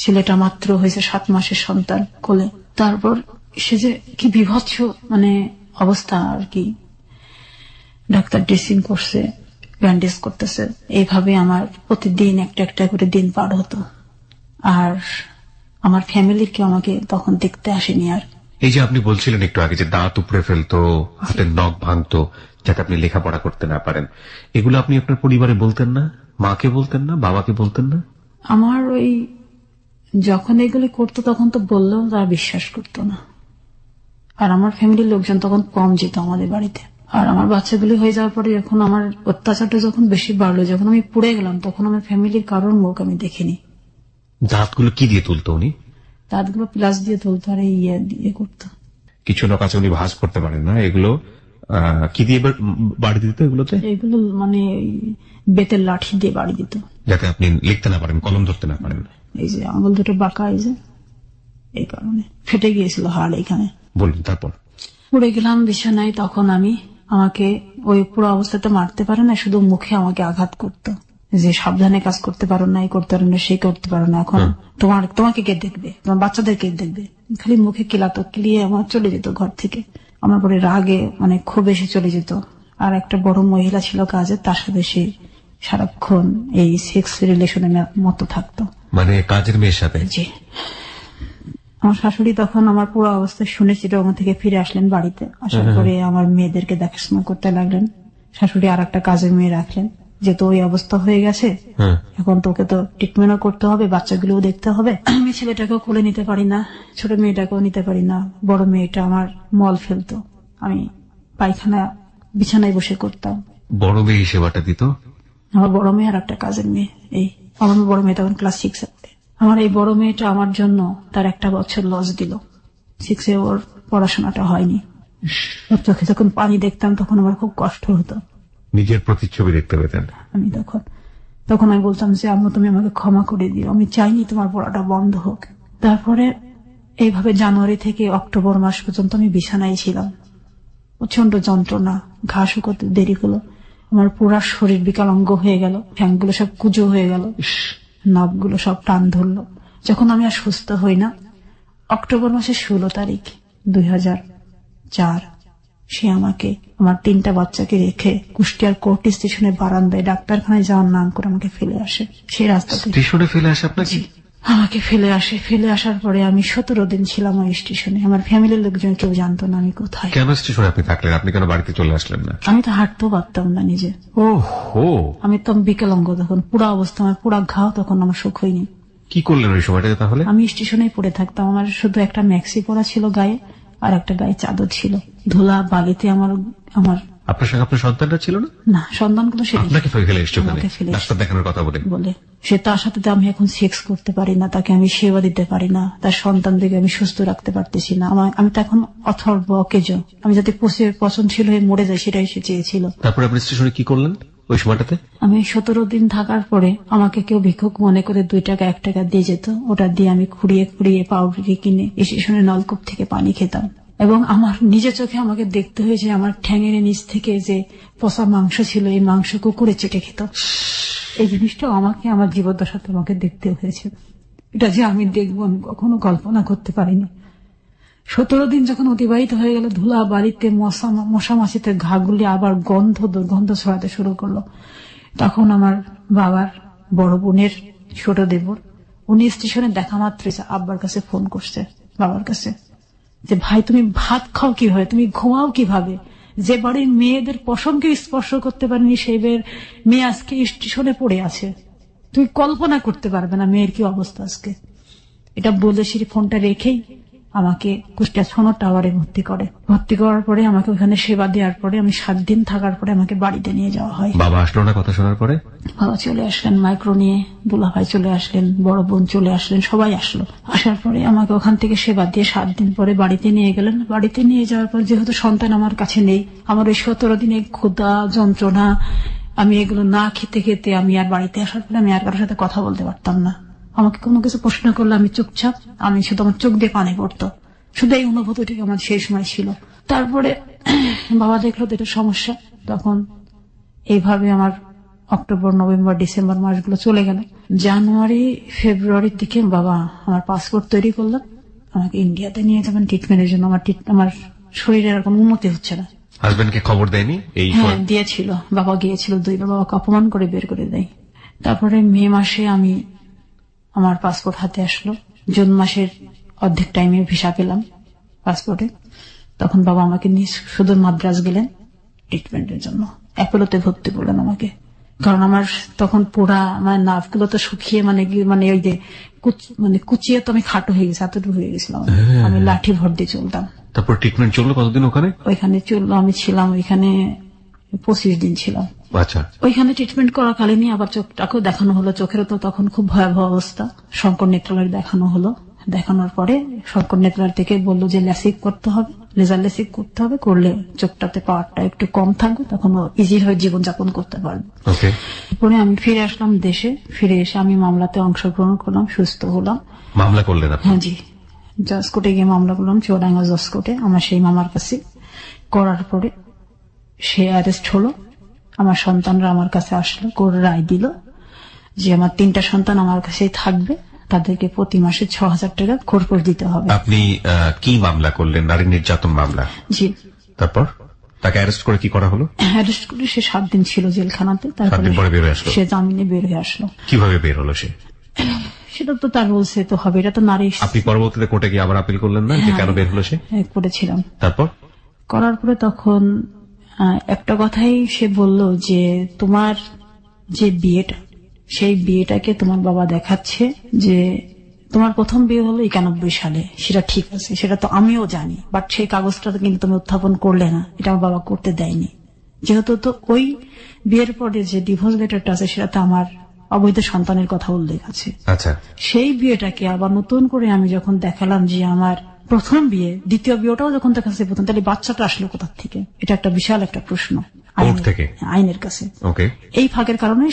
ছেলেটা মাত্র হয়েছে 7 মাসের সন্তান কোলে। তারপর সে যে কি বিভৎস অবস্থা আর কি। ডাক্তার ড্রেসিং করছে, ব্যান্ডেজ করতেছে, এইভাবে আমার প্রতিদিন একটা একটা করে দিন পার হতো। আর আমার ফ্যামিলির কেউ আমাকে তখন দেখতে আসেনি। আর এই যে আপনি বলছিলেন একটু আগে যে দাঁত উপড়ে ফেলতো, হাতের নখ ভাঙতো যাতে আপনি লেখাপড়া করতে না পারেন, এগুলো আপনি আপনার পরিবারে বলতেন না? মাকে বলতেন না? বাবাকে বলতেন না? আমার ওই যখন এগুলি করতো তখন তো বললেও তারা বিশ্বাস করতো না। আর আমার ফ্যামিলির লোকজন তখন কম যেত আমাদের বাড়িতে। আর আমার বাচ্চাগুলি হয়ে যাওয়ার পরে যখন আমার অত্যাচারটা যখন বেশি বাড়লো, যখন আমি পুড়ে গেলাম, তখন আমার ফ্যামিলির কারোর মুখ আমি দেখিনি। দাঁতগুলো কি দিয়ে তুলতো উনি? দাঁতগুলো প্লাস দিয়ে তুলতো আর ইয়ে দিয়ে করতো। কিছু লোক আছে উনি ভাঁজ করতে পারেন না, এগুলো কি দিয়ে বাড়ি দিত? এগুলোতে এগুলো বেতের লাঠি দিয়ে বাড়ি দিত, যাতে আপনি লিখতে না পারেন, কলম ধরতে না পারেন। এই যে আঙুল দুটো বাঁকা, এই যে এই কারণে ফেটে গিয়েছিল হাড় এখানে। বলুন তারপর। পড়ে গেলাম বিছানায়। তখন আমাকে ওই পুরো অবস্থাতে মারতে পারে না, শুধু মুখে আমাকে আঘাত করতো যে সাবধানে কাজ করতে পারো না, এই করতে পারো না, সেই করতে পারো না, এখন তোমাকে কে দেখবে, তোমার বাচ্চাদের কে দেখবে, খালি মুখে কিলাতো। কিলিয়ে আমার চলে যেত ঘর থেকে। আমার পরে রাগে খুব বেশি চলে যেত। আর একটা বড় মহিলা ছিল কাজে, তার সাথে সে সারাক্ষণ এই সেক্স রিলেশনের মতো থাকতো। মানে কাজের মেয়ের সাথে? জি। আমার শাশুড়ি তখন আমার পুরো অবস্থা শুনে চিটাগাং থেকে ফিরে আসলেন বাড়িতে। আসার পরে আমার মেয়েদেরকে দেখাশোনা করতে লাগলেন। শাশুড়ি আর একটা কাজের মেয়ে রাখলেন, যেহেতু ওই অবস্থা হয়ে গেছে, এখন তোকে তো ট্রিটমেন্টও করতে হবে, বাচ্চাগুলোও দেখতে হবে। আমি ছেলেটাকেও কোলে নিতে পারি না, ছোট মেয়েটাকেও নিতে পারি না। বড় মেয়েটা আমার মল ফেলতো, আমি পায়খানা বিছানায় বসে করতাম। বড় মেয়ে সেবাটা দিত? আমার বড় মেয়ে আর একটা কাজের মেয়ে। আমার বড় মেয়ে তখন ক্লাস 6 এ। আমার এই বড় মেয়েটা আমার জন্য তার 1 বছর লস দিল। 6 এ ওর পড়াশোনাটা হয়নি। ওর চোখে যখন পানি দেখতাম তখন আমার খুব কষ্ট হতো। নিজের প্রতিচ্ছবি দেখতে পেতেন? আমি তখন আমি বলতাম যে আম্মু, তুমি আমাকে ক্ষমা করে দিও, আমি চাইনি তোমার পড়াটা বন্ধ হোক। তারপরে এইভাবে জানুয়ারি থেকে অক্টোবর মাস পর্যন্ত আমি বিছানায় ছিলাম। প্রচন্ড যন্ত্রণা, ঘা শুকোতে দেরি হলো, আমার পুরা শরীর বিকলাঙ্গ হয়ে গেল, ঠ্যাংগুলো সব কুজো হয়ে গেল, নখগুলো সব টান ধরলো। যখন আমি আর সুস্থ হই না, অক্টোবর মাসের 16 তারিখ 2004, সে আমাকে আমার 3টা বাচ্চাকে রেখে কুষ্টিয়ার কোর্ট স্টেশনের বারান্দায় ডাক্তারখানায় যাওয়ার নাম করে আমাকে ফেলে আসে। সে রাস্তাতে স্টেশনে ফেলে আসে আপনাকে? আমাকে ফেলে আসে। ফেলে আসার পরে আমি 17 দিন ছিলাম ওই স্টেশনে। আমার ফ্যামিলির লোকজন কেউ জানতো না আমি কোথায়। কেন স্টেশনে আপনি থাকলেন? আপনি কেন বাড়িতে চলে আসলেন না? আমি তো হাঁটতেও পারতাম না নিজে। আমি তো বিকলাঙ্গ, তখন পুরা অবস্থা, আমার পুরা ঘাও তখন আমার সুখ হয়নি। কি করলেন ওই সময়টাতে তাহলে? আমি স্টেশনে পড়ে থাকতাম। আমার শুধু একটা ম্যাক্সি পরা ছিল গায়ে, আর একটা গায়ে চাদর ছিল। ধুলা বালিতে আমার আপনার সঙ্গে আপনার সন্তানটা ছিল না? না, সন্তানগুলো আপনাকে ফেলে এসছে ডাক্তার দেখানোর কথা বলে। সে তার সাথে আমি এখন সেক্স করতে পারি না, তাকে আমি সেবা দিতে পারি না, তার সন্তানদেরকে আমি সুস্থ রাখতে পারতেছি না। আমি তো এখন অথর্ব, অকেজ। আমি যাতে পচনশীল হয়ে মরে যাই সেটাই সে চেয়েছিল। তারপরে আপনি স্টেশনে কি করলেন ওই সময়টাতে? আমি 17 দিন থাকার পরে আমাকে কেউ ভিক্ষুক মনে করে 2 টাকা 1 টাকা দিয়ে যেত। ওটা দিয়ে আমি খুঁড়িয়ে পাউডারি কিনে স্টেশনের নলকূপ থেকে পানি খেতাম। এবং আমার নিজের চোখে আমাকে দেখতে হয়েছে আমার ঠ্যাঙের নিচ থেকে যে পচা মাংস ছিল, এই মাংস কুকুরে চেটে খেত। এই জিনিসটাও আমাকে আমার জীবদ্দশাতে আমাকে দেখতে হয়েছে। এটা যে আমি দেখবো আমি কখনো কল্পনা করতে পারিনি। 17 দিন যখন অতিবাহিত হয়ে গেল, ধুলা বাড়িতে, মশা মাছিতে ঘাগুলি আবার দুর্গন্ধ ছড়াতে শুরু করলো। তখন আমার বাবার বড় বোনের ছোট দেবর, উনি স্টেশনে দেখা মাত্র আব্বার কাছে ফোন করছে, বাবার কাছে, যে ভাই তুমি ভাত খাও কিভাবে, তুমি ঘুমাও কিভাবে, যে বাড়ির মেয়েদের পশমকে স্পর্শ করতে পারেনি সেই মেয়ে আজকে স্টেশনে পড়ে আছে, তুমি কল্পনা করতে পারবে না মেয়ের কি অবস্থা আজকে। এটা বলে সে ফোনটা রেখেই আমাকে কুষ্টিয়া সোনার টাওয়ারে ভর্তি করার পরে আমাকে ওখানে সেবা দেওয়ার পরে আমি 7 দিন থাকার পরে আমাকে বাড়িতে নিয়ে যাওয়া হয়। বাবা আসলো না কথা শোনার পরে? বাবা চলে আসলেন মাইক্রো নিয়ে, দুলাভাই চলে আসলেন, বড় বোন চলে আসলেন, সবাই আসলো। আসার পরে আমাকে ওখান থেকে সেবা দিয়ে 7 দিন পরে বাড়িতে নিয়ে গেলেন। বাড়িতে নিয়ে যাওয়ার পর যেহেতু সন্তান আমার কাছে নেই, আমার ওই 17 দিনে ক্ষুধা যন্ত্রণা, আমি এগুলো না খেতে খেতে আমি আর বাড়িতে আসার পরে আমি আর কারোর সাথে কথা বলতে পারতাম না। আমাকে কোনো কিছু প্রশ্ন করলে আমি চুপচাপ, আমি শুধু আমার চোখ দিয়ে পানি পড়তো, শুধু এই অনুভূতিটা আমার সেই সময় ছিল। তারপরে বাবা দেখলো তো এটা সমস্যা, তখন এইভাবে আমার অক্টোবর নভেম্বর ডিসেম্বর মাসগুলো চলে গেল। জানুয়ারি ফেব্রুয়ারির দিকে বাবা আমার পাসপোর্ট তৈরি করলাম, আমাকে ইন্ডিয়াতে নিয়ে যাবেন ট্রিটমেন্টের জন্য। আমার শরীরের আর কোনো উন্নতি হচ্ছে না। হাজবেন্ডকে খবর দেয়নি? হ্যাঁ দিয়েছিল, বাবা গিয়েছিল 2 বার, বাবাকে অপমান করে বের করে দেয়। তারপরে মে মাসে আমার পাসপোর্ট হাতে আসলো, জুন মাসের অর্ধেক টাইমে ভিসা পেলাম পাসপোর্টে। তখন বাবা আমাকে নিয়ে সুদূর মাদ্রাজ গেলেন ট্রিটমেন্টের জন্য, অ্যাপোলোতে ভর্তি করলেন আমাকে। কারণ আমার তখন পোড়া মানে নার্ভগুলো তো শুকিয়ে মানে ওই যে কুচিয়ে তো আমি খাটো হয়ে গেছি, এতটুকু হয়ে গেছিলাম, আমি লাঠি ভর দিয়ে চলতাম। তারপর ট্রিটমেন্ট চললো কতদিন ওখানে? ওইখানে চললো, আমি ছিলাম ওইখানে 25 দিন ছিলাম। আচ্ছা। ওইখানে ট্রিটমেন্ট করাকালীনই আবার চোখটাকেও দেখানো হলো। চোখেরও তো তখন খুব ভয়াবহ অবস্থা, শঙ্কর নেত্রালয় দেখানো হলো। দেখানোর পরে শঙ্কর নেত্রালয় থেকে বললো যে লেসিক করতে হবে, লেজার লেসিক করতে হবে, করলে চোখটাতে পাওয়ারটা একটু কম থাকবে, তখন ইজি হয়ে জীবনযাপন করতে পারবে। পরে আমি ফিরে আসলাম দেশে। ফিরে এসে আমি মামলাতে অংশগ্রহণ করলাম, সুস্থ হলাম। মামলা করলেন? হ্যাঁ জি, জজ কোর্টে গিয়ে মামলা করলাম, চুয়াডাঙ্গা জজ কোর্টে, আমার সেই মামার কাছে। করার পরে সে অ্যারেস্ট হলো, আমার সন্তানরা আমার কাছে আসলো, কোর্ট রায় দিল যে আমার 3টা সন্তান আমার কাছেই থাকবে, তাদেরকে প্রতি মাসে 6,000 টাকা খরচ দিতে হবে। আপনি কি মামলা করলেন? নারী নির্যাতন মামলা? জি। তারপর তাকে অ্যারেস্ট করে কি করা হলো? অ্যারেস্ট করে সে 7 দিন ছিল জেলখানাতে, তারপরে সে জামিনে বের হয়ে আসলো। কিভাবে বের হলো সে? সেটা তো তার বলছে তো হবে, এটা তো নারী। আপনি পরবর্তীতে কোর্টে গিয়ে আবার আপিল করলেন না যে কেন বের হলো সে? হ্যাঁ করেছিলাম। তারপর করার পরে তখন একটা কথাই সে বলল যে তোমার যে বিয়েটা, সেই বিয়েটাকে তোমার বাবা দেখাচ্ছে যে তোমার প্রথম বিয়ে হলো 91 সালে, সেটা ঠিক আছে, সেটা তো আমিও জানি, বাট সেই কাগজটা কিন্তু তুমি উত্থাপন করলে না, এটা আমার বাবা করতে দেয়নি। যেহেতু তো ওই বিয়ের পরে যে ডিভোর্স লেটারটা আছে সেটাতে আমার অবৈধ সন্তানের কথা উল্লেখ আছে। আচ্ছা। সেই বিয়েটাকে আবার নতুন করে আমি যখন দেখালাম যে আমার প্রথম বিয়ে, দ্বিতীয় বিয়েটাও যখন দেখাচ্ছে প্রথম, তাহলে বাচ্চাটা আসলো কোথা থেকে? এটা একটা বিশাল একটা প্রশ্ন আইনের কাছে। এই ফাঁকের কারণে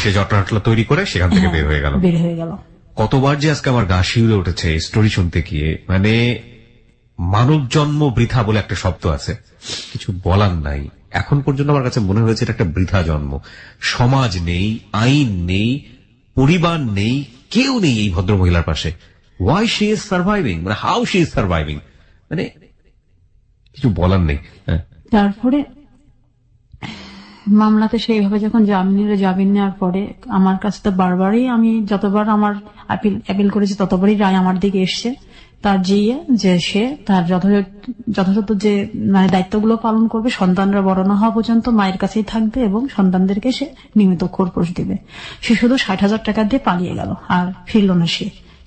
সে জটলা তৈরি করে সেখান থেকে বের হয়ে গেল। কতবার যে আজকে আমার গা শিউরে উঠেছে স্টোরি শুনতে গিয়ে, মানে মানব জন্ম বৃথা বলে একটা শব্দ আছে, কিছু বলার নাই। এখন পর্যন্ত আমার কাছে মনে হয়েছে এটা একটা বৃথা জন্ম। সমাজ নেই, আইন নেই, পরিবার নেই, কেউ নেই এই ভদ্র মহিলার পাশে। ওয়াই শি ইজ সার্ভাইভিং, মানে হাউ শি ইজ সার্ভাইভিং, মানে কিছু বলার নেই। তারপরে মামলাতে সেইভাবে যখন জামিন নেওয়ার পরে আমার কাছে তো বারবারই, আমি যতবার আমার আপিল করেছি ততবারই রায় আমার দিকে এসছে। তার যে সে তার যথাযথ যে মানে দায়িত্বগুলো পালন করবে, সন্তানরা বড় না হওয়া পর্যন্ত মায়ের কাছেই থাকবে এবং সন্তানদেরকে সে নিয়মিত খোরপোশ দিবে। সে শুধু 60,000 টাকা দিয়ে পালিয়ে গেল, আর ফিরল না।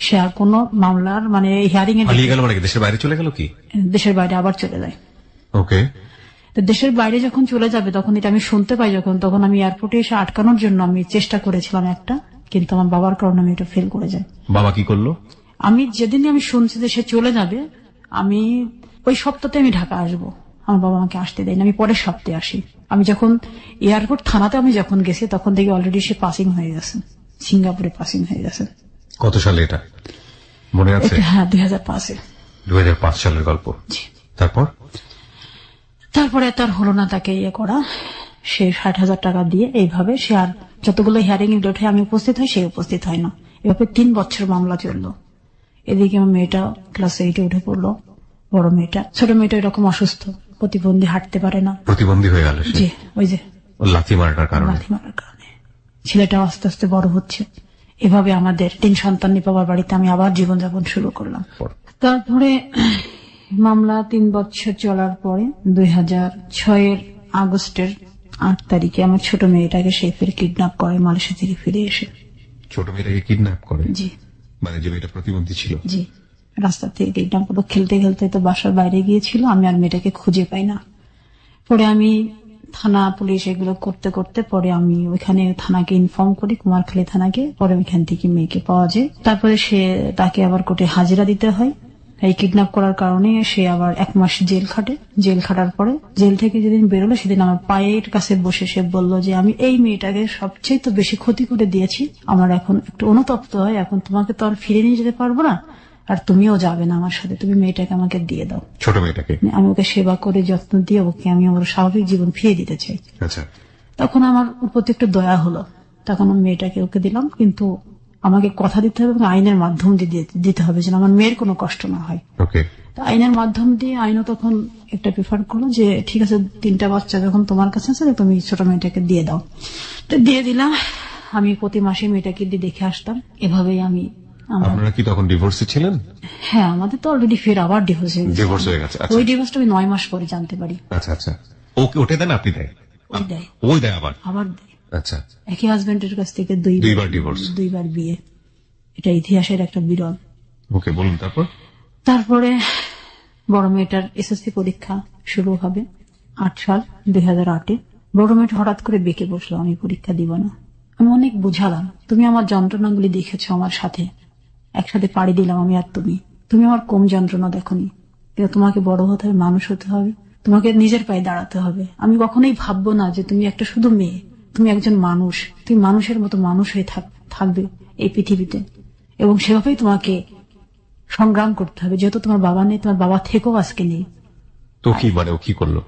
সে আর কোন মামলার মানে হিয়ারিং এ পালিয়ে গেল, মানে দেশের বাইরে চলে গেল? কি দেশের বাইরে আবার চলে যায়? ওকে। দেশের বাইরে যখন চলে যাবে তখন এটা আমি শুনতে পাই, তখন আমি এয়ারপোর্টে এসে আটকানোর জন্য আমি চেষ্টা করেছিলাম একটা, কিন্তু আমার বাবার কারণে আমি এটা ফেল করে যাই। বাবা কি করলো? আমি যেদিনই আমি শুনছি যে সে চলে যাবে, আমি ওই সপ্তাহে আমি ঢাকা আসবো, আমার বাবা আমাকে আসতে দেয়নি, আমি পরের সপ্তাহে আসি। আমি যখন এয়ারপোর্ট থানাতে আমি যখন গেছি তখন দেখি অলরেডি সে পাসিং হয়ে গেছে, সিঙ্গাপুরে পাসিং হয়ে গেছে। কত সালে এটা মনে আছে? হ্যাঁ 2005-এ। 2005 সালের গল্প। তারপরে তার হলো না তাকে করা, সে 60,000 টাকা দিয়ে এইভাবে সে আর যতগুলো হিয়ারিং এ ডেটে আমি উপস্থিত হই, সে উপস্থিত হয় না। এভাবে 3 বছর মামলা চললো। এদিকে আমার মেয়েটা ক্লাস 8-এ উঠে পড়লো, বড় মেয়েটা। ছোট মেয়েটা এরকম অসুস্থ, প্রতিবন্ধী, হাঁটতে পারে না, প্রতিবন্ধী হয়ে গেল। জি, ওই যে লাথি মারার কারণে। ছেলেটা আস্তে আস্তে বড় হচ্ছে। এভাবে আমাদের 3 সন্তান নিয়ে বাবার বাড়িতে আমি আবার জীবনযাপন শুরু করলাম। তারপরে মামলা 3 বছর চলার পরে 2006-এর আগস্টের 8 তারিখে আমার ছোট মেয়েটাকে সে ফের কিডন্যাপ করে মালয়েশিয়া থেকে ফিরে এসে। ছোট মেয়েটাকে কিডন্যাপ করে? জি। মানে যে মেয়েটা প্রতিবন্ধী ছিল? জি। রাস্তা থেকে কিডন্যাপ করলো। খেলতে খেলতে তো বাসার বাইরে গিয়েছিল, আমি আর মেয়েটাকে খুঁজে পাই না। পরে আমি থানা পুলিশ এগুলো করতে করতে পরে আমি ওইখানে থানাকে ইনফর্ম করি, কুমারখালী থানাকে। পরে ওইখান থেকে মেয়েকে পাওয়া যায়। তারপরে তাকে আবার কোর্টে হাজিরা দিতে হয়। এই কিডন্যাপ করার কারণে সে আবার 1 মাস জেল খাটে। জেল খাটার পরে জেল থেকে যেদিন বেরোলো সেদিন আমার পায়ের কাছে বসে সে বলল যে আমি এই মেয়েটাকে সবচেয়ে তো বেশি ক্ষতি করে দিয়েছি, আমার এখন একটু অনুতপ্ত হয়, এখন তোমাকে তো আর ফিরে নিয়ে যেতে পারবো না, আর তুমিও যাবে না আমার সাথে, তুমি মেয়েটাকে আমাকে দিয়ে দাও। ছোট মেয়েটাকে আমি ওকে সেবা করে যত্ন দিয়ে ওকে আমি আমার স্বাভাবিক জীবন ফিরিয়ে দিতে চাই। আচ্ছা, তখন আমার উপর একটু দয়া হলো, তখন আমি মেয়েটাকে ওকে দিলাম। কিন্তু আমাকে কথা দিতে হবে এবং আইনের মাধ্যম দিয়ে দিতে হবে যেন আমার মেয়ের কোনো কষ্ট না হয়। ওকে। আইনের মাধ্যম দিয়ে আইনও তখন একটা প্রেফার করলো যে ঠিক আছে, 3টা বাচ্চা যখন তোমার কাছে আছে তুমি ছোট মেয়েটাকে দিয়ে দাও। তো দিয়ে দিলাম। আমি প্রতি মাসে মেয়েটাকে দিয়ে দেখে আসতাম। এভাবেই আমি। আপনারা কি তখন ডিভোর্সে ছিলেন? হ্যাঁ, আমাদের তো অলরেডি ফের আবার ডিভোর্স হয়ে গেছে। ওই ডিভোর্সটা আমি 9 মাস পরে জানতে পারি। আচ্ছা আচ্ছা, ওকে ওটা দেন আপনি দেয়? ওই দেয় আবার দেয়। আচ্ছা, একই হাজবেন্ডের কাছ থেকে দুইবার ডিভোর্স, 2বার বিয়ে। এটা ইতিহাসের একটা বিরল। ওকে, বলুন। তারপরে বড় মেয়েটার এসএসসি পরীক্ষা শুরু হবে 8 সাল 2008-এ। বড় মেয়েটা হঠাৎ করে বেঁকে বসলো, আমি পরীক্ষা দিব না। আমি অনেক বুঝালাম, তুমি আমার যন্ত্রণাগুলি দেখেছো আমার সাথে, একসাথে পাড়ি দিলাম আমি আর তুমি আমার কম যন্ত্রণা দেখোনি। কিন্তু তোমাকে বড় হতে হবে, মানুষ হতে হবে, তোমাকে নিজের পায়ে দাঁড়াতে হবে। আমি কখনোই ভাববো না যে তুমি একটা শুধু মেয়ে, তুমি একজন মানুষ, তুমি মানুষের মতো মানুষ হয়ে থাকবে এই পৃথিবীতে, এবং সেভাবেই তোমাকে সংগ্রাম করতে হবে। যেহেতু তোমার বাবা নেই, তোমার বাবা থেকেও আজকে নেই। তো কি মানে ও কি করলো?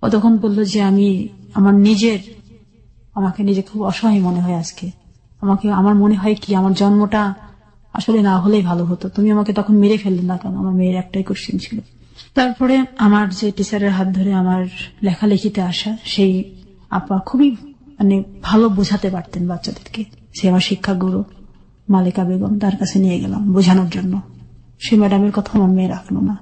ও তখন বললো যে আমাকে নিজে খুব অসহায় মনে হয় আজকে। আমার মনে হয় কি আমার জন্মটা আসলে না হলেই ভালো হতো, তুমি আমাকে তখন মেরে ফেললে না কেন? আমার মেয়ের একটাই কোশ্চেন ছিল। তারপরে আমার যে টিচারের হাত ধরে আমার লেখালেখিতে আসা সেই আপা খুবই ভালো বোঝাতে পারতেন বাচ্চাদেরকে। সে আমার শিক্ষাগুরু মালিকা বেগম, তার কাছে নিয়ে গেলাম বোঝানোর জন্য। সেই ম্যাডামের কথা আমার মেয়ে রাখলো না।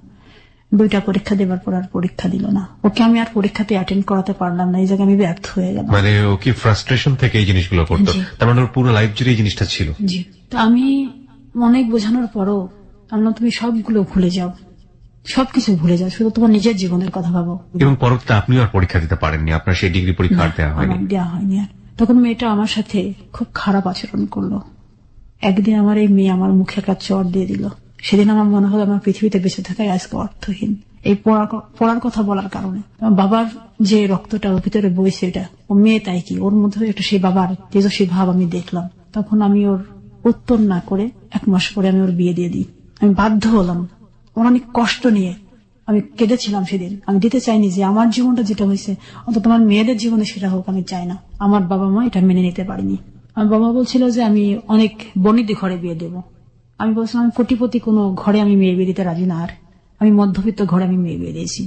2টা পরীক্ষা দেবার পর আর পরীক্ষা দিল না। ওকে আমি আর পরীক্ষাতে অ্যাটেন্ড করাতে পারলাম না, এই জায়গায় আমি ব্যর্থ হয়ে গেলাম। মানে ও কি ফ্রাস্ট্রেশন থেকে এই জিনিসগুলো করতো? তার মানে ওর পুরো লাইফ জুড়ে এই জিনিসটা ছিল। জি। তো আমি অনেক বোঝানোর পরও আমি তুমি সবগুলো ভুলে যাও, সবকিছু ভুলে যাও, শুধু তোমার নিজের জীবনের কথা ভাবো। এবং পরবর্তীতে আপনি আর পরীক্ষা দিতে পারেননি, আপনার সেই ডিগ্রি পরীক্ষা আর দেওয়া হয়নি। আর তখন মেয়েটা আমার সাথে খুব খারাপ আচরণ করলো। একদিন আমার এই মেয়ে আমার মুখে একটা চড় দিয়ে দিল। সেদিন আমার মনে হলো আমার পৃথিবীতে বেঁচে থাকাই আজকে অর্থহীন, এই পড়ার কথা বলার কারণে। বাবার যে রক্তটা ওর ভিতরে বইছে, এটা ও মেয়ে তাই কি, ওর মধ্যে একটা সেই বাবার তেজস্বী ভাব আমি দেখলাম। তখন আমি ওর উত্তর না করে 1 মাস পরে আমি ওর বিয়ে দিয়ে দিই। আমি বাধ্য হলাম, ওর অনেক কষ্ট নিয়ে আমি কেঁদেছিলাম সেদিন। আমি দিতে চাইনি যে আমার জীবনটা যেটা হয়েছে অন্তত আমার মেয়েদের জীবনে সেটা হোক, আমি চাই না। আমার বাবা মা এটা মেনে নিতে পারিনি। আমার বাবা বলছিল যে আমি অনেক বর্ণিত ঘরে বিয়ে দেব। আমি বলছিলাম আমি কোটিপতি কোনো ঘরে আমি মেয়ে বিয়ে দিতে রাজি না, আর আমি মধ্যবিত্ত ঘরে আমি মেয়ে বিয়ে দিয়েছি।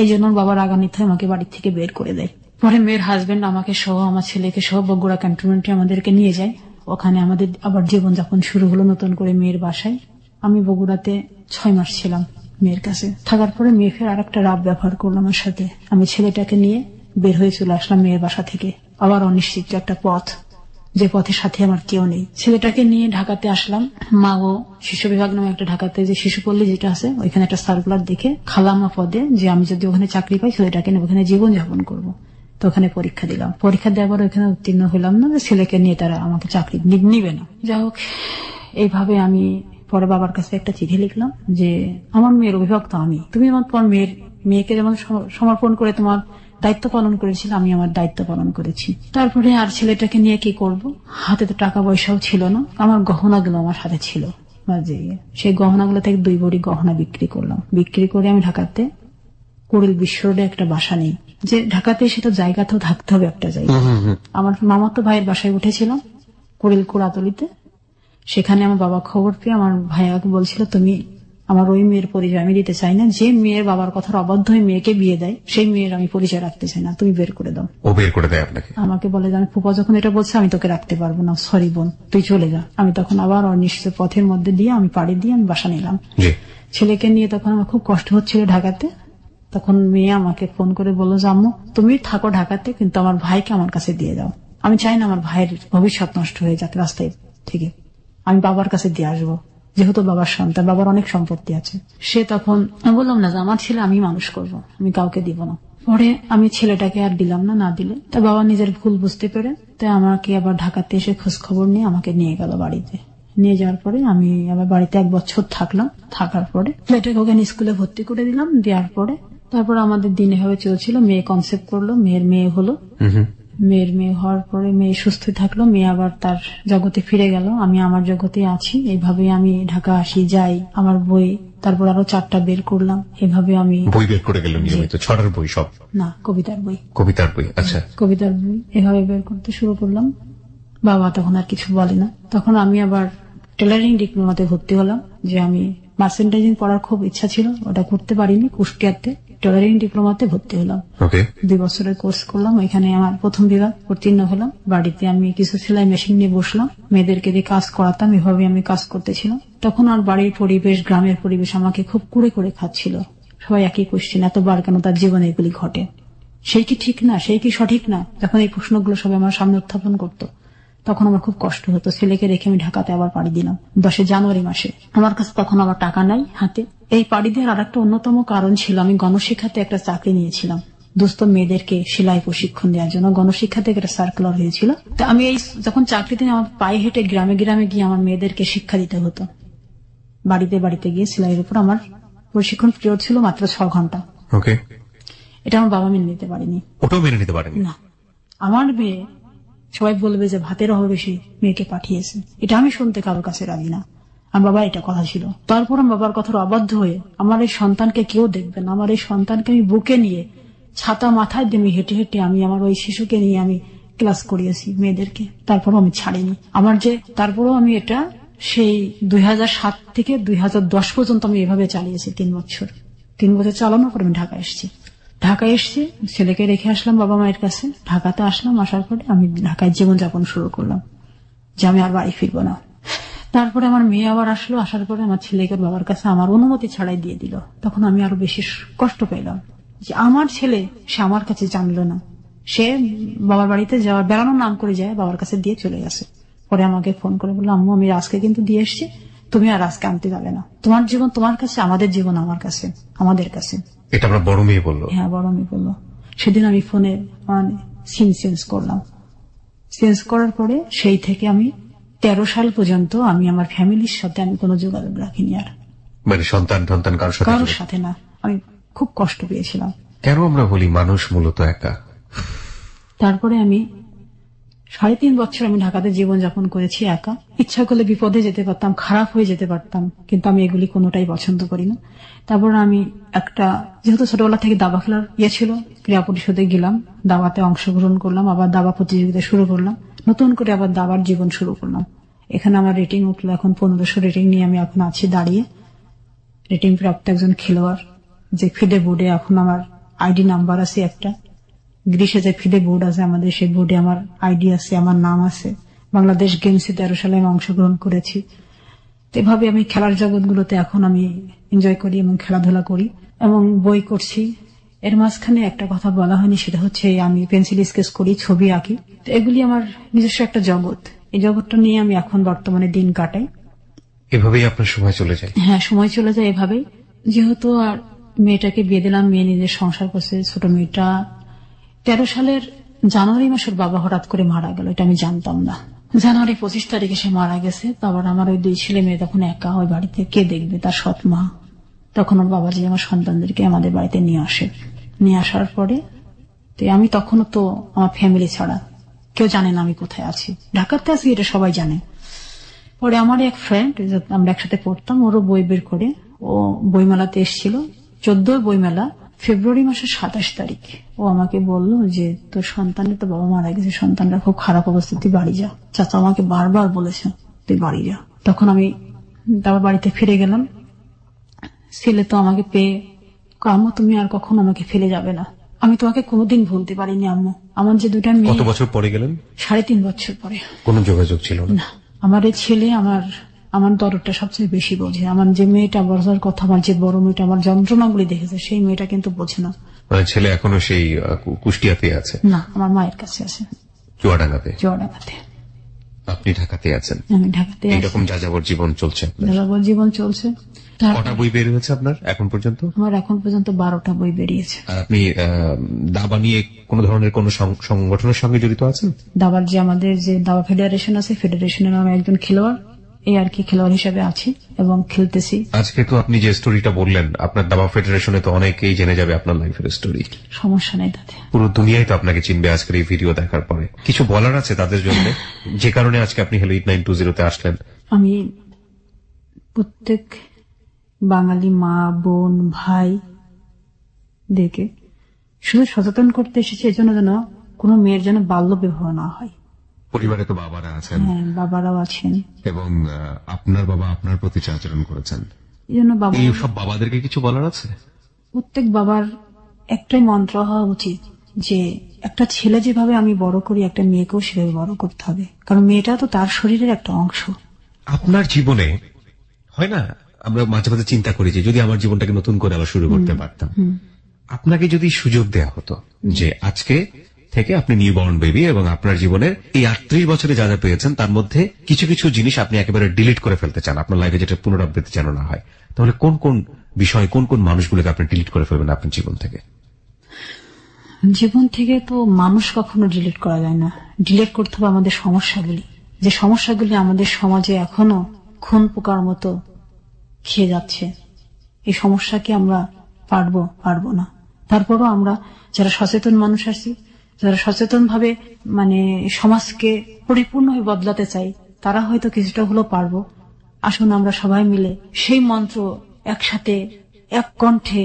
এই জন্য বাবার রাগান্বিত হয়ে আমাকে বাড়ি থেকে বের করে দেয়। পরে মেয়ের হাজবেন্ড আমাকে সহ আমার ছেলেকে সহ বগুড়া ক্যান্টনমেন্টে আমাদেরকে নিয়ে যায়। ওখানে আমাদের আবার জীবনযাপন শুরু হলো নতুন করে মেয়ের বাসায়। আমি বগুড়াতে 6 মাস ছিলাম মেয়ের কাছে থাকার পরে মেয়ে ফের আরেকটা রাব ব্যবহার করলো আমার সাথে। আমি ছেলেটাকে নিয়ে বের হয়ে চলে আসলাম মেয়ের বাসা থেকে। আবার অনিশ্চিত একটা পথ, যে পথের সাথে আমার কেউ নেই। ছেলেটাকে নিয়ে ঢাকাতে আসলাম। মা ও শিশু বিভাগ নামে একটা ঢাকাতে যে শিশুপল্লী যেটা আছে, ওইখানে একটা সার্কুলার দেখে খালামা পদে যে আমি যদি ওখানে চাকরি পাই ছেলেটাকে নিয়ে ওখানে জীবনযাপন করবো। তো ওখানে পরীক্ষা দিলাম। পরীক্ষা দেওয়ার পর ওখানে উত্তীর্ণ হলাম না, যে ছেলেকে নিয়ে তারা আমাকে চাকরি নিবে না। যাই হোক, এইভাবে আমি পরে বাবার কাছে একটা চিঠি লিখলাম যে আমার মেয়ের অভিভাবক আমি, তুমি আমার তোমার মেয়েকে যেমন সমর্পণ করে তোমার দায়িত্ব পালন করেছিল, আমি আমার দায়িত্ব পালন করেছি। তারপরে আর ছেলেটাকে নিয়ে কি করব, হাতে তো টাকা পয়সাও ছিল না। আমার গহনাগুলো আমার সাথে ছিল, সেই গহনাগুলো থেকে 2 ভরি গহনা বিক্রি করলাম। বিক্রি করে আমি ঢাকাতে কুড়িল বিশ্ব রোডে একটা বাসা নেই। যে ঢাকাতে সেটা জায়গা তো থাকতে হবে একটা জায়গা। আমার মামাতো ভাইয়ের বাসায় উঠেছিলাম কুড়িল কোড়াতলিতে। সেখানে আমার বাবা খবর পেয়ে আমার ভাইয়াকে বলছিল, তুমি আমার ওই মেয়ের পরিচয় আমি দিতে চাই না, যে মেয়ের বাবার কথার অবাধ্য হয়ে মেয়েকে বিয়ে দেয় সেই মেয়ের আমি পরিচয় রাখতে চাই না, তুমি বের করে দাও। ও বের করে দেয় আপনাকে? আমাকে বলে যে আমি ফুপা যখন এটা বলছে আমি তোকে রাখতে পারবো না, সরি বোন তুই চলে যা। আমি তখন আবার অনিশ্চিত পথের মধ্যে দিয়ে আমি পাড়ি দিয়ে আমি বাসা নিলাম। ছেলেকে নিয়ে তখন আমার খুব কষ্ট হচ্ছিল ঢাকাতে। তখন মেয়ে আমাকে ফোন করে বললো যে আম্মু তুমি থাকো ঢাকাতে, কিন্তু আমার ভাইকে আমার কাছে দিয়ে দাও। আমি চাই না আমার ভাইয়ের ভবিষ্যৎ নষ্ট হয়ে যাক রাস্তায় থেকে, আমি বাবার কাছে দিয়ে আসবো। যেহেতু বাবার সন্তান, বাবার অনেক সম্পত্তি আছে। সে তখন আমি বললাম না যে আমার ছেলে আমি মানুষ করব, আমি কাউকে দিব না। পরে আমি ছেলেটাকে আর দিলাম না, না দিলে তা বাবা নিজের ভুল বুঝতে পেরে তাই আমাকে আবার ঢাকাতে এসে খোঁজ খবর নিয়ে আমাকে নিয়ে গেল বাড়িতে। নিয়ে যাওয়ার পরে আমি আবার বাড়িতে 1 বছর থাকলাম। থাকার পরে ছেলেটাকে ওখানে স্কুলে ভর্তি করে দিলাম। দেওয়ার পরে তারপর আমাদের দিন এভাবে চলছিল। মেয়ে কনসেপ্ট করলো, মেয়ের মেয়ে হলো। মেয়ের মেয়ে হওয়ার পরে মেয়ে সুস্থ থাকলো, মেয়ে আবার তার জগতে ফিরে গেল, আমি আমার জগতে আছি। এইভাবে আমি ঢাকা আসি, যাই, আমার বই তারপর আরো 4টা বের করলাম। এভাবে আমি বই বের করে গেলাম নিয়মিত, ছড়ার বই সব না, কবিতার বই। কবিতার বই, আচ্ছা, কবিতার বই এভাবে বের করতে শুরু করলাম। বাবা তখন আর কিছু বলে না। তখন আমি আবার টেলারিং ডিপ্লোমাতে ভর্তি হলাম, যে আমি মার্চেন্টাইজিং পড়ার খুব ইচ্ছা ছিল, ওটা করতে পারিনি। কুষ্টিয়াতে টেলারিং ডিপ্লোমাতে ভর্তি হলাম। 2 বছরের কোর্স করলাম, এখানে আমার প্রথম বিভাগ উত্তীর্ণ হলাম। বাড়িতে আমি কিছু সেলাই মেশিন নিয়ে বসলাম, মেয়েদেরকে দিয়ে কাজ করাতাম, এভাবে আমি কাজ করতেছিলাম। তখন আর বাড়ির পরিবেশ, গ্রামের পরিবেশ আমাকে খুব কুড়ে করে খাচ্ছিল। সবাই একই কোশ্চেন, এতবার কেন তার জীবনে এগুলি ঘটে, সেই কি ঠিক না, সেই কি সঠিক না? যখন এই প্রশ্নগুলো সবাই আমার সামনে উত্থাপন করতো তখন আমার খুব কষ্ট হতো। ছেলেকে রেখে আমি ঢাকাতে আবার পাড়ি দিলাম 10 জানুয়ারি মাসে। আমার কাছে তখন আবার টাকা নাই হাতে। এই পাড়ি দেওয়ার আরেকটা অন্যতম কারণ ছিল, আমি গণশিক্ষাতে একটা চাকরি নিয়েছিলাম দুস্থ মেয়েদেরকে সেলাই প্রশিক্ষণ দেওয়ার জন্য। গণশিক্ষা থেকে একটা সার্কুলার হয়েছিল। তো আমি এই যখন চাকরিতে আমার পায়ে হেঁটে গ্রামে গ্রামে গিয়ে আমার মেয়েদেরকে শিক্ষা দিতে হতো। বাড়িতে বাড়িতে গিয়ে সেলাইয়ের উপর আমার প্রশিক্ষণ পিরিয়ড ছিল মাত্র 6 ঘন্টা। এটা আমার বাবা মেনে নিতে পারেনি। ওটাও মেনে নিতে পারেনি না। আমার মেয়ে, সবাই বলবে যে ভাতের অভাবে বেশি মেয়েকে পাঠিয়েছে, এটা আমি শুনতে কারোর কাছে রাজি না। আমার বাবা এটা কথা ছিল। তারপর আমার বাবার কথার অবাধ্য হয়ে আমার এই সন্তানকে কেউ দেখবে না, আমার এই সন্তানকে আমি বুকে নিয়ে ছাতা মাথায় দিয়ে আমি হেঁটে হেঁটে আমি আমার ওই শিশুকে নিয়ে আমি ক্লাস করিয়েছি মেয়েদেরকে। তারপরও আমি ছাড়িনি আমার যে, তারপরও আমি এটা সেই 2007 থেকে 2010 পর্যন্ত আমি এভাবে চালিয়েছি। 3 বছর চালানোর পর আমি ঢাকায় এসছি, ছেলেকে রেখে আসলাম বাবা মায়ের কাছে। ঢাকাতে আসলাম, আসার পরে আমি ঢাকায় জীবনযাপন শুরু করলাম, যে আমি আর বাড়ি ফিরবো না। তারপরে আমার মেয়ে আবার আসলো, আসার পরে আমার ছেলেকে বাবার কাছে আমার অনুমতি ছাড়াই দিয়ে দিল। তখন আমি আরো বেশি কষ্ট পেলাম যে আমার ছেলে, সে আমার কাছে জানলো না, সে বাবার বাড়িতে যাওয়ার বেড়ানোর নাম করে যায়, বাবার কাছে দিয়ে চলে গেছে। পরে আমাকে ফোন করে বললো, আম্মু আমি রাজকে কিন্তু দিয়ে এসছি, তুমি আর রাজকে আনতে যাবে না, তোমার জীবন তোমার কাছে, আমাদের জীবন আমার কাছে, আমাদের কাছে। এটা আমার বড় মেয়ে বললো? হ্যাঁ, বড় মেয়ে বললো। সেদিন আমি ফোনে সিম চেঞ্জ করলাম। চেঞ্জ করার পরে সেই থেকে আমি 13 সাল পর্যন্ত আমি আমার ফ্যামিলির সাথে আমি কোনো যোগাযোগ রাখিনি। আর মানে সন্তান কারোর সাথে না। আমি খুব কষ্ট পেয়েছিলাম। কেন আমরা বলি মানুষ মূলত একা? তারপরে আমি 3.5 বছর আমি ঢাকাতে জীবনযাপন করেছি একা। ইচ্ছা করলে বিপদে যেতে পারতাম, খারাপ হয়ে যেতে পারতাম, কিন্তু আমি এগুলি কোনোটাই পছন্দ করি না। তারপর আমি যেহেতু ছোটবেলা থেকে দাবা খেলার ছিল, ক্রীড়া পরিষদে গেলাম, দাবাতে অংশগ্রহণ করলাম, আবার দাবা প্রতিযোগিতা শুরু করলাম, নতুন করে আবার দাবার জীবন শুরু করলাম। এখানে আমার রেটিং উঠলো, এখন 1500 রেটিং নিয়ে আমি এখন আছি দাঁড়িয়ে, রেটিং প্রাপ্ত একজন খেলোয়াড়। যে ফিডে বোর্ডে এখন আমার আইডি নাম্বার আছে একটা, গ্রীষে যে ফিডে বোর্ড আছে আমাদের, সেই বোর্ডে আমার আইডি আছে, আমার নাম আছে। বাংলাদেশ গেমসে 13 সালে আমি অংশগ্রহণ করেছি। এভাবে আমি খেলার জগৎগুলোতে এখন আমি এনজয় করি এবং খেলাধুলা করি এবং বই করছি। এর মাঝখানে একটা কথা বলা হয়নি, সেটা হচ্ছে আমি পেন্সিল স্কেচ করি, ছবি আঁকি। এগুলি আমার নিজস্ব একটা জগৎ। এই জগৎটা নিয়ে আমি এখন বর্তমানে দিন কাটাই। এভাবেই আপনার সময় চলে যায়? হ্যাঁ, সময় চলে যায় এভাবেই। যেহেতু আর মেয়েটাকে বিয়ে দিলাম, মেয়ে নিজের সংসার করছে। ছোট মেয়েটা 13 সালের জানুয়ারি মাসের বাবা হঠাৎ করে মারা গেল, এটা আমি জানতাম না। জানুয়ারি 25 তারিখে সে মারা গেছে। তারপর আমার ওই 2 ছেলে মেয়ে তখন একা, ওই বাড়িতে কে দেখবে, তার সৎ মা। তখন ওর বাবাজি আমার সন্তানদেরকে আমাদের বাড়িতে নিয়ে আসে। নিয়ে আসার পরে আমি তখনও তো আমার ফ্যামিলি ছাড়া কেউ জানে না আমি কোথায় আছি, ঢাকাতে আছি, এটা সবাই জানে। পরে আমার এক ফ্রেন্ড, আমরা একসাথে পড়তাম, ওরও বই বের করে ও বইমেলাতে এসেছিল, 14 বইমেলা, ফেব্রুয়ারি মাসের 27 তারিখ। ও আমাকে বলল যে তোর সন্তানের তো বাবা মারা গেছে, সন্তানরা খুব খারাপ অবস্থা, তুই বাড়ি যা। চাচা আমাকে বারবার বলেছে তুই বাড়ি যা। তখন আমি তারপর বাড়িতে ফিরে গেলাম। ছেলে তো আমাকে পেয়ে, আম্মু তুমি আর কখনো আমাকে ফেলে যাবে না, আমি তোমাকে কোনোদিন ভুলতে পারিনি আম্মু। আমার যে 2টা মেয়ে। কত বছর পরে গেলেন? 3.5 বছর পরে। কোনো যোগাযোগ ছিল না? আমার এই ছেলে আমার দরদটা সবচেয়ে বেশি বোঝে। আমার যে মেয়েটা বোঝার কথা, আমার যে বড় মেয়েটা আমার যন্ত্রণাগুলি দেখেছে, সেই মেয়েটা কিন্তু বোঝে না। ছেলে এখনো সেই কুষ্টিয়াতে আছে? না, আমার মায়ের কাছে আছে, চুয়াডাঙ্গাতে। আপনি ঢাকাতে আছেন, আমি ঢাকাতে আছি। এইরকম যাযাবর জীবন চলছে আপনার? যাযাবর জীবন চলছে। কটা বই বের হয়েছে আপনার এখন পর্যন্ত? আমার এখন পর্যন্ত 12টা বই বেরিয়েছে। আর আপনি দাবা নিয়ে কোন ধরনের কোন সংগঠনের সঙ্গে জড়িত আছেন? দাবার যে আমাদের যে দাবা ফেডারেশন আছে, ফেডারেশনের আমি একজন খেলোয়াড়, এই আর কি খেলোয়াড় হিসেবে আছি এবং খেলতেছি। আজকে তো আপনি যে স্টোরিটা বললেন, আপনার দাবা ফেডারেশনে তো অনেকেই জেনে যাবে আপনার লাইফের স্টোরি। সমস্যা নেই তাতে, পুরো দুনিয়ায় তো আপনাকে চিনবে আজকের এই ভিডিও দেখার পরে। কিছু বলার আছে তাদের জন্য, যে কারণে আজকে আপনি হ্যালো 8920 আসলেন? আমি প্রত্যেক বাঙালি মা বোন ভাই দেখে শুধু সচেতন করতে এসেছি, এজন্য যেন কোনো মেয়ের যেন বাল্য বিবাহ না হয়। পরিবারে তো বাবারা আছেন, হ্যাঁ বাবারাও আছেন, এবং আপনার বাবা আপনার প্রতি আচরণ করেছেন, এই জন্য বাবা, এই সব বাবাদেরকে কিছু বলার আছে? প্রত্যেক বাবার একটাই মন্ত্র হওয়া উচিত যে একটা ছেলে যেভাবে আমি বড় করি, একটা মেয়েকেও সেভাবে বড় করতে হবে, কারণ মেয়েটা তো তার শরীরের একটা অংশ। আপনার জীবনে হয় না, আমরা মাঝে মাঝে চিন্তা করি যে যদি আমার জীবনটাকে নতুন করে আবার শুরু করতে পারতাম। আপনাকে যদি সুযোগ দেয়া হতো যে আজকে থেকে আপনি নিউবর্ন বেবি, এবং আপনার জীবনের এই 38 বছরে যা যা পেয়েছেন তার মধ্যে কিছু কিছু জিনিস আপনি একেবারে ডিলিট করে ফেলতে চান, আপনার লাইফে যেটা পুনরাবৃত্তি যেন না হয়, তাহলে কোন কোন বিষয়, কোন কোন মানুষগুলোকে আপনি ডিলিট করে ফেলবেন আপনার জীবন থেকে? জীবন থেকে তো মানুষ কখনো ডিলিট করা যায় না, ডিলিট করতে হবে আমাদের সমস্যাগুলি, যে সমস্যাগুলি আমাদের সমাজে এখনো খুন পোকার মতো খেয়ে যাচ্ছে। এই সমস্যাকে আমরা পারবো না। তারপরও আমরা যারা সচেতন মানুষ আছি, যারা সচেতন ভাবে সমাজকে পরিপূর্ণভাবে বদলাতে চাই, তারা হয়তো কিছুটা হলেও পারবো। আসুন আমরা সবাই মিলে সেই মন্ত্র একসাথে এক কণ্ঠে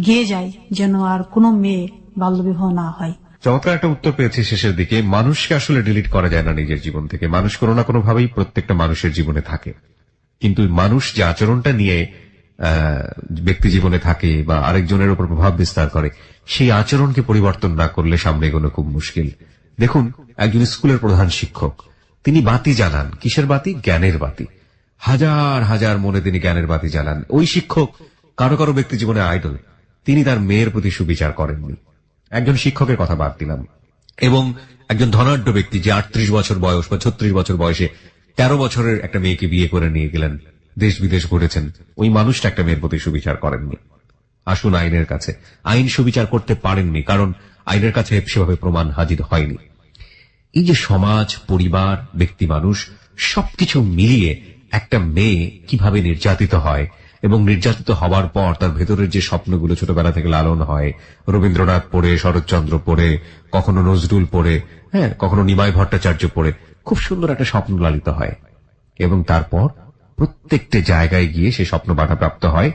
গেয়ে যাই, যেন আর কোনো মেয়ে বাল্যবিবাহ না হয়। চমৎকার একটা উত্তর পেয়েছি শেষের দিকে। মানুষকে আসলে ডিলিট করা যায় না নিজের জীবন থেকে, মানুষ কোনো না কোনো ভাবেই প্রত্যেকটা মানুষের জীবনে থাকে, কিন্তু মানুষ যে আচরণটা নিয়ে ব্যক্তি জীবনে থাকে বা আরেকজনের উপর প্রভাব বিস্তার করে, সেই আচরণকে পরিবর্তন না করলে সামনে এগোনো খুব মুশকিল। দেখুন, একজন স্কুলের প্রধান শিক্ষক, তিনি বাতি জ্বালান, কিসের বাতি? জ্ঞানের বাতি। হাজার হাজার মনে তিনি জ্ঞানের বাতি জ্বালান। ওই শিক্ষক কারো কারো ব্যক্তি জীবনে আইডল, তিনি তার মেয়ের প্রতি সুবিচার করেননি। একজন শিক্ষকের কথা বাদ দিলাম, এবং একজন ধনাঢ্য ব্যক্তি যে 38 বছর বয়স বা 36 বছর বয়সে 13 বছরের একটা মেয়েকে বিয়ে করে নিয়ে গেলেন, দেশ বিদেশ ঘুরেছেন, ওই মানুষটা একটা মেয়ের প্রতি সুবিচার করেননি। আসুন আইনের কাছে, আইন সুবিচার করতে পারেননি কারণ আইনের কাছে সেভাবে প্রমাণ হাজির হয়নি। এই যে সমাজ, পরিবার, ব্যক্তি মানুষ সবকিছু মিলিয়ে একটা মেয়ে কিভাবে নির্যাতিত হয়, এবং নির্যাতিত হওয়ার পর তার ভেতরের যে স্বপ্নগুলো ছোটবেলা থেকে লালন হয়, রবীন্দ্রনাথ পড়ে, শরৎচন্দ্র পড়ে, কখনো নজরুল পড়ে, হ্যাঁ কখনো নিমাই ভট্টাচার্য পড়ে, খুব সুন্দর একটা স্বপ্ন লালিত হয়, এবং তারপর প্রত্যেকটা জায়গায় গিয়ে সেই স্বপ্ন বাধাপ্রাপ্ত হয়।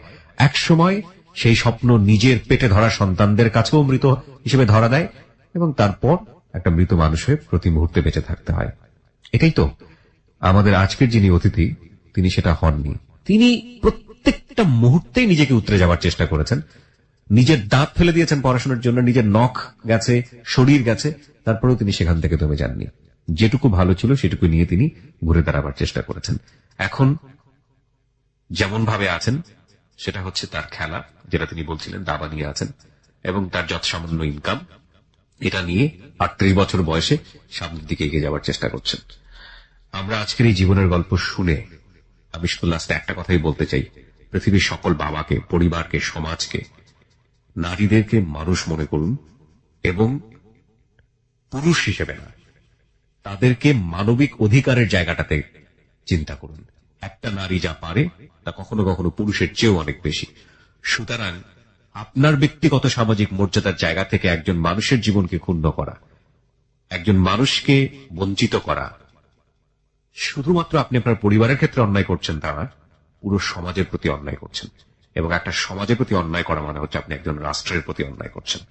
একসময় সেই স্বপ্ন নিজের পেটে ধরা সন্তানদের কাছেও মৃত হিসেবে ধরা দেয়, এবং তারপর একটা মৃত মানুষ হয়ে প্রতি মুহূর্তে বেঁচে থাকতে হয়। এটাই তো আমাদের আজকের যিনি অতিথি, তিনি সেটা হননি। তিনি প্রত্যেকটা মুহূর্তেই নিজেকে উতরে যাওয়ার চেষ্টা করেছেন, নিজের দাঁত ফেলে দিয়েছেন পড়াশোনার জন্য, নিজের নখ গেছে, শরীর গেছে, তারপরেও তিনি সেখান থেকে দমে যাননি। যেটুকু ভালো ছিল সেটুকু নিয়ে তিনি ঘুরে দাঁড়াবার চেষ্টা করেছেন। এখন যেমন ভাবে আছেন সেটা হচ্ছে তার খেলা, যেটা তিনি বলছিলেন, দাবা নিয়ে আছেন, এবং তার যত সামান্য ইনকাম, এটা নিয়ে 38 বছর বয়সে সামনের দিকে এগিয়ে যাওয়ার চেষ্টা করছেন। আমরা আজকের এই জীবনের গল্প শুনে আমি শুধু লাস্টে একটা কথাই বলতে চাই, পৃথিবীর সকল বাবাকে, পরিবারকে, সমাজকে, নারীদেরকে মানুষ মনে করুন, এবং পুরুষ হিসেবে না, তাদেরকে মানবিক অধিকারের জায়গাটাতে চিন্তা করুন। একটা নারী যা পারে তা কখনো কখনো পুরুষের চেয়েও অনেক বেশি। সুতরাং আপনার ব্যক্তিগত সামাজিক মর্যাদার জায়গা থেকে একজন মানুষের জীবনকে ক্ষুণ্ণ করা, একজন মানুষকে বঞ্চিত করা, শুধুমাত্র আপনি আপনার পরিবারের ক্ষেত্রে অন্যায় করছেন তা না, পুরো সমাজের প্রতি অন্যায় করছেন, এবং একটা সমাজের প্রতি অন্যায় করা মানে হচ্ছে আপনি একজন রাষ্ট্রের প্রতি অন্যায় করছেন।